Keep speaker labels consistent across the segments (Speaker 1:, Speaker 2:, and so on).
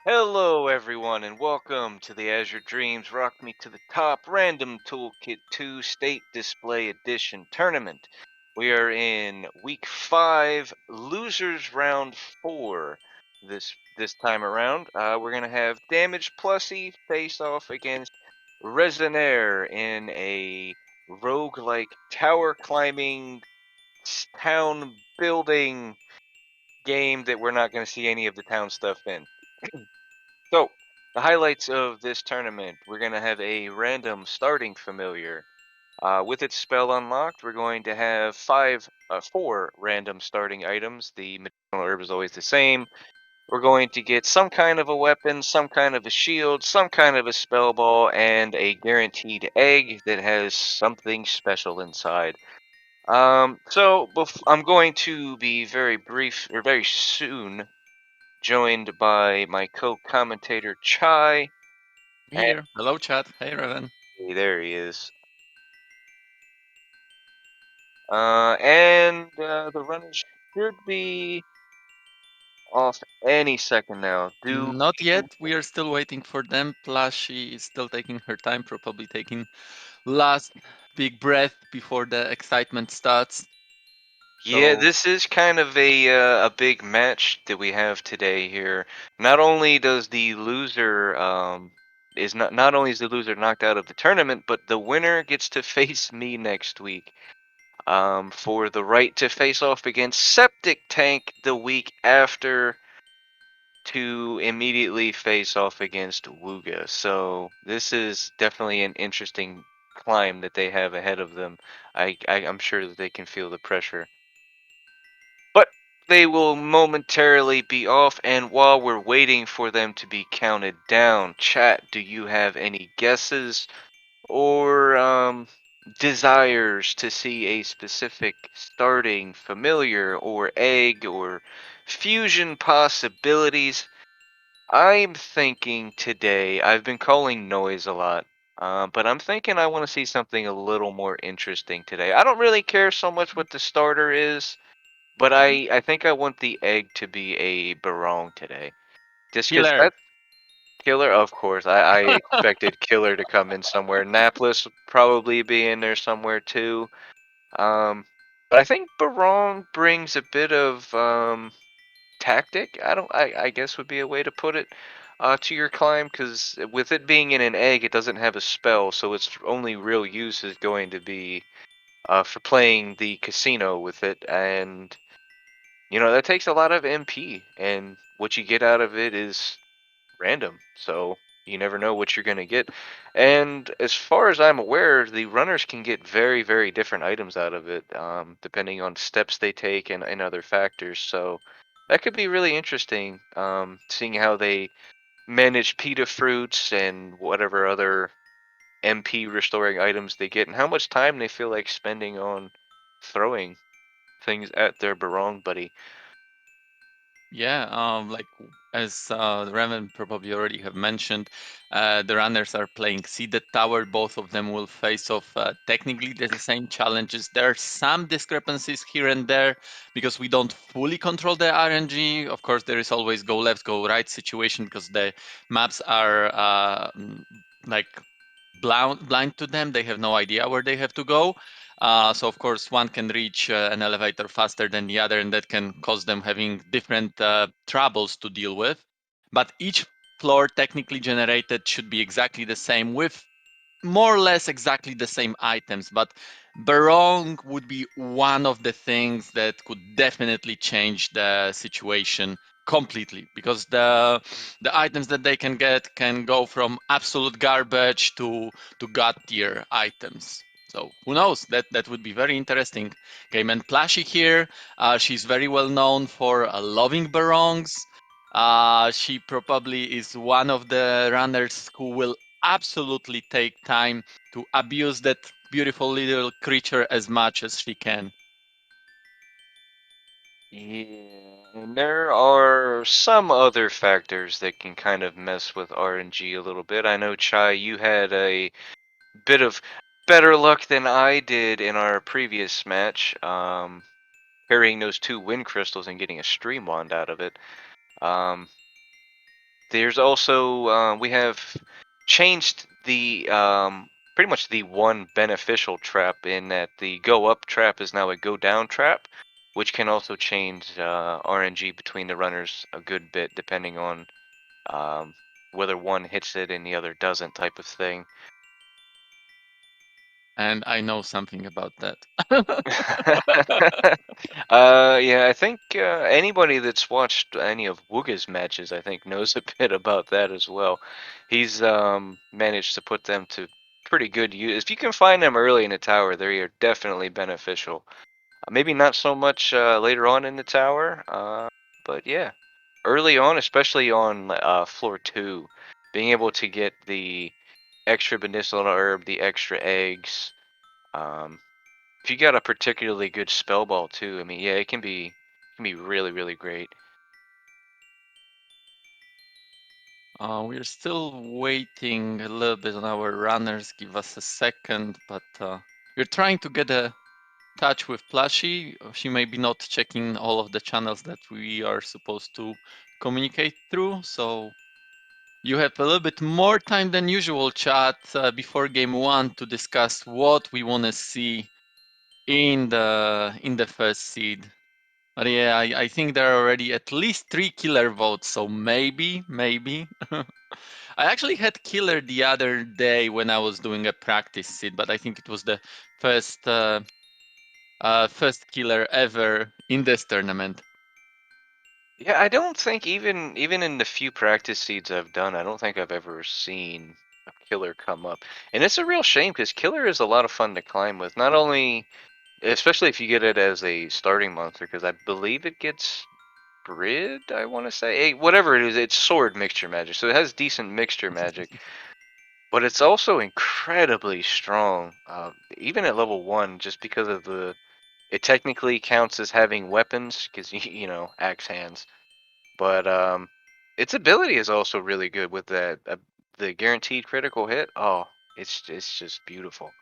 Speaker 1: Hello, everyone, and welcome to the Azure Dreams Rock Me to the Top Random Toolkit 2 State Display Edition Tournament. We are in Week 5, Losers Round 4 this time around. We're going to have DamagedPlushie face off against Resonaire in a roguelike tower climbing, town building game that we're not going to see any of the town stuff in. So, the highlights of this tournament, we're going to have a random starting familiar. With its spell unlocked, we're going to have four random starting items. The medicinal herb is always the same. We're going to get some kind of a weapon, some kind of a shield, some kind of a spell ball, and a guaranteed egg that has something special inside. I'm going to be very brief, or very soon, joined by my co-commentator Chai. And
Speaker 2: Here. Hello, chat. Hey, Raven.
Speaker 1: there he is. And the runners should be off any second now. Do
Speaker 2: Not yet. We are still waiting for them. Plushie is still taking her time, probably taking last big breath before the excitement starts.
Speaker 1: Yeah,
Speaker 2: So,
Speaker 1: this is kind of a big match that we have today here. Not only does the loser is not only is the loser knocked out of the tournament, but the winner gets to face me next week. For the right to face off against Septic Tank the week after to immediately face off against Wooga. So this is definitely an interesting climb that they have ahead of them. I'm sure that they can feel the pressure. But they will momentarily be off, and while we're waiting for them to be counted down, chat, do you have any guesses or desires to see a specific starting familiar or egg or fusion possibilities? I'm thinking today, I've been calling noise a lot, but I'm thinking I want to see something a little more interesting today. I don't really care so much what the starter is, but I think I want the egg to be a barong today. Just because
Speaker 2: killer.
Speaker 1: that Killer, of course. I expected Killer to come in somewhere. Napless would probably be in there somewhere too. But I think Barong brings a bit of tactic. I guess would be a way to put it to your climb, because with it being in an egg, it doesn't have a spell, so its only real use is going to be for playing the casino with it, and that takes a lot of MP, and what you get out of it is random, so you never know what you're going to get. And as far as I'm aware, the runners can get very, very different items out of it, depending on steps they take and other factors. So that could be really interesting, seeing how they manage pita fruits and whatever other MP restoring items they get, and how much time they feel like spending on throwing things at their barong buddy.
Speaker 2: Yeah, as Raven probably already have mentioned, the runners are playing seeded tower. Both of them will face off technically the same challenges. There are some discrepancies here and there because we don't fully control the RNG. Of course, there is always go left, go right situation because the maps are like blind to them. They have no idea where they have to go. So of course, one can reach an elevator faster than the other, and that can cause them having different troubles to deal with. But each floor technically generated should be exactly the same with more or less exactly the same items. But Barong would be one of the things that could definitely change the situation completely because the items that they can get can go from absolute garbage to god tier items. So who knows? That would be very interesting game. And Plashy here, she's very well known for loving barongs. She probably is one of the runners who will absolutely take time to abuse that beautiful little creature as much as she can.
Speaker 1: Yeah, and there are some other factors that can kind of mess with RNG a little bit. I know, Chai, you had a bit of better luck than I did in our previous match, carrying those two wind crystals and getting a stream wand out of it. Um, There's also we have changed the pretty much the one beneficial trap in that the go up trap is now a go down trap, which can also change RNG between the runners a good bit depending on um, whether one hits it and the other doesn't, type of thing.
Speaker 2: And I know something about that.
Speaker 1: Yeah, I think anybody that's watched any of Wooga's matches, I think, knows a bit about that as well. He's managed to put them to pretty good use. If you can find them early in the tower, they are definitely beneficial. Maybe not so much later on in the tower, but yeah, early on, especially on floor 2, being able to get the extra medicinal herb, the extra eggs. Um, if you got a particularly good spell ball too, I mean, yeah, it can be really, really great.
Speaker 2: We're still waiting a little bit on our runners. Give us a second, but we're trying to get a touch with Plushie. She may be not checking all of the channels that we are supposed to communicate through, so you have a little bit more time than usual, chat, before game 1 to discuss what we want to see in the first seed. But yeah, I think there are already at least 3 killer votes, so maybe. I actually had killer the other day when I was doing a practice seed, but I think it was the first first killer ever in this tournament.
Speaker 1: Yeah, I don't think even in the few practice seeds I've done, I don't think I've ever seen a killer come up. And it's a real shame because killer is a lot of fun to climb with. Not only, especially if you get it as a starting monster, because I believe it gets grid, I want to say. Whatever it is, it's sword mixture magic, so it has decent mixture magic. But it's also incredibly strong, even at level 1, just because of the. It technically counts as having weapons, because axe hands. But its ability is also really good with that the guaranteed critical hit. Oh, it's just beautiful.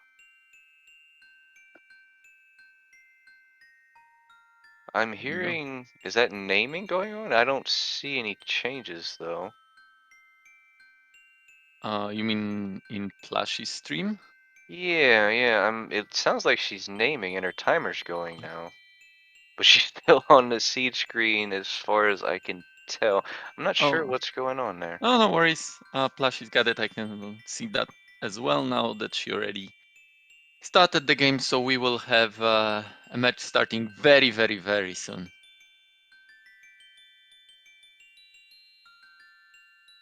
Speaker 1: I'm
Speaker 2: You know,
Speaker 1: hearing, is that naming going on? I don't see any changes though.
Speaker 2: you mean in Plushie's stream?
Speaker 1: Yeah, yeah. It sounds like she's naming and her timer's going now. But she's still on the seed screen as far as I can tell. I'm not sure
Speaker 2: Oh,
Speaker 1: what's going on there.
Speaker 2: oh, no worries. Plushie's got it. I can see that as well now that she already started the game. So we will have a match starting very, very, very soon.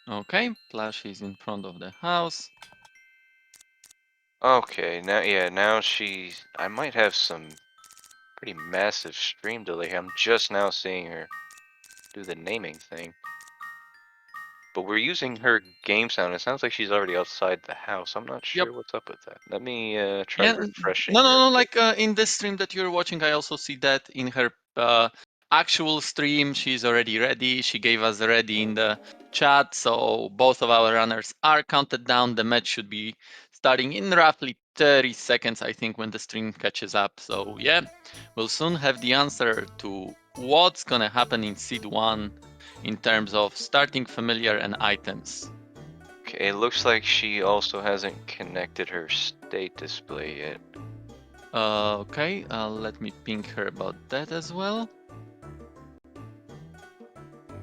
Speaker 2: Okay, Plushie's in front of the house.
Speaker 1: Okay, now yeah, now she's. I might have some pretty massive stream delay. I'm just now seeing her do the naming thing. But we're using her game sound. It sounds like she's already outside the house. I'm not
Speaker 2: Yep.
Speaker 1: sure what's up with that. Let me try
Speaker 2: Yeah,
Speaker 1: refreshing
Speaker 2: no, no,
Speaker 1: real
Speaker 2: no.
Speaker 1: quick.
Speaker 2: Like in this stream that you're watching, I also see that in her actual stream, she's already ready. She gave us ready in the chat, so both of our runners are counted down. The match should be starting in roughly 30 seconds, I think, when the stream catches up. So yeah, we'll soon have the answer to what's gonna happen in Seed 1 in terms of starting familiar and items.
Speaker 1: Okay, it looks like she also hasn't connected her state display yet.
Speaker 2: Okay, let me ping her about that as well.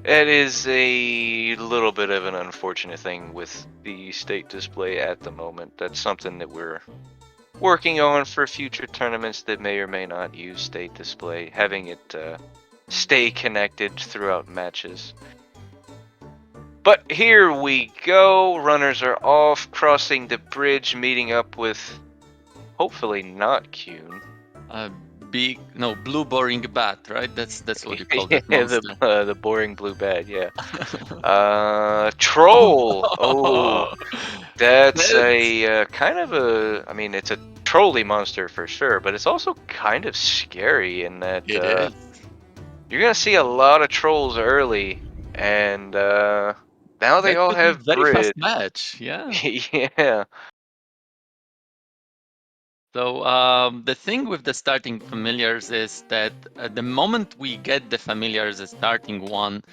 Speaker 1: It is a little bit of an unfortunate thing with the state display at the moment. That's something that we're working on for future tournaments that may or may not use state display, having it stay connected throughout matches. But here we go. Runners are off, crossing the bridge, meeting up with hopefully not Kuhn.
Speaker 2: Uh, blue boring bat, right? That's what you call
Speaker 1: Yeah,
Speaker 2: that monster.
Speaker 1: the boring blue bad, yeah. Troll. Oh, that's
Speaker 2: That's
Speaker 1: a kind of a. I mean, it's a trolly monster for sure, but it's also kind of scary in that
Speaker 2: it is.
Speaker 1: you're gonna see a lot of trolls early, and now they
Speaker 2: That
Speaker 1: all
Speaker 2: could be
Speaker 1: have
Speaker 2: very fast
Speaker 1: grid.
Speaker 2: match. Yeah.
Speaker 1: Yeah.
Speaker 2: So the thing with the starting familiars is that the moment we get the familiars as starting one,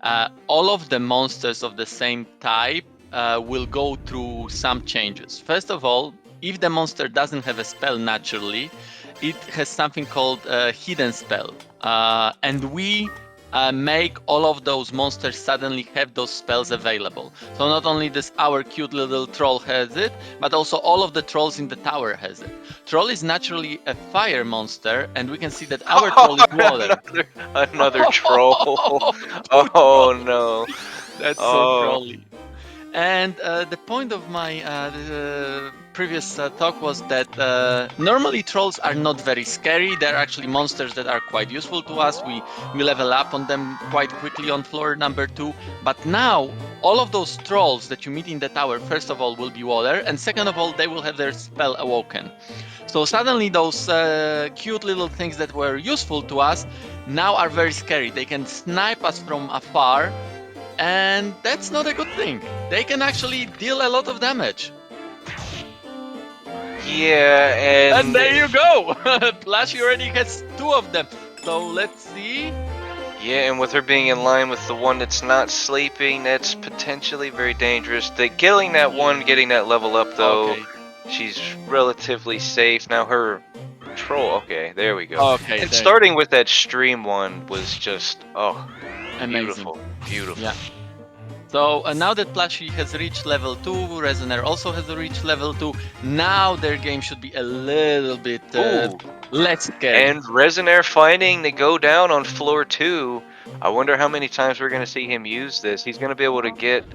Speaker 2: all of the monsters of the same type will go through some changes. First of all, if the monster doesn't have a spell naturally, it has something called a hidden spell. And we make all of those monsters suddenly have those spells available. So not only this our cute little troll has it, but also all of the trolls in the tower has it. Troll is naturally a fire monster, and we can see that our troll is water.
Speaker 1: Another troll.
Speaker 2: Two
Speaker 1: Oh
Speaker 2: trolls.
Speaker 1: no.
Speaker 2: That's so
Speaker 1: Oh.
Speaker 2: trolly. And the point of my previous talk was that normally trolls are not very scary. They're actually monsters that are quite useful to us. We level up on them quite quickly on floor number 2. But now, all of those trolls that you meet in the tower, first of all, will be water, and second of all, they will have their spell awoken. So suddenly, those cute little things that were useful to us now are very scary. They can snipe us from afar, and that's not a good thing. They can actually deal a lot of damage.
Speaker 1: Yeah,
Speaker 2: And there you go! Plushie already has 2 of them. So let's see.
Speaker 1: yeah, and with her being in line with the one that's not sleeping, that's potentially very dangerous. Killing that one, getting that level up though,
Speaker 2: Okay.
Speaker 1: she's relatively safe. Now her troll, okay, there we go.
Speaker 2: Okay,
Speaker 1: And
Speaker 2: there.
Speaker 1: starting with that stream one was just, oh,
Speaker 2: Amazing.
Speaker 1: beautiful, beautiful.
Speaker 2: Yeah. So now that Plushie has reached level 2, Resonaire also has reached level 2. Now their game should be a little bit less scary.
Speaker 1: And Resonaire finding to go down on floor 2. I wonder how many times we're going to see him use this. He's going to be able to get,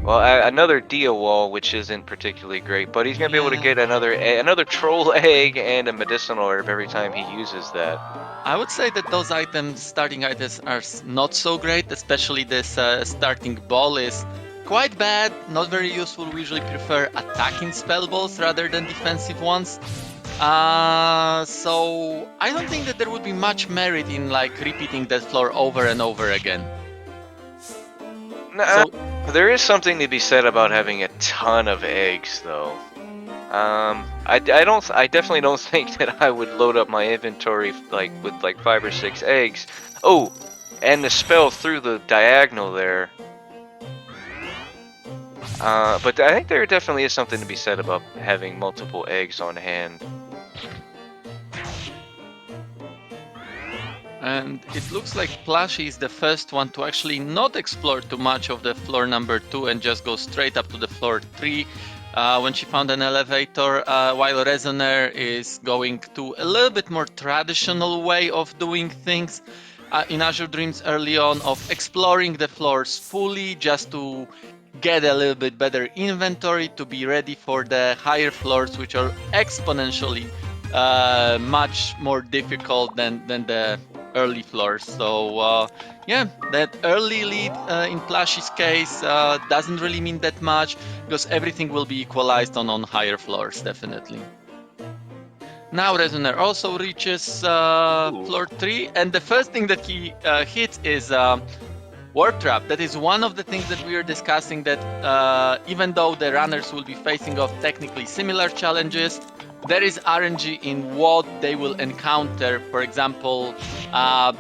Speaker 1: another Dia wall, which isn't particularly great, but he's going to be able to get another troll egg and a medicinal herb every time he uses that.
Speaker 2: I would say that those items, starting items, are not so great, especially this starting ball is quite bad, not very useful. We usually prefer attacking spell balls rather than defensive ones. So I don't think that there would be much merit in like repeating that floor over and over again.
Speaker 1: There is something to be said about having a ton of eggs, though. I definitely don't think that I would load up my inventory with 5 or 6 eggs. Oh, and the spell through the diagonal there. But I think there definitely is something to be said about having multiple eggs on hand.
Speaker 2: And it looks like Plushie is the first one to actually not explore too much of the floor number 2 and just go straight up to the floor 3 when she found an elevator, while Resonaire is going to a little bit more traditional way of doing things in Azure Dreams early on, of exploring the floors fully just to get a little bit better inventory to be ready for the higher floors, which are exponentially much more difficult than the early floors. So yeah, that early lead in Plushie's case doesn't really mean that much, because everything will be equalized on higher floors, definitely. Now Resonaire also reaches floor 3, and the first thing that he hits is Warp Trap. That is one of the things that we are discussing, that even though the runners will be facing off technically similar challenges, there is RNG in what they will encounter. For example,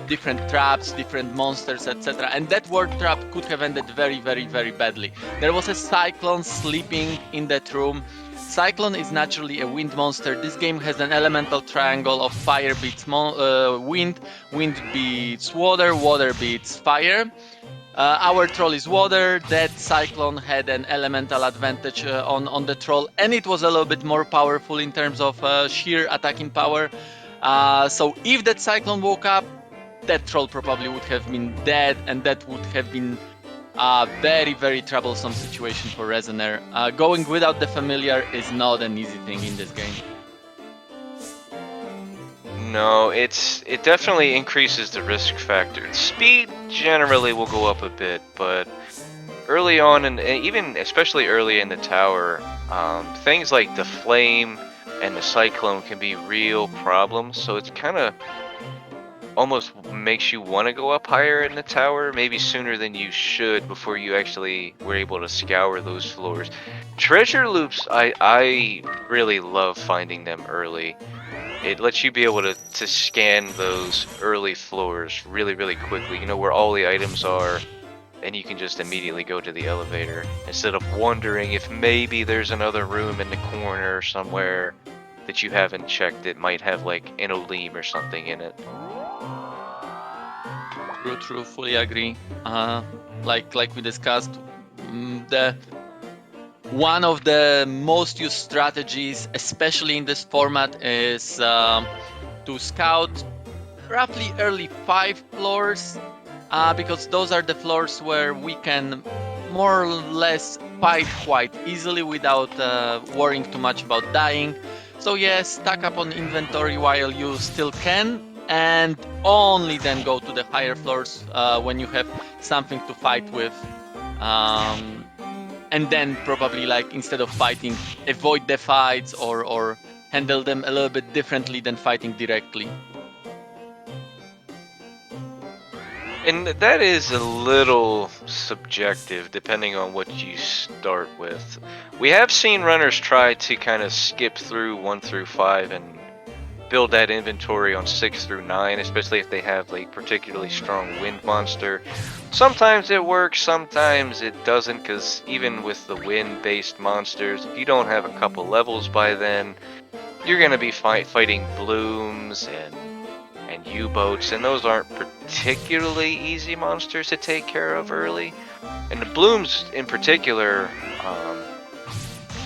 Speaker 2: different traps, different monsters, etc. And that Warp Trap could have ended very, very, very badly. There was a Cyclone sleeping in that room. Cyclone is naturally a wind monster. This game has an elemental triangle of fire beats wind, wind beats water, water beats fire. Our troll is water. That Cyclone had an elemental advantage on the troll, and it was a little bit more powerful in terms of sheer attacking power. So if that Cyclone woke up, that troll probably would have been dead, and that would have been a very, very troublesome situation for Resonaire. Going without the familiar is not an easy thing in this game.
Speaker 1: No, it definitely increases the risk factor. Speed generally will go up a bit, but early on, and even especially early in the tower, things like the flame and the cyclone can be real problems. So it's kind of almost makes you want to go up higher in the tower, maybe sooner than you should, before you actually were able to scour those floors. Treasure loops, I really love finding them early. It lets you be able to scan those early floors really, really quickly. You know where all the items are, and you can just immediately go to the elevator instead of wondering if maybe there's another room in the corner somewhere that you haven't checked that might have like an oleem or something in it.
Speaker 2: True, fully agree. Like we discussed, the one of the most used strategies, especially in this format, is to scout roughly early 5 floors, because those are the floors where we can more or less fight quite easily without worrying too much about dying. So yes, stack up on inventory while you still can, and only then go to the higher floors when you have something to fight with. And then probably, like, instead of fighting, avoid the fights or handle them a little bit differently than fighting directly.
Speaker 1: And that is a little subjective depending on what you start with. We have seen runners try to kind of skip through 1 through 5 and build that inventory on 6 through 9, especially if they have a particularly strong wind monster. Sometimes it works, sometimes it doesn't, because even with the wind-based monsters, if you don't have a couple levels by then, you're going to be fighting blooms and U-boats, and those aren't particularly easy monsters to take care of early. And the blooms in particular,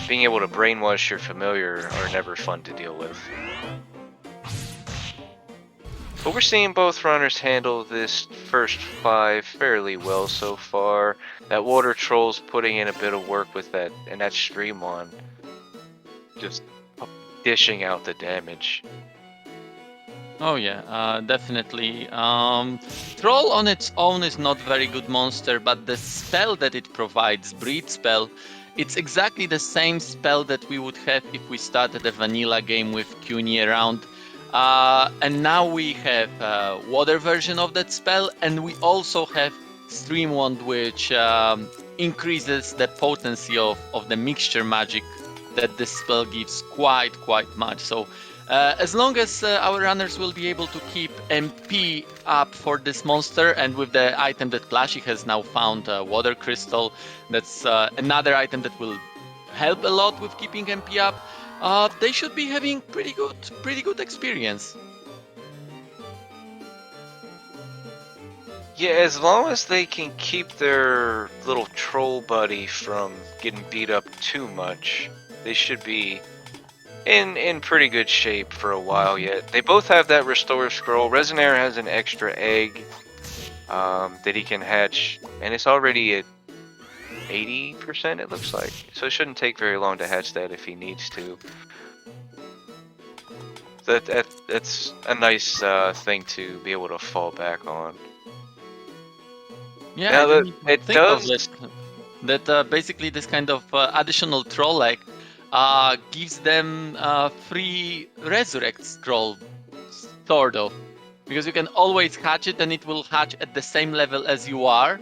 Speaker 1: being able to brainwash your familiar are never fun to deal with. But we're seeing both runners handle this first 5 fairly well so far. That water troll's putting in a bit of work with that, and that stream one just dishing out the damage.
Speaker 2: Oh yeah, definitely. Troll on its own is not very good monster, but the spell that it provides, Breed spell, it's exactly the same spell that we would have if we started a vanilla game with Cuny around. And now we have a water version of that spell, and we also have Stream Wand, which increases the potency of the mixture magic that this spell gives quite much. So as long as our runners will be able to keep MP up for this monster, and with the item that Plushie has now found, Water Crystal, that's another item that will help a lot with keeping MP up, they should be having pretty good experience.
Speaker 1: Yeah, as long as they can keep their little troll buddy from getting beat up too much, they should be in pretty good shape for a while yet. They both have that restore scroll. Resonaire has an extra egg that he can hatch, and it's already at 80%, it looks like. So it shouldn't take very long to hatch that if he needs to. That's a nice thing to be able to fall back on.
Speaker 2: Yeah,
Speaker 1: Now
Speaker 2: I didn't
Speaker 1: that
Speaker 2: even
Speaker 1: it
Speaker 2: think of
Speaker 1: does.
Speaker 2: it. That basically this kind of additional troll egg gives them free resurrect scroll, sort of, because you can always hatch it and it will hatch at the same level as you are.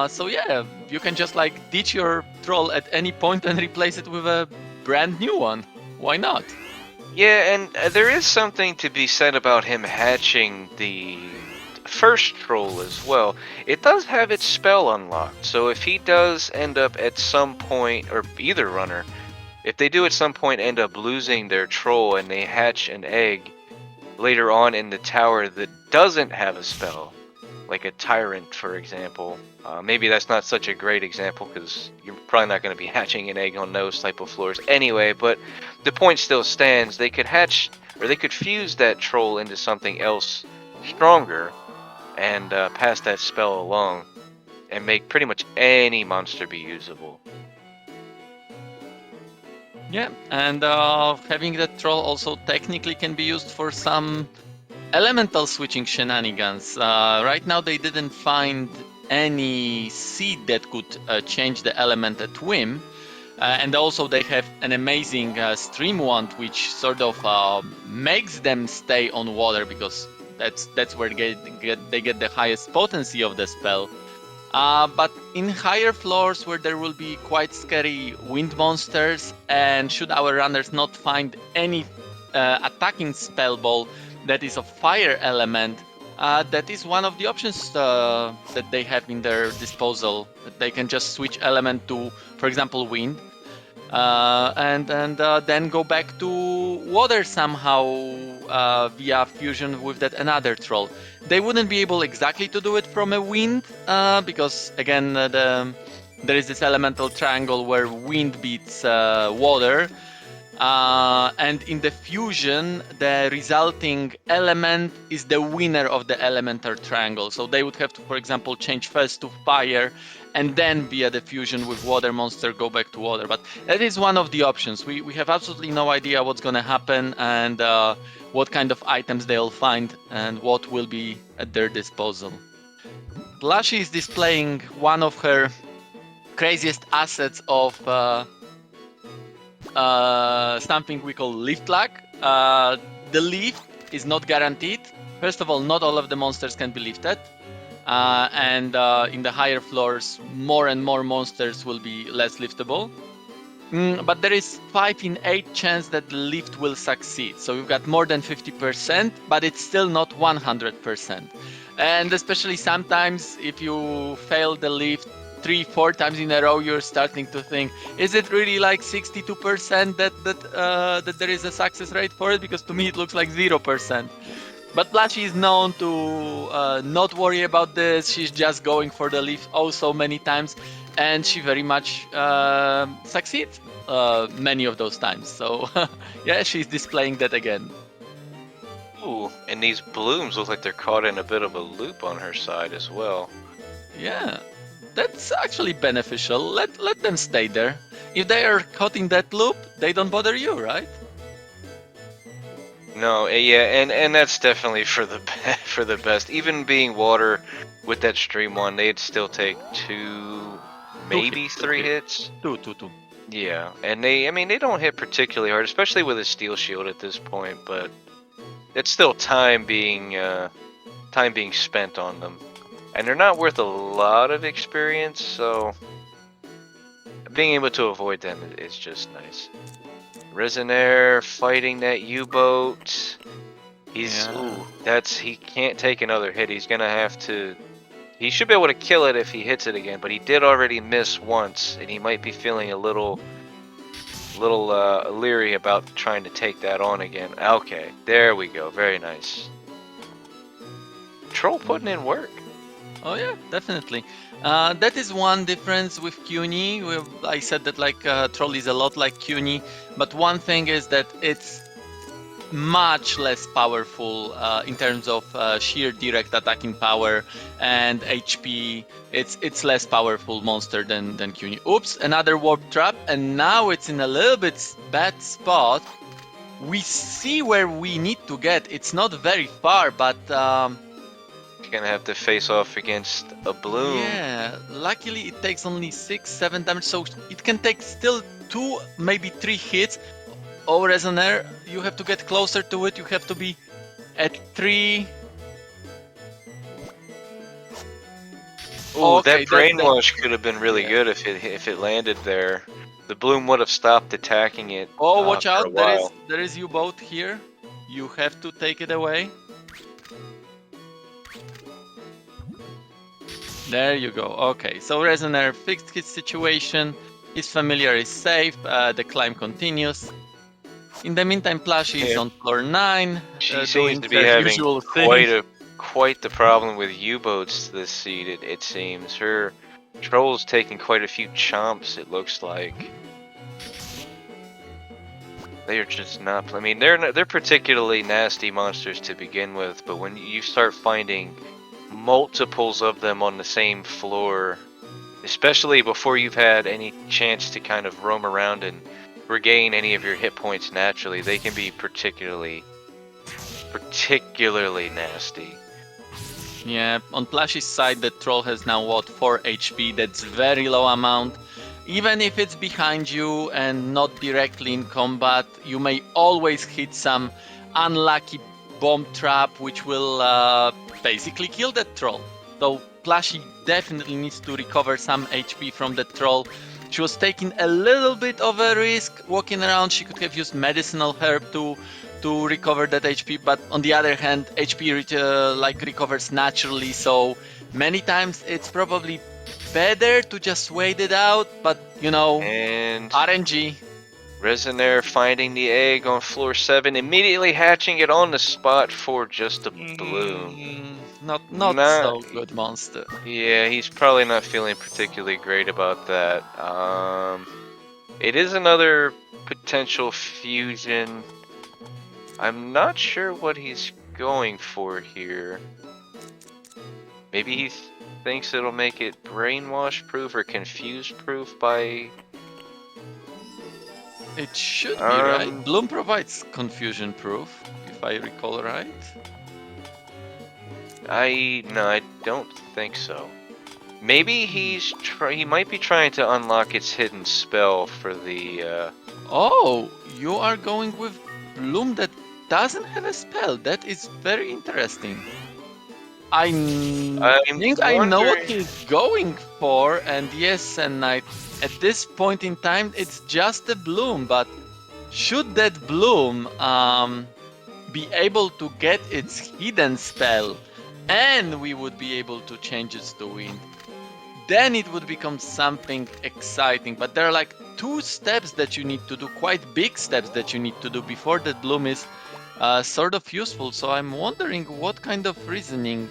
Speaker 2: So yeah, you can just like ditch your troll at any point and replace it with a brand new one. Why not?
Speaker 1: Yeah, and there is something to be said about him hatching the first troll as well. It does have its spell unlocked, so if he does end up at some point, or either runner, if they do at some point end up losing their troll and they hatch an egg later on in the tower that doesn't have a spell, like a tyrant, for example. Maybe that's not such a great example because you're probably not going to be hatching an egg on those type of floors anyway, but the point still stands. They could hatch, or they could fuse that troll into something else stronger and pass that spell along and make pretty much any monster be usable.
Speaker 2: Yeah, and having that troll also technically can be used for some elemental switching shenanigans. Right now they didn't find any seed that could change the element at whim. And also they have an amazing stream wand, which sort of makes them stay on water, because that's where they get the highest potency of the spell. But in higher floors where there will be quite scary wind monsters, and should our runners not find any attacking spell ball that is of fire element, that is one of the options that they have in their disposal. They can just switch element to, for example, wind, and then go back to water somehow via fusion with that another troll. They wouldn't be able exactly to do it from a wind because again there is this elemental triangle where wind beats water. And in the fusion, the resulting element is the winner of the elemental triangle. So they would have to, for example, change first to fire and then via the fusion with water monster go back to water. But that is one of the options. We have absolutely no idea what's going to happen and what kind of items they'll find and what will be at their disposal. Plushie is displaying one of her craziest assets of something we call lift lag. The lift is not guaranteed. First of all, not all of the monsters can be lifted. And in the higher floors, more and more monsters will be less liftable. But there is 5 in 8 chance that the lift will succeed. So you've got more than 50%, but it's still not 100%. And especially sometimes if you fail the lift 3-4 times in a row, you're starting to think, is it really like 62% that there is a success rate for it? Because to me it looks like 0%. But Plushie is known to not worry about this. She's just going for the lift so many times, and she very much succeeds many of those times. So yeah, she's displaying that again.
Speaker 1: Ooh, and these blooms look like they're caught in a bit of a loop on her side as well.
Speaker 2: Yeah, that's actually beneficial. Let them stay there. If they are caught in that loop, they don't bother you, right?
Speaker 1: No, yeah, and that's definitely for the for the best. Even being water with that stream one, they'd still take 2, maybe 3 hits.
Speaker 2: Two.
Speaker 1: Yeah, and they don't hit particularly hard, especially with a steel shield at this point. But it's still time being spent on them, and they're not worth a lot of experience. So being able to avoid them is just nice. Resonaire fighting that U-boat. He can't take another hit. He's gonna have to. He should be able to kill it if he hits it again, but he did already miss once, and he might be feeling a little leery about trying to take that on again. Okay, there we go. Very nice. Troll putting in work.
Speaker 2: Oh yeah, definitely. That is one difference with CUNY. I said that Troll is a lot like CUNY, but one thing is that it's much less powerful in terms of sheer direct attacking power and HP. It's less powerful monster than CUNY. Oops, another warp trap, and now it's in a little bit bad spot. We see where we need to get. It's not very far, but
Speaker 1: Gonna have to face off against a bloom.
Speaker 2: yeah, luckily it takes only 6-7 damage, so it can take still 2, maybe 3 hits. Oh, Resonaire, you have to get closer to it. You have to be at 3.
Speaker 1: Oh, okay, that brainwash could have been really good if it landed there. The bloom would have stopped attacking it.
Speaker 2: Oh, watch out! There is U-boat here. You have to take it away. There you go. Okay, so Resonaire fixed his situation. His familiar is safe. The climb continues. In the meantime, Plushie is on floor 9.
Speaker 1: She seems to be having quite the problem with U-boats this seed. It seems her troll's taking quite a few chomps. It looks like they are just not. I mean, they're particularly nasty monsters to begin with, but when you start finding multiples of them on the same floor, especially before you've had any chance to kind of roam around and regain any of your hit points naturally, they can be particularly nasty.
Speaker 2: Yeah, on Plushie's side, the troll has now 4 HP. That's very low amount. Even if it's behind you and not directly in combat, you may always hit some unlucky bomb trap, which will basically kill that troll. So Plushie definitely needs to recover some HP from the troll. She was taking a little bit of a risk walking around. She could have used medicinal herb to to recover that HP, but on the other hand, HP like recovers naturally, so many times it's probably better to just wait it out, but you know,
Speaker 1: And
Speaker 2: RNG.
Speaker 1: Resonaire finding the egg on floor 7, immediately hatching it on the spot for just a bloom.
Speaker 2: Not
Speaker 1: Not,
Speaker 2: so good monster.
Speaker 1: yeah, he's probably not feeling particularly great about that. It is another potential fusion. I'm not sure what he's going for here. Maybe he thinks it'll make it brainwash proof or confuse proof by...
Speaker 2: It should be, right? Bloom provides confusion proof, if I recall right.
Speaker 1: No, I don't think so. Maybe he might be trying to unlock its hidden spell for the
Speaker 2: Oh, you are going with Bloom that doesn't have a spell. That is very interesting. I think I know what he's going for, and yes, and at this point in time, it's just a Bloom, but should that Bloom be able to get its hidden spell, and we would be able to change it to wind, then it would become something exciting. But there are like 2 steps that you need to do, quite big steps that you need to do before that Bloom is sort of useful. So I'm wondering what kind of reasoning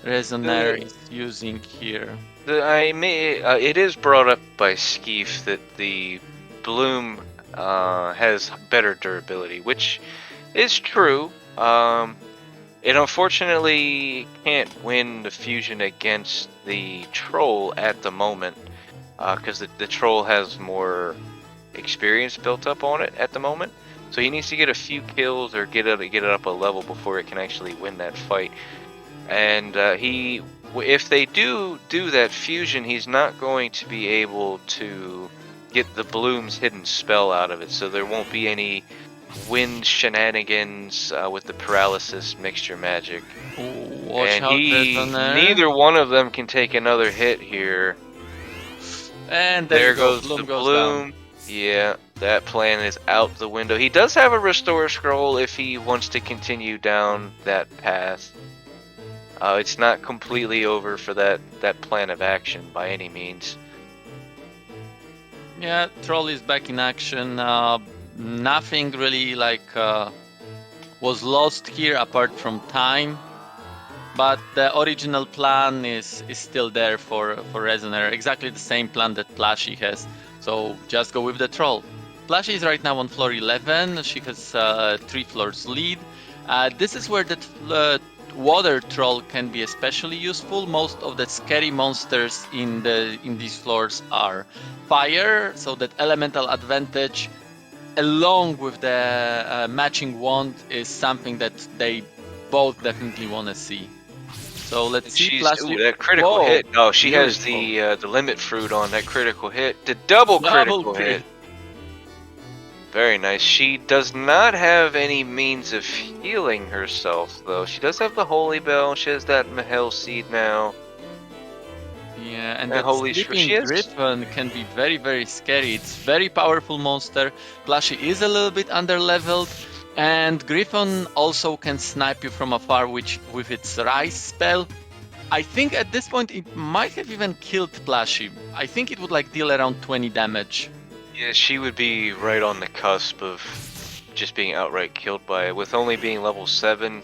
Speaker 2: Resonaire is using here.
Speaker 1: it is brought up by Skeef that the Bloom has better durability, which is true. It unfortunately can't win the fusion against the troll at the moment, because the troll has more experience built up on it at the moment. So he needs to get a few kills or get it up a level before it can actually win that fight. And if they do that fusion, he's not going to be able to get the Bloom's hidden spell out of it. So there won't be any wind shenanigans with the paralysis mixture magic.
Speaker 2: Ooh, watch out,
Speaker 1: neither one of them can take another hit here.
Speaker 2: And there goes
Speaker 1: the Bloom. Yeah, that plan is out the window. He does have a restore scroll if he wants to continue down that path. It's not completely over for that plan of action by any means.
Speaker 2: Yeah, troll is back in action. Nothing really was lost here apart from time, but the original plan is still there for Resonaire. Exactly the same plan that Plushie has. So just go with the troll. Plushie is right now on floor 11. She has 3 floors lead. This is where the water troll can be especially useful. Most of the scary monsters in these floors are fire, so that elemental advantage along with the matching wand is something that they both definitely want to see. So let's see.
Speaker 1: That critical hit. Oh, she has the limit fruit on that critical hit. The double critical hit. Very nice. She does not have any means of healing herself, though. She does have the Holy Bell. She has that Mahel Seed now.
Speaker 2: Yeah, and that Sleeping Griffin can be very, very scary. It's very powerful monster. Plushie is a little bit underleveled, and Griffin also can snipe you from afar, which with its Rise spell. I think at this point it might have even killed Plushie. I think it would deal around 20 damage.
Speaker 1: Yeah, she would be right on the cusp of just being outright killed by it, with only being level 7.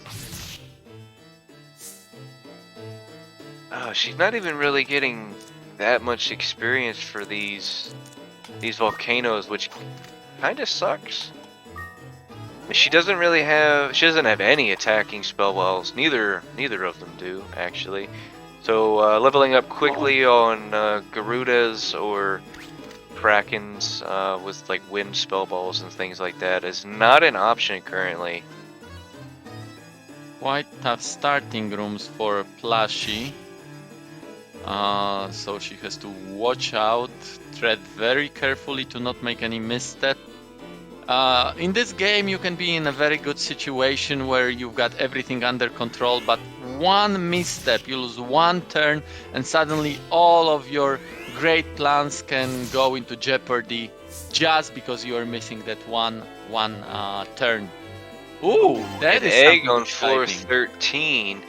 Speaker 1: She's not even really getting that much experience for these volcanoes, which kind of sucks. She doesn't have any attacking spell wells. Neither of them do, actually. So leveling up quickly on Garudas or Krakens with wind spell balls and things like that is not an option currently.
Speaker 2: Quite tough starting rooms for Plushie. So she has to watch out, tread very carefully to not make any misstep. In this game you can be in a very good situation where you've got everything under control, but one misstep, you lose one turn, and suddenly all of your great plans can go into jeopardy just because you are missing that one turn. Ooh, that
Speaker 1: An
Speaker 2: is
Speaker 1: egg
Speaker 2: something
Speaker 1: on floor
Speaker 2: exciting.
Speaker 1: 13.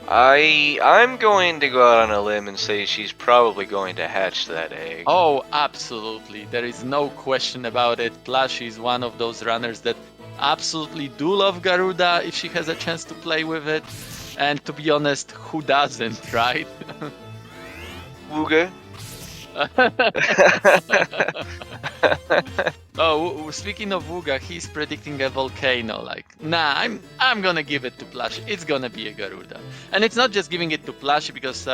Speaker 1: I'm going to go out on a limb and say she's probably going to hatch that egg.
Speaker 2: Oh, absolutely. There is no question about it. Plushie is one of those runners that absolutely do love Garuda if she has a chance to play with it. And to be honest, who doesn't, right?
Speaker 1: Wooga.
Speaker 2: Oh, speaking of Wuga, he's predicting a volcano. Like, nah, I'm gonna give it to Plushie. It's gonna be a Garuda, and it's not just giving it to Plushie because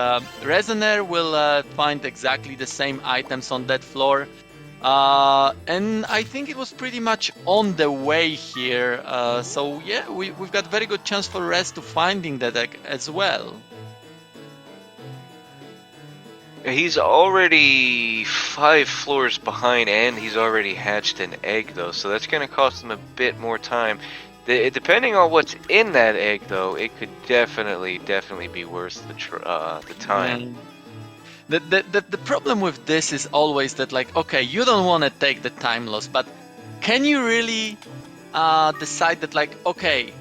Speaker 2: Resonaire will find exactly the same items on that floor. And I think it was pretty much on the way here. So yeah, we've got very good chance for Res to finding that egg as well.
Speaker 1: He's already 5 floors behind, and he's already hatched an egg, though, so that's going to cost him a bit more time. Depending on what's in that egg, though, it could definitely be worth the time.
Speaker 2: Yeah. The problem with this is always that, like, okay, you don't want to take the time loss, but can you really decide that, like, okay,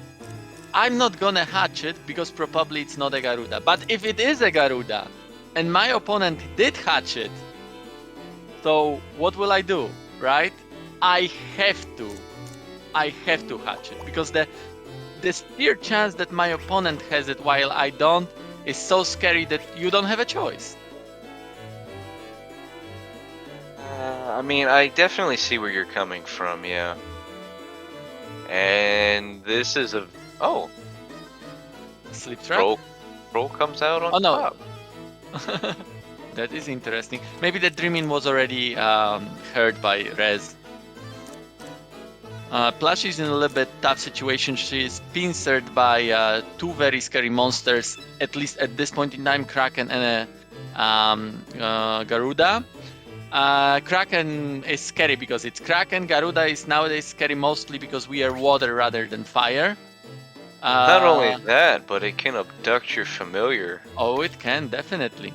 Speaker 2: I'm not gonna hatch it because probably it's not a Garuda. But if it is a Garuda and my opponent did hatch it, so what will I do, right? I have to hatch it because the sheer chance that my opponent has it while I don't is so scary that you don't have a choice.
Speaker 1: I mean, I definitely see where you're coming from, yeah. And this is a... Oh,
Speaker 2: Sleep trap?
Speaker 1: Troll comes out on
Speaker 2: Oh no.
Speaker 1: top.
Speaker 2: That is interesting. Maybe the Dreaming was already heard by Rez. Plushie is in a little bit tough situation. She is pincered by 2 very scary monsters, at least at this point in time, Kraken and a Garuda. Kraken is scary because it's Kraken. Garuda is nowadays scary mostly because we are water rather than fire.
Speaker 1: Not only that, but it can abduct your familiar.
Speaker 2: Oh, it can, definitely.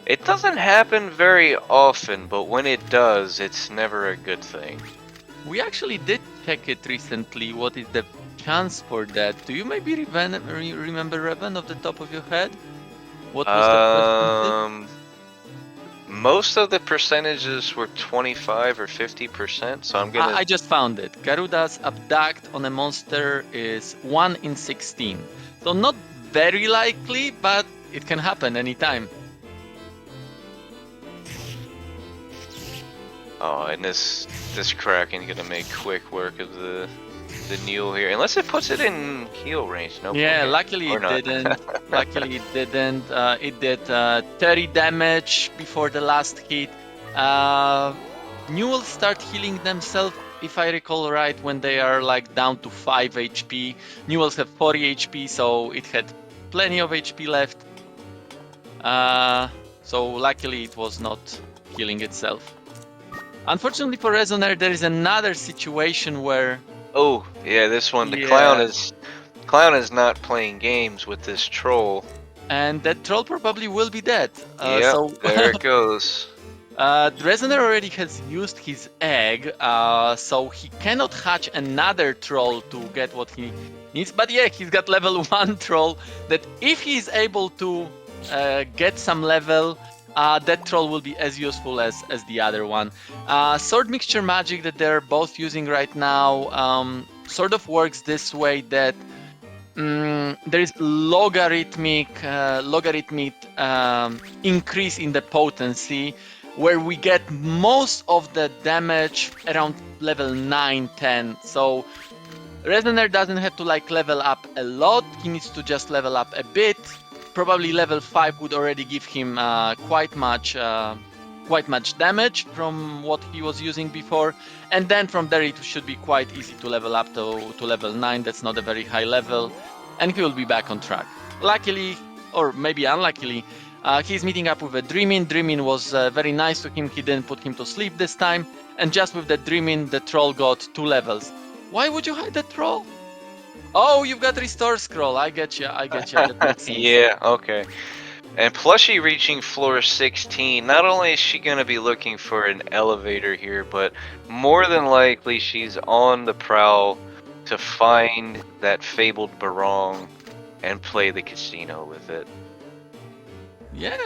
Speaker 1: It doesn't happen very often, but when it does, it's never a good thing.
Speaker 2: We actually did check it recently. What is the chance for that? Do you maybe remember, Revan, off the top of your head? What was the percentage?
Speaker 1: Most of the percentages were 25 or 50%, so I'm gonna...
Speaker 2: I just found it. Garuda's abduct on a monster is 1 in 16. So not very likely, but it can happen anytime.
Speaker 1: Oh, and this Kraken gonna make quick work of the Neil here, unless it puts it in heal range. No.
Speaker 2: Yeah,
Speaker 1: Okay.
Speaker 2: luckily it didn't. Luckily it didn't. It did 30 damage before the last hit. Newell start healing themselves, if I recall right, when they are like down to 5 HP. Newells have 40 HP, so it had plenty of HP left. So luckily it was not healing itself. Unfortunately for Resonaire, there is another situation where...
Speaker 1: Oh, yeah, this one, the clown is not playing games with this troll.
Speaker 2: And that troll probably will be dead.
Speaker 1: Yeah,
Speaker 2: So
Speaker 1: there it goes.
Speaker 2: Resonaire already has used his egg, so he cannot hatch another troll to get what he needs. But yeah, he's got level 1 troll that if he is able to get some level, that troll will be as useful as the other one. Sword mixture magic that they're both using right now sort of works this way that there is logarithmic increase in the potency, where we get most of the damage around level 9-10. So Resonaire doesn't have to like level up a lot, he needs to just level up a bit. Probably level 5 would already give him quite much damage from what he was using before, and then from there it should be quite easy to level up to level 9. That's not a very high level, and he will be back on track. Luckily, or maybe unluckily, he's meeting up with a Dreamin'. Dreamin' was very nice to him. He didn't put him to sleep this time, and just with the Dreamin', the troll got 2 levels. Why would you hide the troll? Oh, you've got Restore Scroll. I get you. That makes sense.
Speaker 1: Yeah, okay. And Plushie reaching floor 16, not only is she going to be looking for an elevator here, but more than likely she's on the prowl to find that fabled barong and play the casino with it.
Speaker 2: Yeah,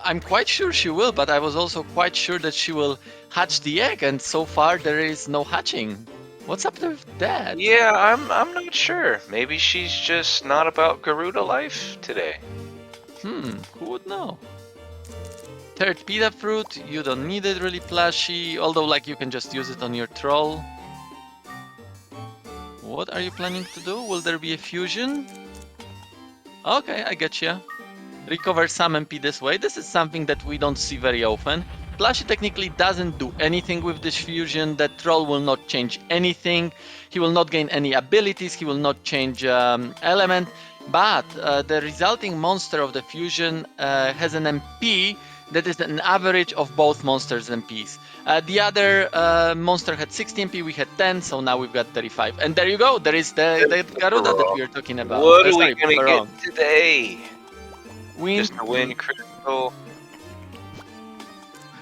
Speaker 2: I'm quite sure she will, but I was also quite sure that she will hatch the egg, and so far there is no hatching. What's up with that?
Speaker 1: Yeah, I'm not sure. Maybe she's just not about Garuda life today.
Speaker 2: Who would know? Third pita fruit, you don't need it really, Plushie, although like you can just use it on your troll. What are you planning to do? Will there be a fusion? Okay, I get you. Recover some MP this way. This is something that we don't see very often. Plushie technically doesn't do anything with this fusion. That troll will not change anything. He will not gain any abilities. He will not change element. But the resulting monster of the fusion has an MP that is an average of both monsters' MPs. The other monster had 60 MP, we had 10, so now we've got 35. And there you go, there is the Garuda that we were talking about.
Speaker 1: What are we
Speaker 2: Sorry,
Speaker 1: gonna
Speaker 2: Barong.
Speaker 1: get today?
Speaker 2: Wind,
Speaker 1: Just a win critical.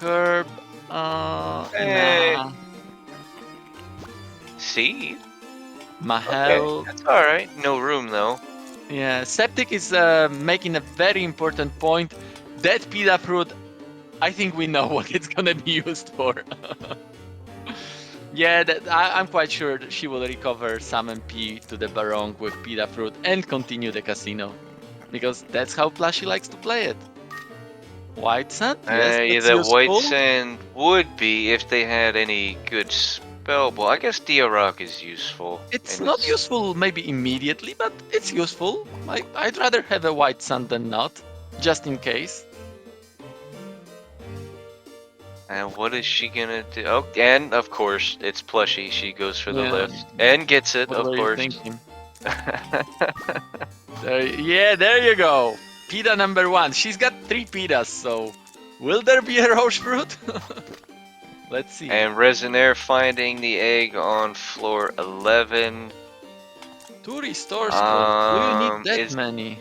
Speaker 2: Herb,
Speaker 1: Hey.
Speaker 2: nah.
Speaker 1: Seed?
Speaker 2: Mahel.
Speaker 1: Okay, that's alright. No room though.
Speaker 2: Yeah, Septic is making a very important point. That pita fruit, I think we know what it's gonna be used for. Yeah, I'm quite sure that she will recover some MP to the Barong with pita fruit and continue the casino. Because that's how Plushie likes to play it. White sand? Yes,
Speaker 1: Yeah,
Speaker 2: that's
Speaker 1: the
Speaker 2: useful.
Speaker 1: white sand would be if they had any good spell. Well, I guess Diarok is useful.
Speaker 2: It's
Speaker 1: and
Speaker 2: not useful maybe immediately, but it's useful. I'd rather have a white sand than not, just in case.
Speaker 1: And what is she gonna do? Oh, and of course, it's Plushie. She goes for the
Speaker 2: Yeah.
Speaker 1: lift and gets it,
Speaker 2: What
Speaker 1: of
Speaker 2: were you
Speaker 1: course.
Speaker 2: thinking? There you go. Pita number 1. She's got 3 pitas, so will there be a roche fruit? Let's see.
Speaker 1: And Resonaire finding the egg on floor 11.
Speaker 2: 2 restore scrolls. Do you need that many?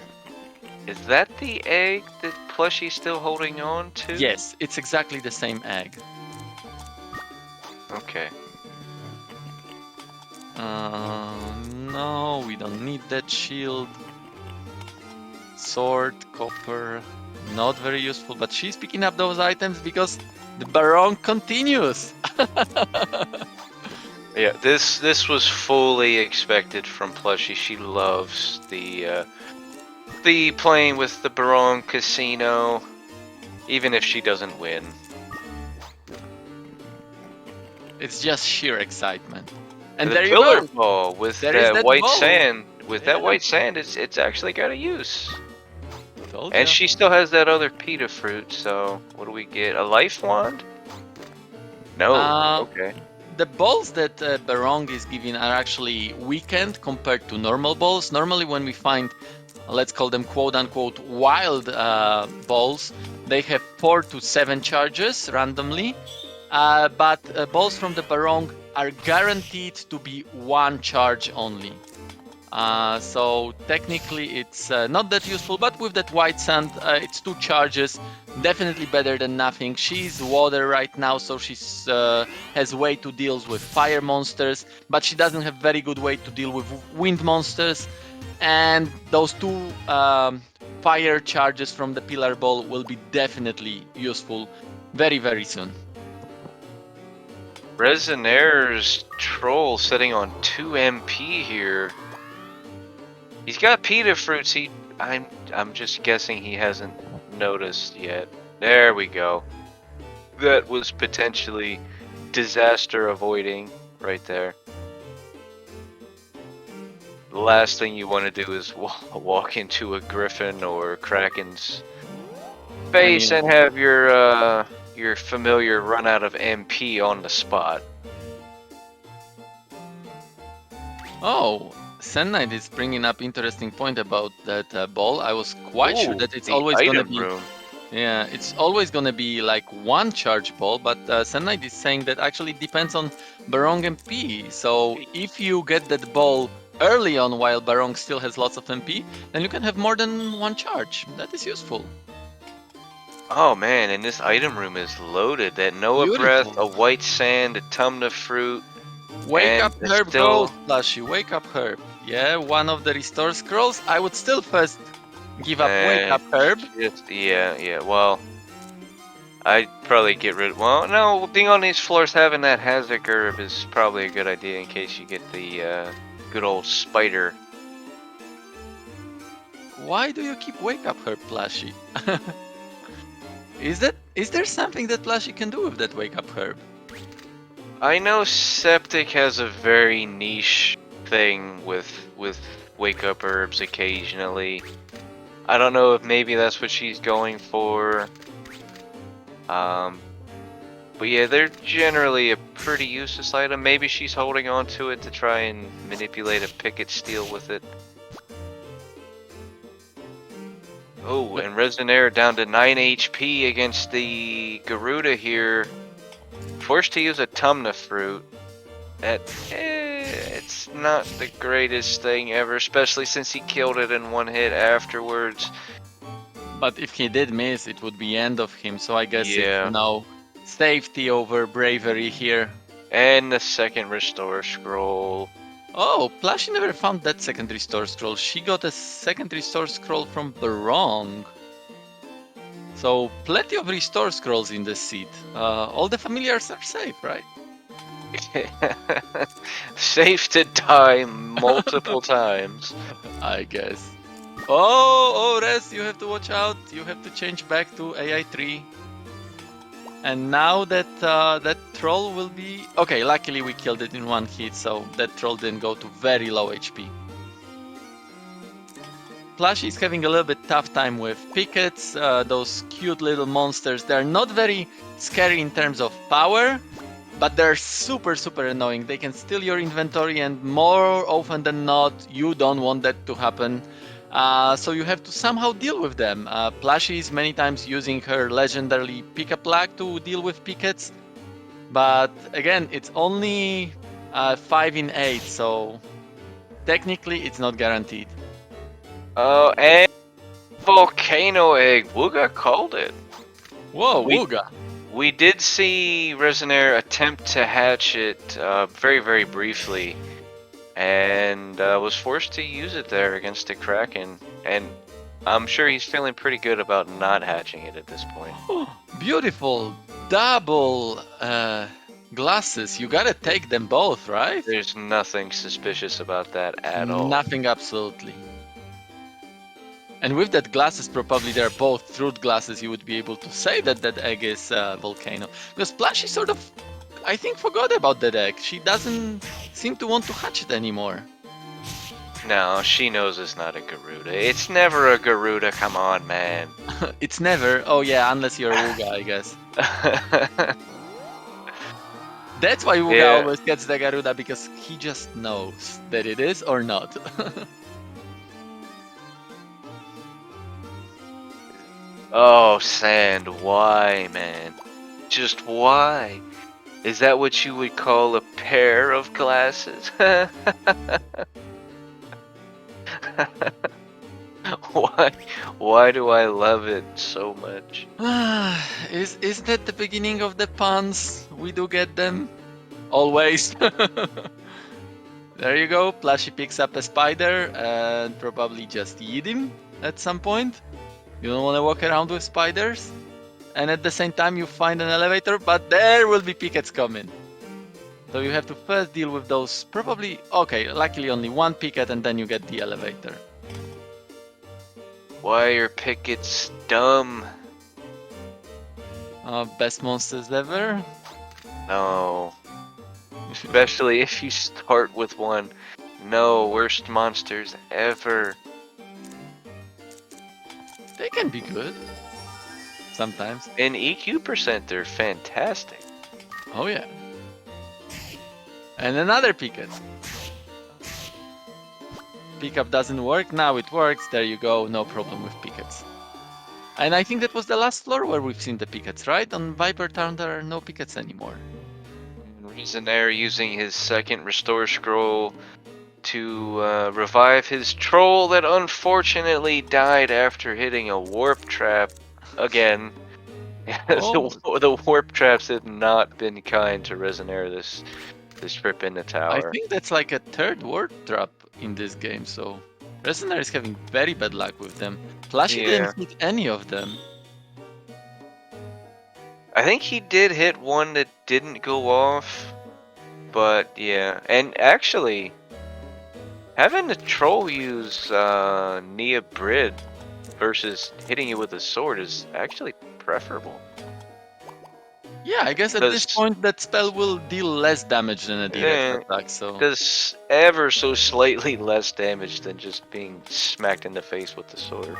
Speaker 1: Is that the egg that Plushie's still holding on to?
Speaker 2: Yes, it's exactly the same egg.
Speaker 1: Okay.
Speaker 2: No, we don't need that shield. Sword, copper, not very useful, but she's picking up those items because the Barong continues.
Speaker 1: Yeah, this was fully expected from Plushie. She loves the playing with the Barong Casino, even if she doesn't win.
Speaker 2: It's just sheer excitement. And
Speaker 1: the
Speaker 2: there you
Speaker 1: pillar
Speaker 2: go.
Speaker 1: ball with
Speaker 2: There is
Speaker 1: that white
Speaker 2: ball.
Speaker 1: sand. With that
Speaker 2: Yeah.
Speaker 1: white sand, it's actually got a use.
Speaker 2: Told
Speaker 1: And
Speaker 2: ya.
Speaker 1: she still has that other pita fruit. So what do we get? A life wand? No. Okay.
Speaker 2: The balls that Barong is giving are actually weakened compared to normal balls. Normally when we find, let's call them quote-unquote wild balls, they have 4 to 7 charges randomly. But balls from the Barong are guaranteed to be 1 charge only. So technically it's not that useful, but with that white sand, it's 2 charges. Definitely better than nothing. She's water right now, so she has way to deal with fire monsters, but she doesn't have very good way to deal with wind monsters. And those 2 fire charges from the pillar ball will be definitely useful very, very soon.
Speaker 1: Resonaire's troll sitting on 2 MP here. He's got pita fruits. I'm just guessing he hasn't noticed yet. There we go. That was potentially disaster avoiding right there. The last thing you want to do is walk into a griffin or kraken's face and have your familiar run out of MP on the spot.
Speaker 2: Oh, Sand Knight is bringing up interesting point about that ball. I was quite sure that it's always gonna be.
Speaker 1: Room.
Speaker 2: Yeah, it's always gonna be like 1 charge ball, but Sand Knight is saying that actually depends on Barong MP. So if you get that ball early on while Barong still has lots of MP, then you can have more than 1 charge. That is useful.
Speaker 1: Oh man, and this item room is loaded. That Noah
Speaker 2: Beautiful.
Speaker 1: breath, a white sand, a tumna fruit.
Speaker 2: Wake up
Speaker 1: it's
Speaker 2: herb goes,
Speaker 1: still
Speaker 2: Plushie. Wake up herb. Yeah, one of the restore scrolls. I would still first give up wake up herb.
Speaker 1: yeah. Well, I'd probably get rid. Well, no, being on these floors, having that hazard herb is probably a good idea in case you get the good old spider.
Speaker 2: Why do you keep wake up herb, Plushie? Is there something that Plushie can do with that wake up herb?
Speaker 1: I know Septic has a very niche thing with wake up herbs occasionally. I don't know if maybe that's what she's going for. But yeah, they're generally a pretty useless item. Maybe she's holding on to it to try and manipulate a picket steel with it. Oh, and Resonaire down to 9 HP against the Garuda here. Forced to use a Tumna fruit. It's not the greatest thing ever, especially since he killed it in one hit afterwards.
Speaker 2: But if he did miss, it would be end of him. So I guess
Speaker 1: Yeah.
Speaker 2: it's no safety over bravery here.
Speaker 1: And the second restore scroll.
Speaker 2: Oh, Plushie never found that second restore scroll. She got a second restore scroll from Barong. So plenty of restore scrolls in the seat. All the familiars are safe, right?
Speaker 1: Safe to die multiple times.
Speaker 2: I guess. Oh, Res, you have to watch out. You have to change back to AI3. And now that that troll will be... Okay, luckily we killed it in one hit, so that troll didn't go to very low HP. Plushie is having a little bit tough time with pickets, those cute little monsters. They're not very scary in terms of power, but they're super annoying. They can steal your inventory, and more often than not, you don't want that to happen. So you have to somehow deal with them. Plushie is many times using her legendary pick-up lag to deal with pickets, but again, it's only 5 in 8, so technically it's not guaranteed.
Speaker 1: Oh, and volcano egg. Wooga called it.
Speaker 2: Whoa, Wooga!
Speaker 1: We did see Resonaire attempt to hatch it very briefly, and was forced to use it there against the Kraken. And I'm sure he's feeling pretty good about not hatching it at this point.
Speaker 2: Beautiful double glasses. You gotta take them both, right?
Speaker 1: There's nothing suspicious about that at all.
Speaker 2: Nothing, absolutely. And with that glasses, probably they're both fruit glasses. You would be able to say that that egg is volcano. Because Plushie sort of, I think, forgot about that egg. She doesn't seem to want to hatch it anymore.
Speaker 1: No, she knows it's not a Garuda. It's never a Garuda, come on, man.
Speaker 2: It's never. Oh yeah, unless you're a Wooga, I guess. That's why Wooga always gets the Garuda, because he just knows that it is or not.
Speaker 1: Oh, Sand, why, man? Just why? Is that what you would call a pair of glasses? Why do I love it so much?
Speaker 2: Is that the beginning of the puns? We do get them. Always. There you go. Plushie picks up a spider and probably just eat him at some point. You don't want to walk around with spiders. And at the same time you find an elevator, but there will be pickets coming. So you have to first deal with those, probably, okay, luckily only one picket, and then you get the elevator.
Speaker 1: Why are pickets dumb?
Speaker 2: Best monsters ever?
Speaker 1: No. Especially if you start with one. No, worst monsters ever.
Speaker 2: They can be good. Sometimes.
Speaker 1: In EQ percent, they're fantastic.
Speaker 2: Oh yeah. And another picket. Pickup doesn't work, now it works, there you go, no problem with pickets. And I think that was the last floor where we've seen the pickets, right? On Viper Town there are no pickets anymore.
Speaker 1: Resonaire using his second restore scroll to revive his troll that unfortunately died after hitting a warp trap again.
Speaker 2: Oh.
Speaker 1: The warp traps have not been kind to Resonaire to strip in the
Speaker 2: I
Speaker 1: tower.
Speaker 2: think that's like a third word trap in this game, so Resonaire is having very bad luck with them. Plushie
Speaker 1: Yeah.
Speaker 2: didn't hit any of them.
Speaker 1: I think he did hit one that didn't go off, but yeah. And actually, having the troll use Nia Brid versus hitting you with a sword is actually preferable.
Speaker 2: Yeah, I guess at this
Speaker 1: Does
Speaker 2: point that spell will deal less damage than a direct attack, so...
Speaker 1: does ever so slightly less damage than just being smacked in the face with the sword.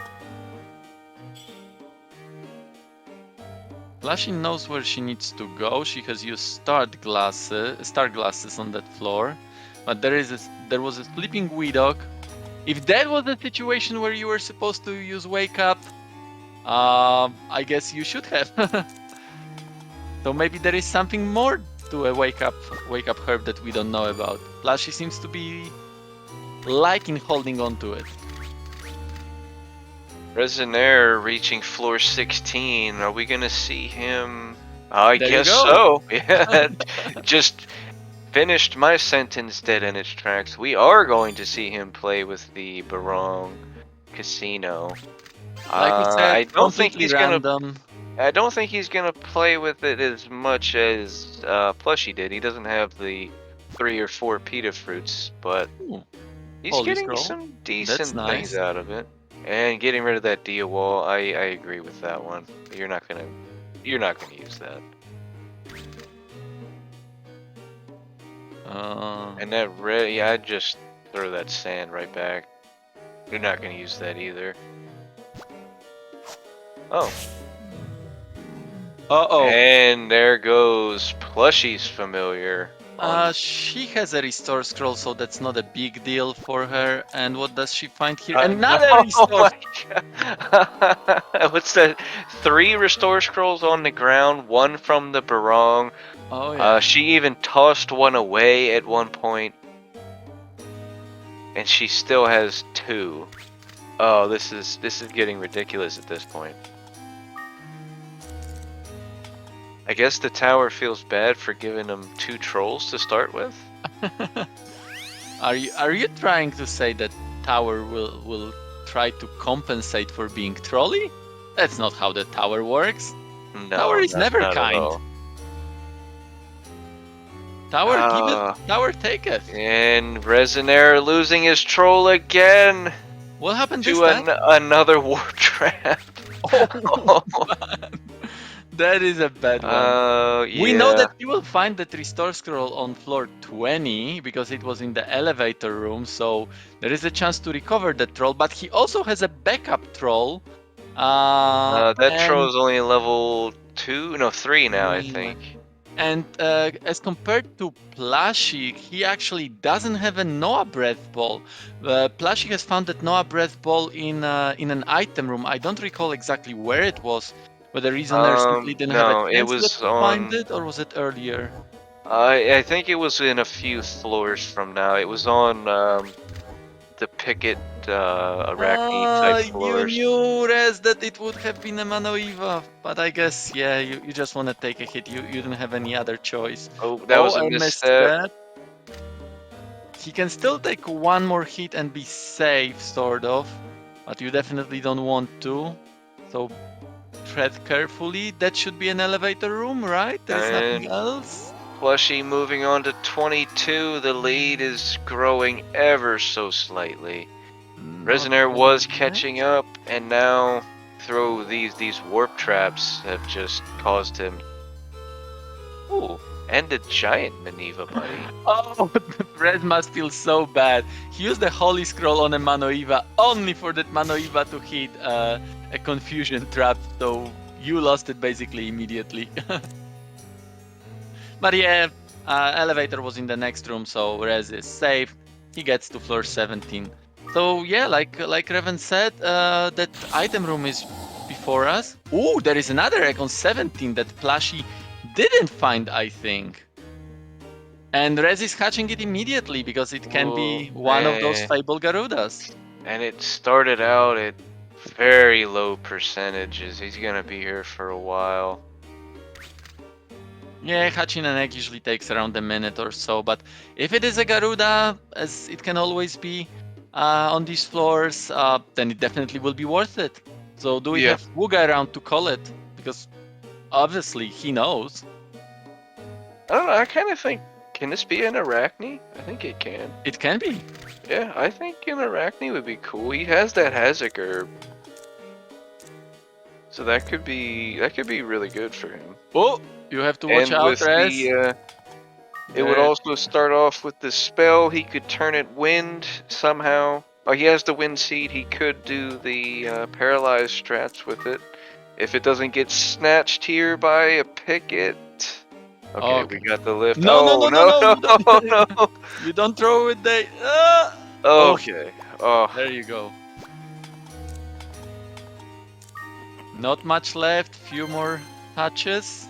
Speaker 2: Plushie knows where she needs to go. She has used star glasses on that floor, but there was a sleeping Weedog. If that was a situation where you were supposed to use wake up, I guess you should have. So maybe there is something more to a wake up herb that we don't know about. Plushie seems to be liking holding on to it.
Speaker 1: Resonaire reaching floor 16. Are we gonna see him? I
Speaker 2: There you
Speaker 1: guess
Speaker 2: go.
Speaker 1: so. Yeah, that just finished my sentence dead in its tracks. We are going to see him play with the Barong Casino.
Speaker 2: Like we said,
Speaker 1: I don't think
Speaker 2: completely
Speaker 1: he's gonna.
Speaker 2: random.
Speaker 1: I don't think he's gonna play with it as much as Plushie did. He doesn't have the 3 or 4 pita fruits, but
Speaker 2: Ooh,
Speaker 1: he's
Speaker 2: Holy
Speaker 1: getting
Speaker 2: Scroll.
Speaker 1: some
Speaker 2: That's
Speaker 1: decent things
Speaker 2: nice.
Speaker 1: out of it. And getting rid of that dia wall, I agree with that one. You're not gonna use that. And that red, yeah, I'd just throw that sand right back. You're not gonna use that either. Oh.
Speaker 2: Uh-oh.
Speaker 1: And there goes Plushie's familiar.
Speaker 2: She has a restore scroll, so that's not a big deal for her. And what does she find here?
Speaker 1: No,
Speaker 2: Another
Speaker 1: oh
Speaker 2: restore.
Speaker 1: my god. What's that? 3 restore scrolls on the ground, 1 from the Barong.
Speaker 2: Oh yeah.
Speaker 1: She even tossed one away at one point. And she still has 2. Oh, this is getting ridiculous at this point. I guess the tower feels bad for giving them 2 trolls to start with.
Speaker 2: Are you trying to say that tower will try to compensate for being trolly? That's not how the tower works.
Speaker 1: No,
Speaker 2: Tower is never
Speaker 1: not at
Speaker 2: kind.
Speaker 1: all.
Speaker 2: Tower giveth, tower taketh.
Speaker 1: And Resonaire losing his troll again.
Speaker 2: What happened this
Speaker 1: To
Speaker 2: time?
Speaker 1: another warp trap.
Speaker 2: Oh, man. That is a bad one.
Speaker 1: Yeah.
Speaker 2: We know that you will find that restore scroll on floor 20 because it was in the elevator room, so there is a chance to recover that troll, but he also has a backup troll.
Speaker 1: That troll is only level 2, no 3 now, I think.
Speaker 2: And as compared to Plushie, he actually doesn't have a Noah Breath Ball. Plushie has found that Noah Breath Ball in an item room. I don't recall exactly where it was. Whether Resonaire simply didn't have
Speaker 1: No,
Speaker 2: a
Speaker 1: it
Speaker 2: chance yet
Speaker 1: was
Speaker 2: to find it, or was it earlier?
Speaker 1: I think it was in a few floors from now. It was on the Picket Arachne type
Speaker 2: You
Speaker 1: floors.
Speaker 2: knew, Rez, that it would have been a Manoiva, but I guess, yeah, you just want to take a hit. You didn't have any other choice.
Speaker 1: Oh, that was a
Speaker 2: I missed
Speaker 1: misstep.
Speaker 2: that. He can still take one more hit and be safe, sort of, but you definitely don't want to. So tread carefully. That should be an elevator room, right? There is nothing else.
Speaker 1: Plushie moving on to 22. The lead is growing ever so slightly. Resonaire was catching up, and now through these warp traps have just caused him. Ooh, and a giant Maneva buddy.
Speaker 2: Oh, Red must feel so bad. He used the Holy Scroll on a Manoiva only for that Manoiva to hit a confusion trap, so you lost it basically immediately. But yeah, elevator was in the next room, so Rez is safe. He gets to floor 17. So yeah, like Revan said, that item room is before us. Ooh, there is another egg on 17 that Plushie didn't find, I think. And Rez is catching it immediately because it can be one of those Fable Garudas.
Speaker 1: And it started out at very low percentages. He's gonna be here for a while.
Speaker 2: Yeah, hatching an egg usually takes around a minute or so, but if it is a Garuda, as it can always be on these floors, then it definitely will be worth it. So do we
Speaker 1: Yeah.
Speaker 2: have Wuga around to call it? Because obviously he knows.
Speaker 1: I don't know. I kind of think, can this be an Arachne? I think it can.
Speaker 2: It can be.
Speaker 1: Yeah, I think an Arachne would be cool. He has that Hazak herb, so that could be really good for him.
Speaker 2: Oh, you have to watch
Speaker 1: And
Speaker 2: out,
Speaker 1: with
Speaker 2: Rez.
Speaker 1: the it would also start off with the spell. He could turn it wind somehow. Oh, he has the wind seed. He could do the paralyzed strats with it. If it doesn't get snatched here by a picket. Okay, we
Speaker 2: Okay.
Speaker 1: got the lift.
Speaker 2: No, no,
Speaker 1: Oh,
Speaker 2: no, no,
Speaker 1: no,
Speaker 2: no!
Speaker 1: no,
Speaker 2: You don't.
Speaker 1: no.
Speaker 2: You don't throw it there. Oh,
Speaker 1: Okay. Oh,
Speaker 2: there you go. Not much left. Few more touches.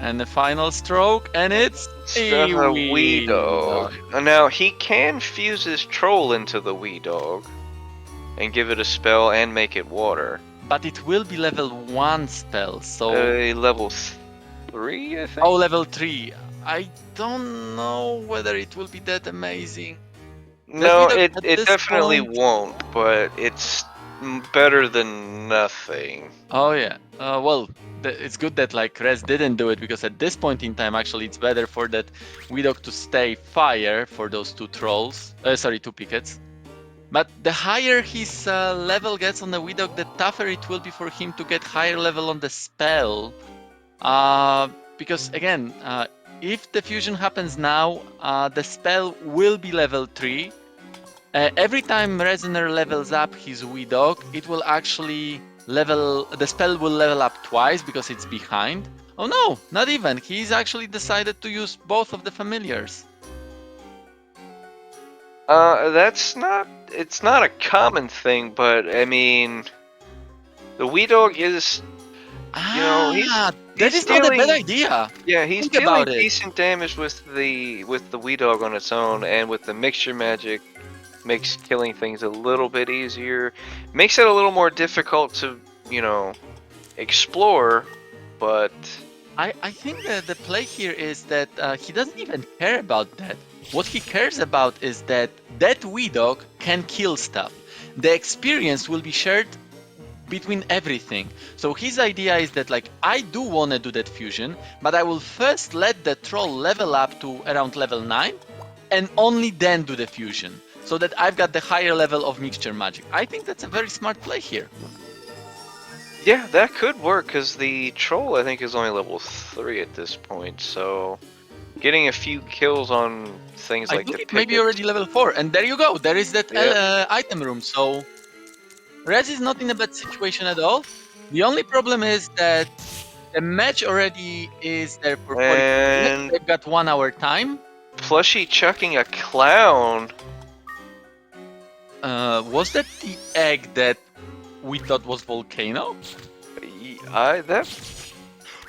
Speaker 2: And the final stroke, and it's
Speaker 1: a wee
Speaker 2: dog.
Speaker 1: dog. Now, he can fuse his troll into the wee dog and give it a spell and make it water.
Speaker 2: But it will be level 1 spell, so...
Speaker 1: Level 3, I think?
Speaker 2: Oh, level 3. I don't know whether it will be that amazing.
Speaker 1: No,
Speaker 2: At
Speaker 1: it
Speaker 2: this
Speaker 1: definitely
Speaker 2: point-
Speaker 1: won't, but it's better than nothing.
Speaker 2: Oh yeah. Well, it's good that like Rez didn't do it, because at this point in time, actually, it's better for that Widok to stay fire for those 2 trolls. Sorry, 2 pickets. But the higher his level gets on the Widok, the tougher it will be for him to get higher level on the spell. Because again, if the fusion happens now, the spell will be level 3. Every time Resonaire levels up his Widok, it will actually the spell will level up twice because it's behind. Oh no, not even. He's actually decided to use both of the familiars.
Speaker 1: It's not a common thing, but I mean, the wee dog is,
Speaker 2: that is not a bad idea.
Speaker 1: yeah, he's
Speaker 2: Think about
Speaker 1: dealing
Speaker 2: it.
Speaker 1: decent damage with the wee dog on its own, and with the mixture magic, makes killing things a little bit easier. Makes it a little more difficult to, explore, but
Speaker 2: I think that the play here is that he doesn't even care about that. What he cares about is that wee dog can kill stuff. The experience will be shared between everything. So his idea is that like, I do want to do that fusion, but I will first let the troll level up to around level 9 and only then do the fusion, so that I've got the higher level of mixture magic. I think that's a very smart play here.
Speaker 1: yeah, that could work, because the troll, I think, is only level 3 at this point, so getting a few kills on things
Speaker 2: I
Speaker 1: like
Speaker 2: think
Speaker 1: the
Speaker 2: it may be
Speaker 1: pickets.
Speaker 2: already level 4, and there you go. There is that
Speaker 1: Yep.
Speaker 2: item room. So Rez is not in a bad situation at all. The only problem is that the match already is there for 40 minutes.
Speaker 1: And
Speaker 2: They've got 1 hour time.
Speaker 1: Plushie chucking a clown.
Speaker 2: Was that the egg that we thought was volcano?
Speaker 1: That.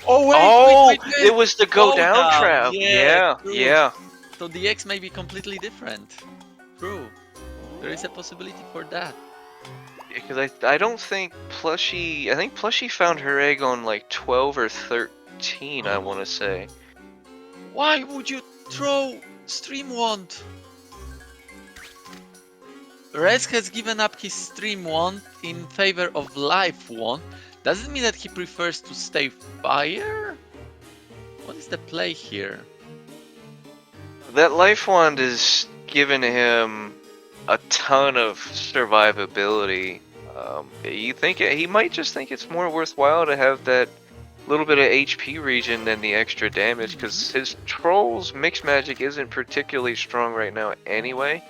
Speaker 2: Oh wait,
Speaker 1: Oh,
Speaker 2: wait.
Speaker 1: it was the go down
Speaker 2: down.
Speaker 1: trap.
Speaker 2: Yeah, true.
Speaker 1: Yeah.
Speaker 2: So the eggs may be completely different. True. There is a possibility for that.
Speaker 1: Because I don't think Plushie. I think Plushie found her egg on like 12 or 13. I want to say.
Speaker 2: Why would you throw Stream Wand? Rez has given up his Stream Wand in favor of Life Wand. Does it mean that he prefers to stay fire? What is the play here?
Speaker 1: That life wand is giving him a ton of survivability. You think he might just think it's more worthwhile to have that little bit of HP regen than the extra damage, because his troll's mixed magic isn't particularly strong right now anyway.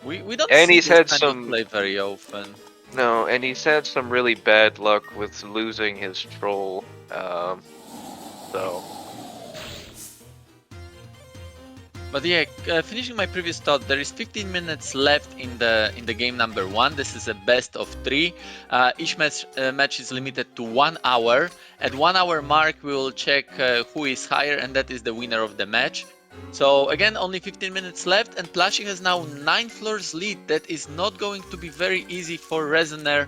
Speaker 2: We don't
Speaker 1: And
Speaker 2: see
Speaker 1: he's
Speaker 2: this
Speaker 1: had
Speaker 2: kind
Speaker 1: some
Speaker 2: of play very often.
Speaker 1: No, and he's had some really bad luck with losing his troll. So.
Speaker 2: But yeah, finishing my previous thought, there is 15 minutes left in the game number 1. This is a best of 3. Each match is limited to 1 hour. At 1 hour mark, we will check who is higher, and that is the winner of the match. So again, only 15 minutes left, and Plushie has now 9 floors lead. That is not going to be very easy for Resonaire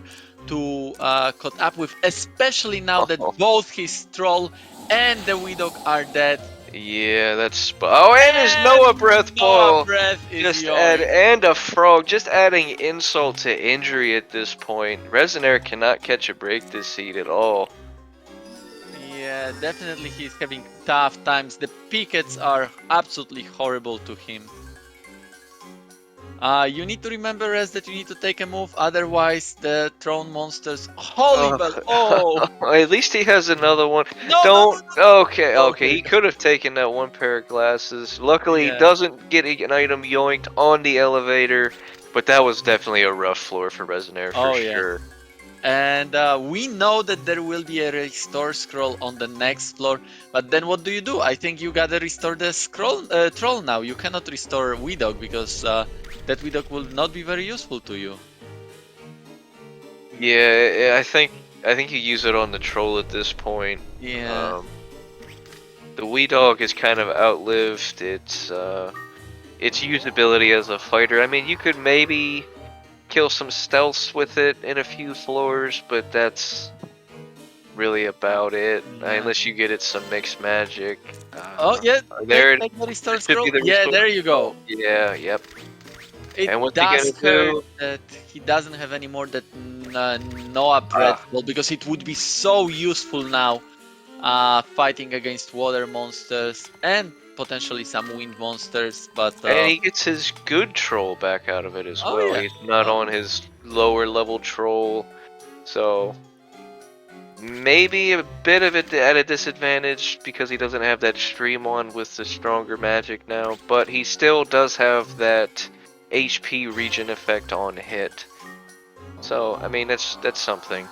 Speaker 2: to caught up with, especially now that
Speaker 1: Oh,
Speaker 2: both his troll and the Widok are dead.
Speaker 1: yeah, that's. Oh, and his Noah
Speaker 2: And
Speaker 1: breath
Speaker 2: Noah
Speaker 1: ball.
Speaker 2: Breath is
Speaker 1: Just add
Speaker 2: yawing.
Speaker 1: and a frog. Just adding insult to injury at this point. Resonaire cannot catch a break this seed at all.
Speaker 2: Yeah, definitely he's having tough times. The pickets are absolutely horrible to him. You need to remember, Rez, that you need to take a move, otherwise the throne monsters. Holy bell! Oh
Speaker 1: At least he has another one.
Speaker 2: no no no
Speaker 1: Don't. Okay,
Speaker 2: no!
Speaker 1: okay.
Speaker 2: Okay.
Speaker 1: He could have taken that one pair of glasses. Luckily, he
Speaker 2: Yeah.
Speaker 1: doesn't get an item yoinked on the elevator. But that was definitely a rough floor for Resonaire for
Speaker 2: Oh yeah.
Speaker 1: sure.
Speaker 2: And we know that there will be a restore scroll on the next floor, but then what do? I think you gotta restore the scroll troll now. You cannot restore Widog because that Widog will not be very useful to you.
Speaker 1: Yeah, I think you use it on the troll at this point.
Speaker 2: Yeah.
Speaker 1: The Wee Dog has kind of outlived its usability as a fighter. I mean, you could maybe kill some stealths with it in a few floors, but that's really about it.
Speaker 2: Yeah.
Speaker 1: Unless you get it some mixed magic.
Speaker 2: Oh yeah,
Speaker 1: There
Speaker 2: take the restore
Speaker 1: it should be
Speaker 2: scroll.
Speaker 1: the
Speaker 2: Yeah,
Speaker 1: restore.
Speaker 2: there you
Speaker 1: Oh,
Speaker 2: go.
Speaker 1: yeah, yep.
Speaker 2: It
Speaker 1: And what's he gonna
Speaker 2: does hurt
Speaker 1: do?
Speaker 2: that he doesn't have any more that Noah bread
Speaker 1: Ah,
Speaker 2: well, because it would be so useful now fighting against water monsters and potentially some wind monsters, but
Speaker 1: and he gets his good troll back out of it as
Speaker 2: oh
Speaker 1: well.
Speaker 2: yeah.
Speaker 1: He's not
Speaker 2: Oh
Speaker 1: on
Speaker 2: yeah.
Speaker 1: his lower level troll, so maybe a bit of it at a disadvantage because he doesn't have that stream on with the stronger magic now, but he still does have that HP regen effect on hit. So I mean that's something,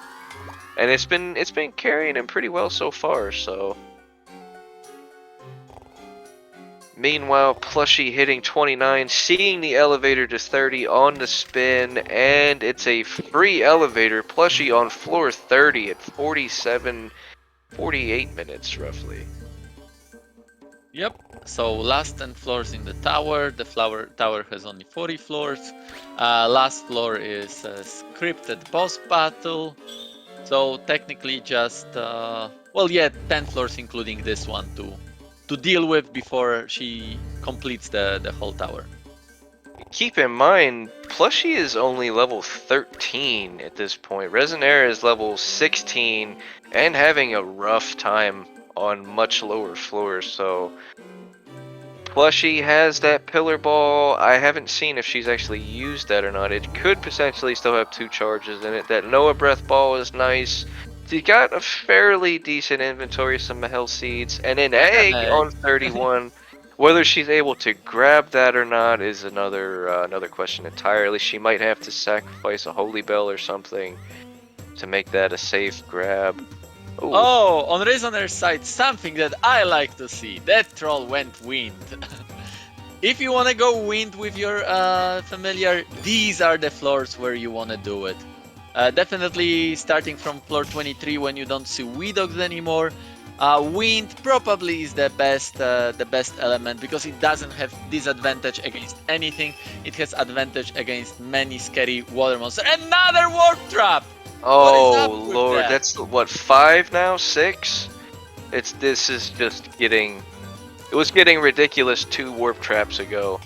Speaker 1: and it's been carrying him pretty well so far. So meanwhile, Plushie hitting 29, seeing the elevator to 30 on the spin, and it's a free elevator. Plushie on floor 30 at 47. 48 minutes roughly.
Speaker 2: Yep. So last 10 floors in the tower. The flower tower has only 40 floors. Last floor is a scripted boss battle. So technically just well yeah, 10 floors including this one to deal with before she completes the whole tower.
Speaker 1: Keep in mind, Plushie is only level 13 at this point. Resonaire is level 16 and having a rough time on much lower floors, so Plushie has that pillar ball. I haven't seen if she's actually used that or not. It could potentially still have 2 charges in it. That Noah breath ball is nice. She got a fairly decent inventory, some Mahel seeds, and an
Speaker 2: And an
Speaker 1: egg
Speaker 2: egg.
Speaker 1: on 31. Whether she's able to grab that or not is another question entirely. She might have to sacrifice a holy bell or something to make that a safe grab. Ooh.
Speaker 2: Oh, on Resonaire's side, something that I like to see. That troll went wind. If you want to go wind with your familiar, these are the floors where you want to do it. Definitely starting from floor 23 when you don't see Widogs anymore. Wind probably is the best element because it doesn't have disadvantage against anything. It has advantage against many scary water monsters. Another warp trap! What is
Speaker 1: Oh
Speaker 2: up with
Speaker 1: Lord,
Speaker 2: that?
Speaker 1: that's what, 5 now? 6? This is just getting. It was getting ridiculous 2 warp traps ago.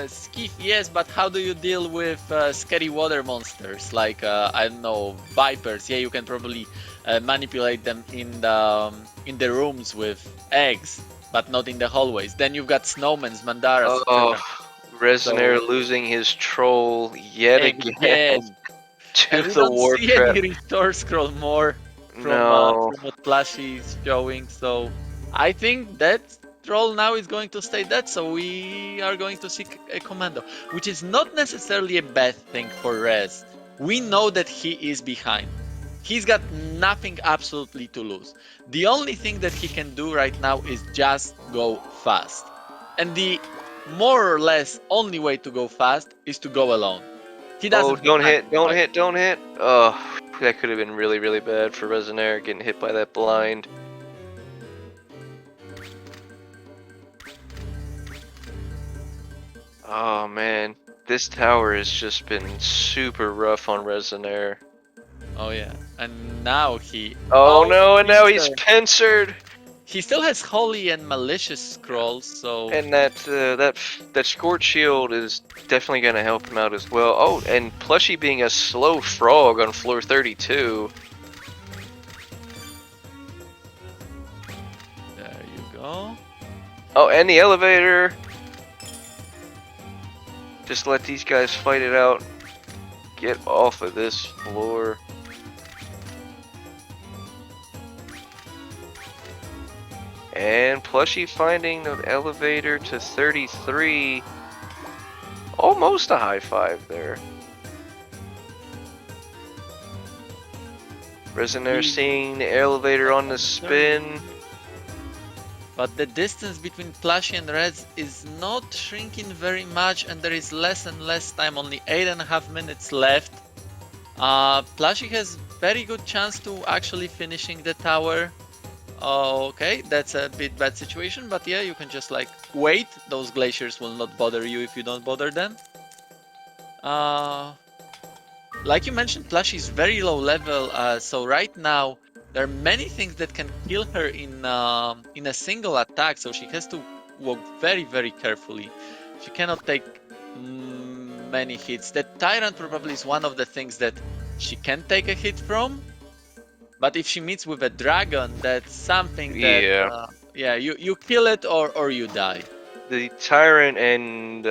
Speaker 2: Skiff, yes, but how do you deal with scary water monsters like I don't know, vipers? Yeah, you can probably manipulate them in the rooms with eggs, but not in the hallways. Then you've got snowmans, mandaras,
Speaker 1: Oh,
Speaker 2: etc.
Speaker 1: Resonaire
Speaker 2: So
Speaker 1: losing his troll yet again
Speaker 2: again,
Speaker 1: to
Speaker 2: and we
Speaker 1: the
Speaker 2: don't
Speaker 1: warp
Speaker 2: see
Speaker 1: trap.
Speaker 2: any restore scroll more
Speaker 1: No.
Speaker 2: from what Plushie is showing. So I think that troll now is going to stay dead. So we are going to seek a commando, which is not necessarily a bad thing for Rez. We know that he is behind. He's got nothing absolutely to lose. The only thing that he can do right now is just go fast. And the more or less only way to go fast is to go alone. He
Speaker 1: Oh,
Speaker 2: doesn't have
Speaker 1: don't
Speaker 2: time
Speaker 1: hit,
Speaker 2: to
Speaker 1: don't
Speaker 2: fight.
Speaker 1: hit, don't hit. Oh, that could have been really, really bad for Resonaire getting hit by that blind. Oh man. This tower has just been super rough on Resonaire.
Speaker 2: Oh yeah, and now he.
Speaker 1: Oh no, and now he's
Speaker 2: Pincer.
Speaker 1: pincered!
Speaker 2: He still has holy and malicious scrolls, so
Speaker 1: And that Scorch Shield is definitely gonna help him out as well. Oh, and Plushie being a slow frog on floor 32.
Speaker 2: there you go.
Speaker 1: Oh, and the elevator. Just let these guys fight it out. Get off of this floor. And Plushie finding the elevator to 33. Almost a high five there. Resonaire seeing the elevator on the spin.
Speaker 2: But the distance between Plushie and Reds is not shrinking very much, and there is less and less time, only 8.5 minutes left. Plushie has very good chance to actually finishing the tower. Okay, that's a bit bad situation, but yeah, you can just like wait. Those glaciers will not bother you if you don't bother them. Like you mentioned, Plushie is very low level, so right now there are many things that can kill her in a single attack. So she has to walk very, very carefully. She cannot take many hits. The Tyrant probably is one of the things that she can take a hit from. But if she meets with a dragon, that's something that yeah, you kill it or you die.
Speaker 1: The Tyrant and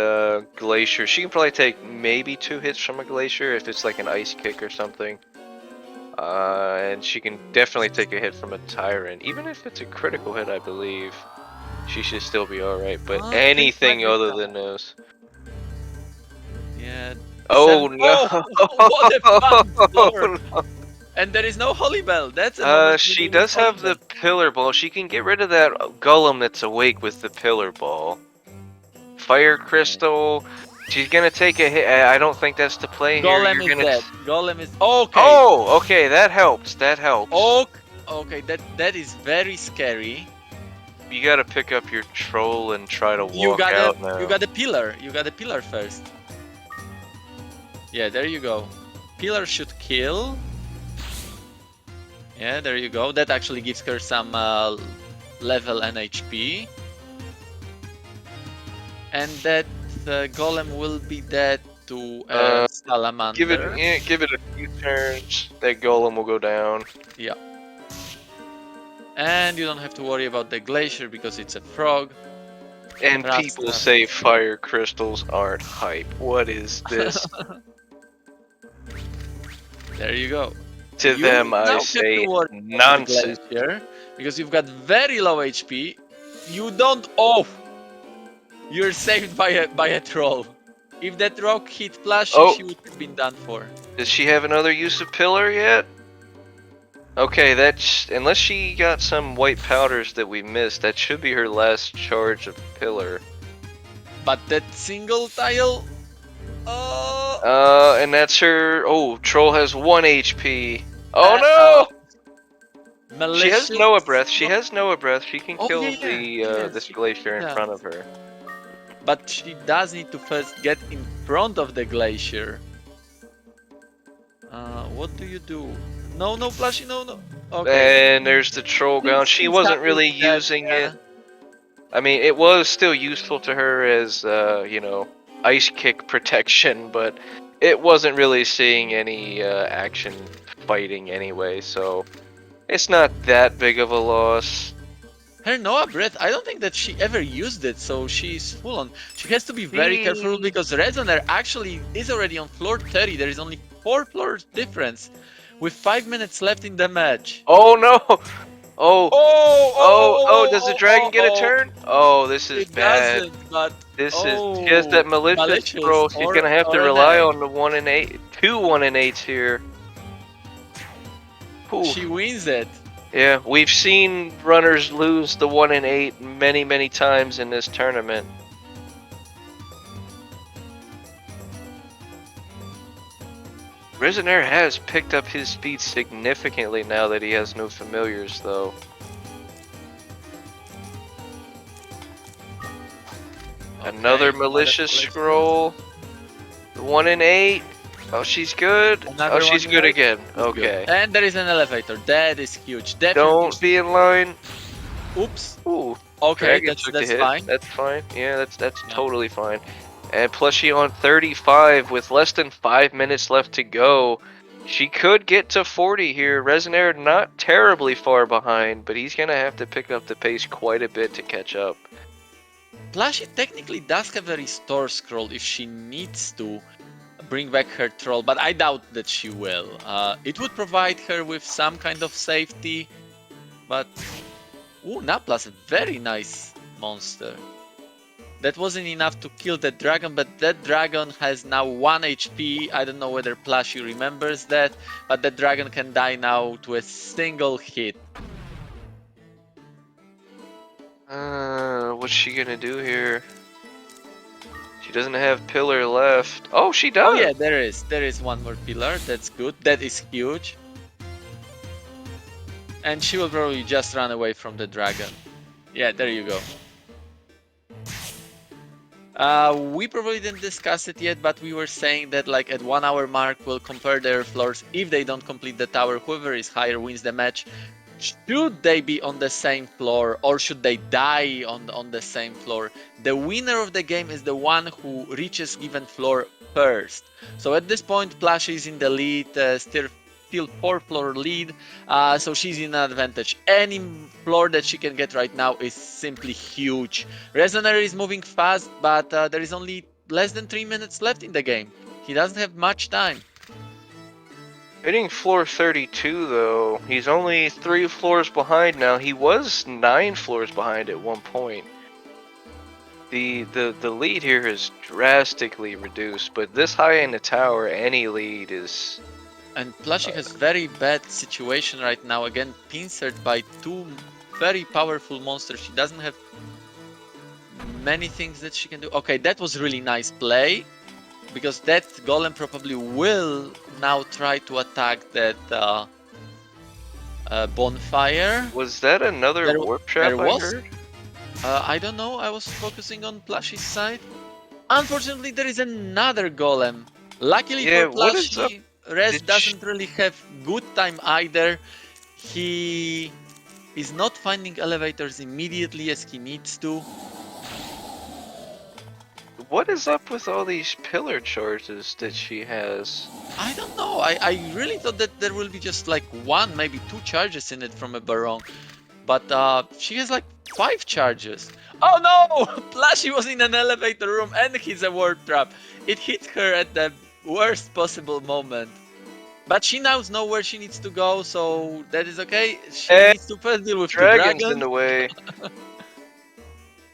Speaker 1: Glacier, she can probably take maybe 2 hits from a Glacier if it's like an Ice Kick or something. And she can definitely take a hit from a Tyrant, even if it's a critical hit, I believe. She should still be alright, but anything other than those.
Speaker 2: Yeah.
Speaker 1: Oh no!
Speaker 2: What a fun floor! And there is no Holy Bell. That's a moment.
Speaker 1: She does have the Pillar Ball. She can get rid of that Golem that's awake with the Pillar Ball. Fire Crystal. She's gonna take a hit. I don't think that's the play here.
Speaker 2: Golem
Speaker 1: You're
Speaker 2: is
Speaker 1: gonna...
Speaker 2: dead. Golem is okay.
Speaker 1: Oh, okay, that helps. That helps.
Speaker 2: Okay, that is very scary.
Speaker 1: You gotta pick up your troll and try to walk out now.
Speaker 2: You got a pillar. You got a pillar first. Yeah, there you go. Pillar should kill. Yeah, there you go. That actually gives her some level and HP. And that golem will be dead to salamander.
Speaker 1: Give it a few turns. That golem will go down.
Speaker 2: Yeah. And you don't have to worry about the glacier because it's a frog.
Speaker 1: And people say fire crystals aren't hype. What is this?
Speaker 2: There you go.
Speaker 1: To them, I say nonsense.
Speaker 2: Because you've got very low HP. You don't. Oh, you're saved by a troll. If that rock hit Plushie, she would have been done for.
Speaker 1: Does she have another use of pillar yet? Okay, that's unless she got some white powders that we missed. That should be her last charge of pillar.
Speaker 2: But that single tile.
Speaker 1: And that's her. Oh, troll has 1 HP. Oh no! She has Noah breath. She has Noah breath. She can kill this glacier in front of her.
Speaker 2: But she does need to first get in front of the glacier. What do you do? No, Plushie, no.
Speaker 1: Okay. And there's the troll down. She wasn't really using it. I mean, it was still useful to her as, you know, ice kick protection, but it wasn't really seeing any action fighting anyway, so it's not that big of a loss.
Speaker 2: Her Noah breath, I don't think that she ever used it, so she's full on. She has to be very careful because Resonaire actually is already on floor 30. There is only 4 floors difference with 5 minutes left in the match.
Speaker 1: Oh no! Oh, does the dragon get a turn? Oh, this is bad.
Speaker 2: Doesn't, but
Speaker 1: she has that malicious scroll. She's gonna have to rely on the 1 in 8, 2 1 in 8s here. Ooh.
Speaker 2: She wins it.
Speaker 1: Yeah, we've seen runners lose the 1 in 8 many times in this tournament. Resonaire has picked up his speed significantly now that he has no familiars, though. Another malicious scroll. 1 in 8. Oh, she's good. Oh,
Speaker 2: Another one
Speaker 1: she's
Speaker 2: in
Speaker 1: good
Speaker 2: eight.
Speaker 1: again.
Speaker 2: Is good.
Speaker 1: Okay.
Speaker 2: And there is an elevator. That is huge. Definitely.
Speaker 1: Don't be in line.
Speaker 2: Oops.
Speaker 1: Ooh,
Speaker 2: Okay,
Speaker 1: Dragon
Speaker 2: that's
Speaker 1: took the
Speaker 2: that's
Speaker 1: hit.
Speaker 2: fine.
Speaker 1: That's fine. Yeah, that's
Speaker 2: Yeah.
Speaker 1: totally fine. And Plushie on 35 with less than 5 minutes left to go. She could get to 40 here. Resonaire not terribly far behind, but he's gonna have to pick up the pace quite a bit to catch up.
Speaker 2: Plushie technically does have a restore scroll if she needs to bring back her troll, but I doubt that she will. It would provide her with some kind of safety, but ooh, Naplas, a very nice monster. That wasn't enough to kill the dragon, but that dragon has now 1 HP. I don't know whether Plushie remembers that, but that dragon can die now to a single hit.
Speaker 1: What's she gonna do here? She doesn't have pillar left. Oh, she
Speaker 2: Oh
Speaker 1: does.
Speaker 2: yeah, there is one more pillar. That's good. That is huge. And she will probably just run away from the dragon. Yeah, there you go. We probably didn't discuss it yet, but we were saying that like at 1 hour mark, we'll compare their floors. If they don't complete the tower, whoever is higher wins the match. Should they be on the same floor or should they die on the same floor? The winner of the game is the one who reaches given floor first. So at this point, Plushie is in the lead, still 4 floor lead, so she's in an advantage. Any floor that she can get right now is simply huge. Resonaire is moving fast, but there is only less than 3 minutes left in the game. He doesn't have much time.
Speaker 1: Hitting floor 32 though. He's only 3 floors behind now. He was 9 floors behind at one point. The lead here is drastically reduced, but this high in the tower, any lead is.
Speaker 2: And Plushie has very bad situation right now. Again, pincered by 2 very powerful monsters. She doesn't have many things that she can do. Okay, that was really nice play. Because that golem probably will now try to attack that bonfire.
Speaker 1: Was that another warp
Speaker 2: There
Speaker 1: trap I
Speaker 2: was.
Speaker 1: heard?
Speaker 2: I don't know. I was focusing on Plushie's side. Unfortunately, there is another golem. Luckily
Speaker 1: Yeah,
Speaker 2: for
Speaker 1: what is up?
Speaker 2: Plushie, Rez
Speaker 1: Did she,
Speaker 2: doesn't really have good time either. He is not finding elevators immediately as he needs to.
Speaker 1: what is up with all these pillar charges that she has?
Speaker 2: I don't know. I really thought that there will be just like 1, maybe 2 charges in it from a Baron. But she has like 5 charges. Oh no! Plushie was in an elevator room and he's a warp trap. It hit her at the worst possible moment. But she now knows where she needs to go, so that is okay. She
Speaker 1: And
Speaker 2: needs to first deal with 2
Speaker 1: dragons in
Speaker 2: dragons.
Speaker 1: the way.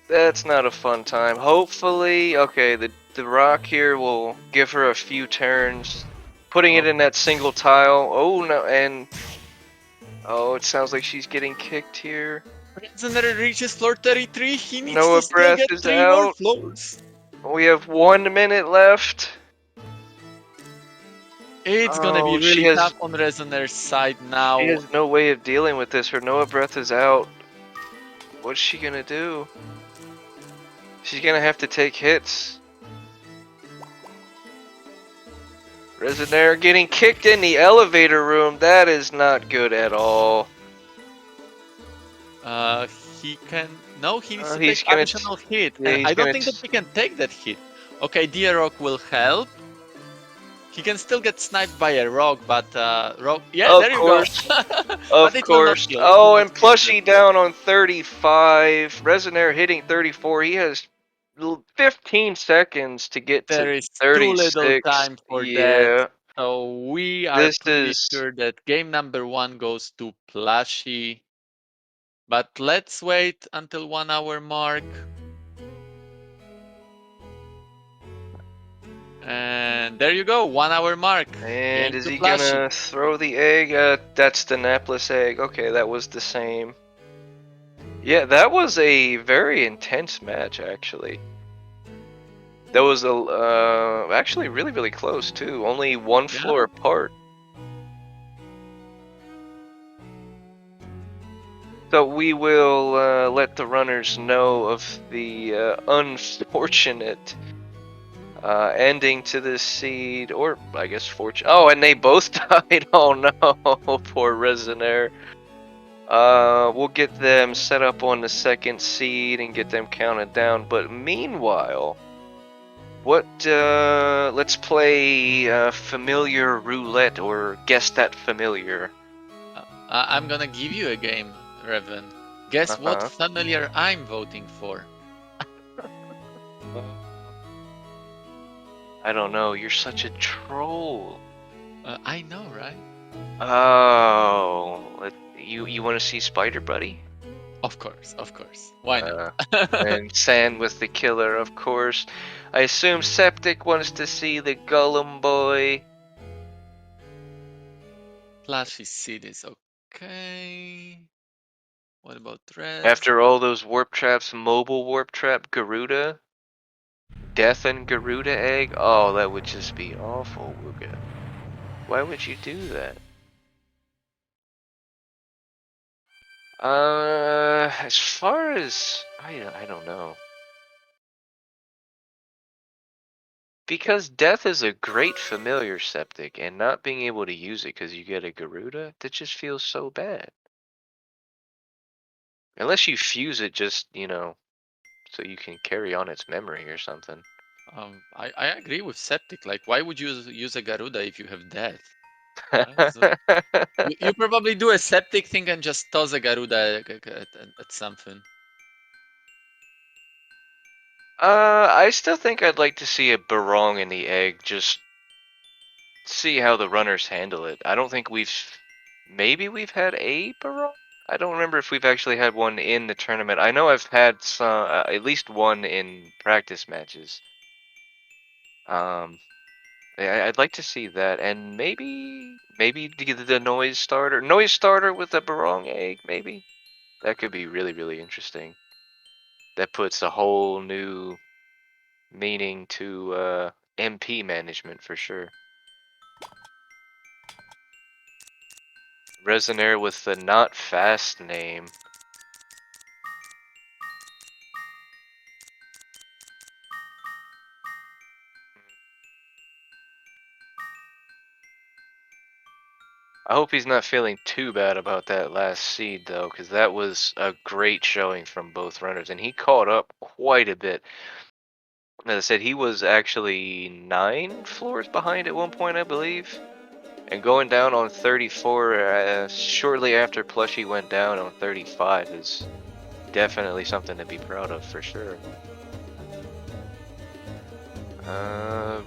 Speaker 1: That's not a fun time. Hopefully, okay, the rock here will give her a few turns, putting it in that single tile. Oh no, and oh, it sounds like she's getting kicked here.
Speaker 2: Resonaire reaches floor 33. He needs to
Speaker 1: Noah
Speaker 2: still
Speaker 1: Breath
Speaker 2: get
Speaker 1: is
Speaker 2: 3 more
Speaker 1: out.
Speaker 2: floors.
Speaker 1: We have 1 minute left.
Speaker 2: It's gonna be
Speaker 1: Oh, she
Speaker 2: really
Speaker 1: has
Speaker 2: tough on Resonaire's side now.
Speaker 1: she has no way of dealing with this. Her Noah Breath is out. What's she gonna do? She's gonna have to take hits. Resonaire getting kicked in the elevator room. That is not good at all.
Speaker 2: He can. No, he needs to
Speaker 1: He's
Speaker 2: take
Speaker 1: gonna.
Speaker 2: additional hit,
Speaker 1: Yeah,
Speaker 2: and
Speaker 1: he's
Speaker 2: I don't
Speaker 1: gonna.
Speaker 2: think that he can take that hit. Okay, Deer Rock will help. He can still get sniped by a rock, but rock. Yeah,
Speaker 1: Of
Speaker 2: there you go.
Speaker 1: course.
Speaker 2: But
Speaker 1: Of
Speaker 2: it will not
Speaker 1: course.
Speaker 2: kill. It will
Speaker 1: Oh,
Speaker 2: not
Speaker 1: and
Speaker 2: kill
Speaker 1: Plushie
Speaker 2: that rock.
Speaker 1: down on 35. Resonaire hitting 34. He has 15 seconds to get to
Speaker 2: There is too little
Speaker 1: 36.
Speaker 2: time for that.
Speaker 1: Yeah.
Speaker 2: So we are
Speaker 1: This
Speaker 2: pretty
Speaker 1: is.
Speaker 2: sure that game number 1 goes to Plushie. But let's wait until 1 hour mark. And there you go, 1 hour mark.
Speaker 1: And
Speaker 2: Game
Speaker 1: is
Speaker 2: to
Speaker 1: he
Speaker 2: Plushie.
Speaker 1: gonna throw the egg? That's the napless egg. Okay, that was the same. Yeah, that was a very intense match, actually. That was actually really close too. Only 1
Speaker 2: Yeah.
Speaker 1: floor apart. So we will let the runners know of the unfortunate Ending to this seed, or I guess fortune. Oh, and they both died. Oh no, poor Resonaire. We'll get them set up on the second seed and get them counted down. But meanwhile, let's play familiar roulette or guess that familiar.
Speaker 2: I'm gonna give you a game, Revan. Guess what
Speaker 1: Uh-huh.
Speaker 2: familiar I'm voting for?
Speaker 1: I don't know. You're such a troll.
Speaker 2: I know, right?
Speaker 1: Oh, you want to see Spider Buddy?
Speaker 2: Of course. Why
Speaker 1: Uh,
Speaker 2: not?
Speaker 1: and Sand with the killer, of course. I assume Septic wants to see the Gollum boy.
Speaker 2: Flashy cities, okay. What about Res?
Speaker 1: After all those warp traps, mobile warp trap, Garuda, Death and Garuda egg. Oh, that would just be awful, Wooga. Why would you do that? As far as I don't know. Because Death is a great familiar Septic, and not being able to use it because you get a Garuda, that just feels so bad. Unless you fuse it just, so you can carry on its memory or something.
Speaker 2: I agree with Septic. Like, why would you use a Garuda if you have Death? Right? So you probably do a Septic thing and just toss a Garuda at something.
Speaker 1: I still think I'd like to see a barong in the egg, just see how the runners handle it. I don't think maybe we've had a barong? I don't remember if we've actually had one in the tournament. I know I've had some, at least one in practice matches. Um, I'd like to see that, and maybe the noise starter with a barong egg, maybe that could be really, really interesting. That puts a whole new meaning to MP management for sure. Resonaire with the not fast name. I hope he's not feeling too bad about that last seed though, because that was a great showing from both runners, and he caught up quite a bit. As I said, he was actually 9 floors behind at one point, I believe. And going down on 34 shortly after Plushie went down on 35 is definitely something to be proud of for sure.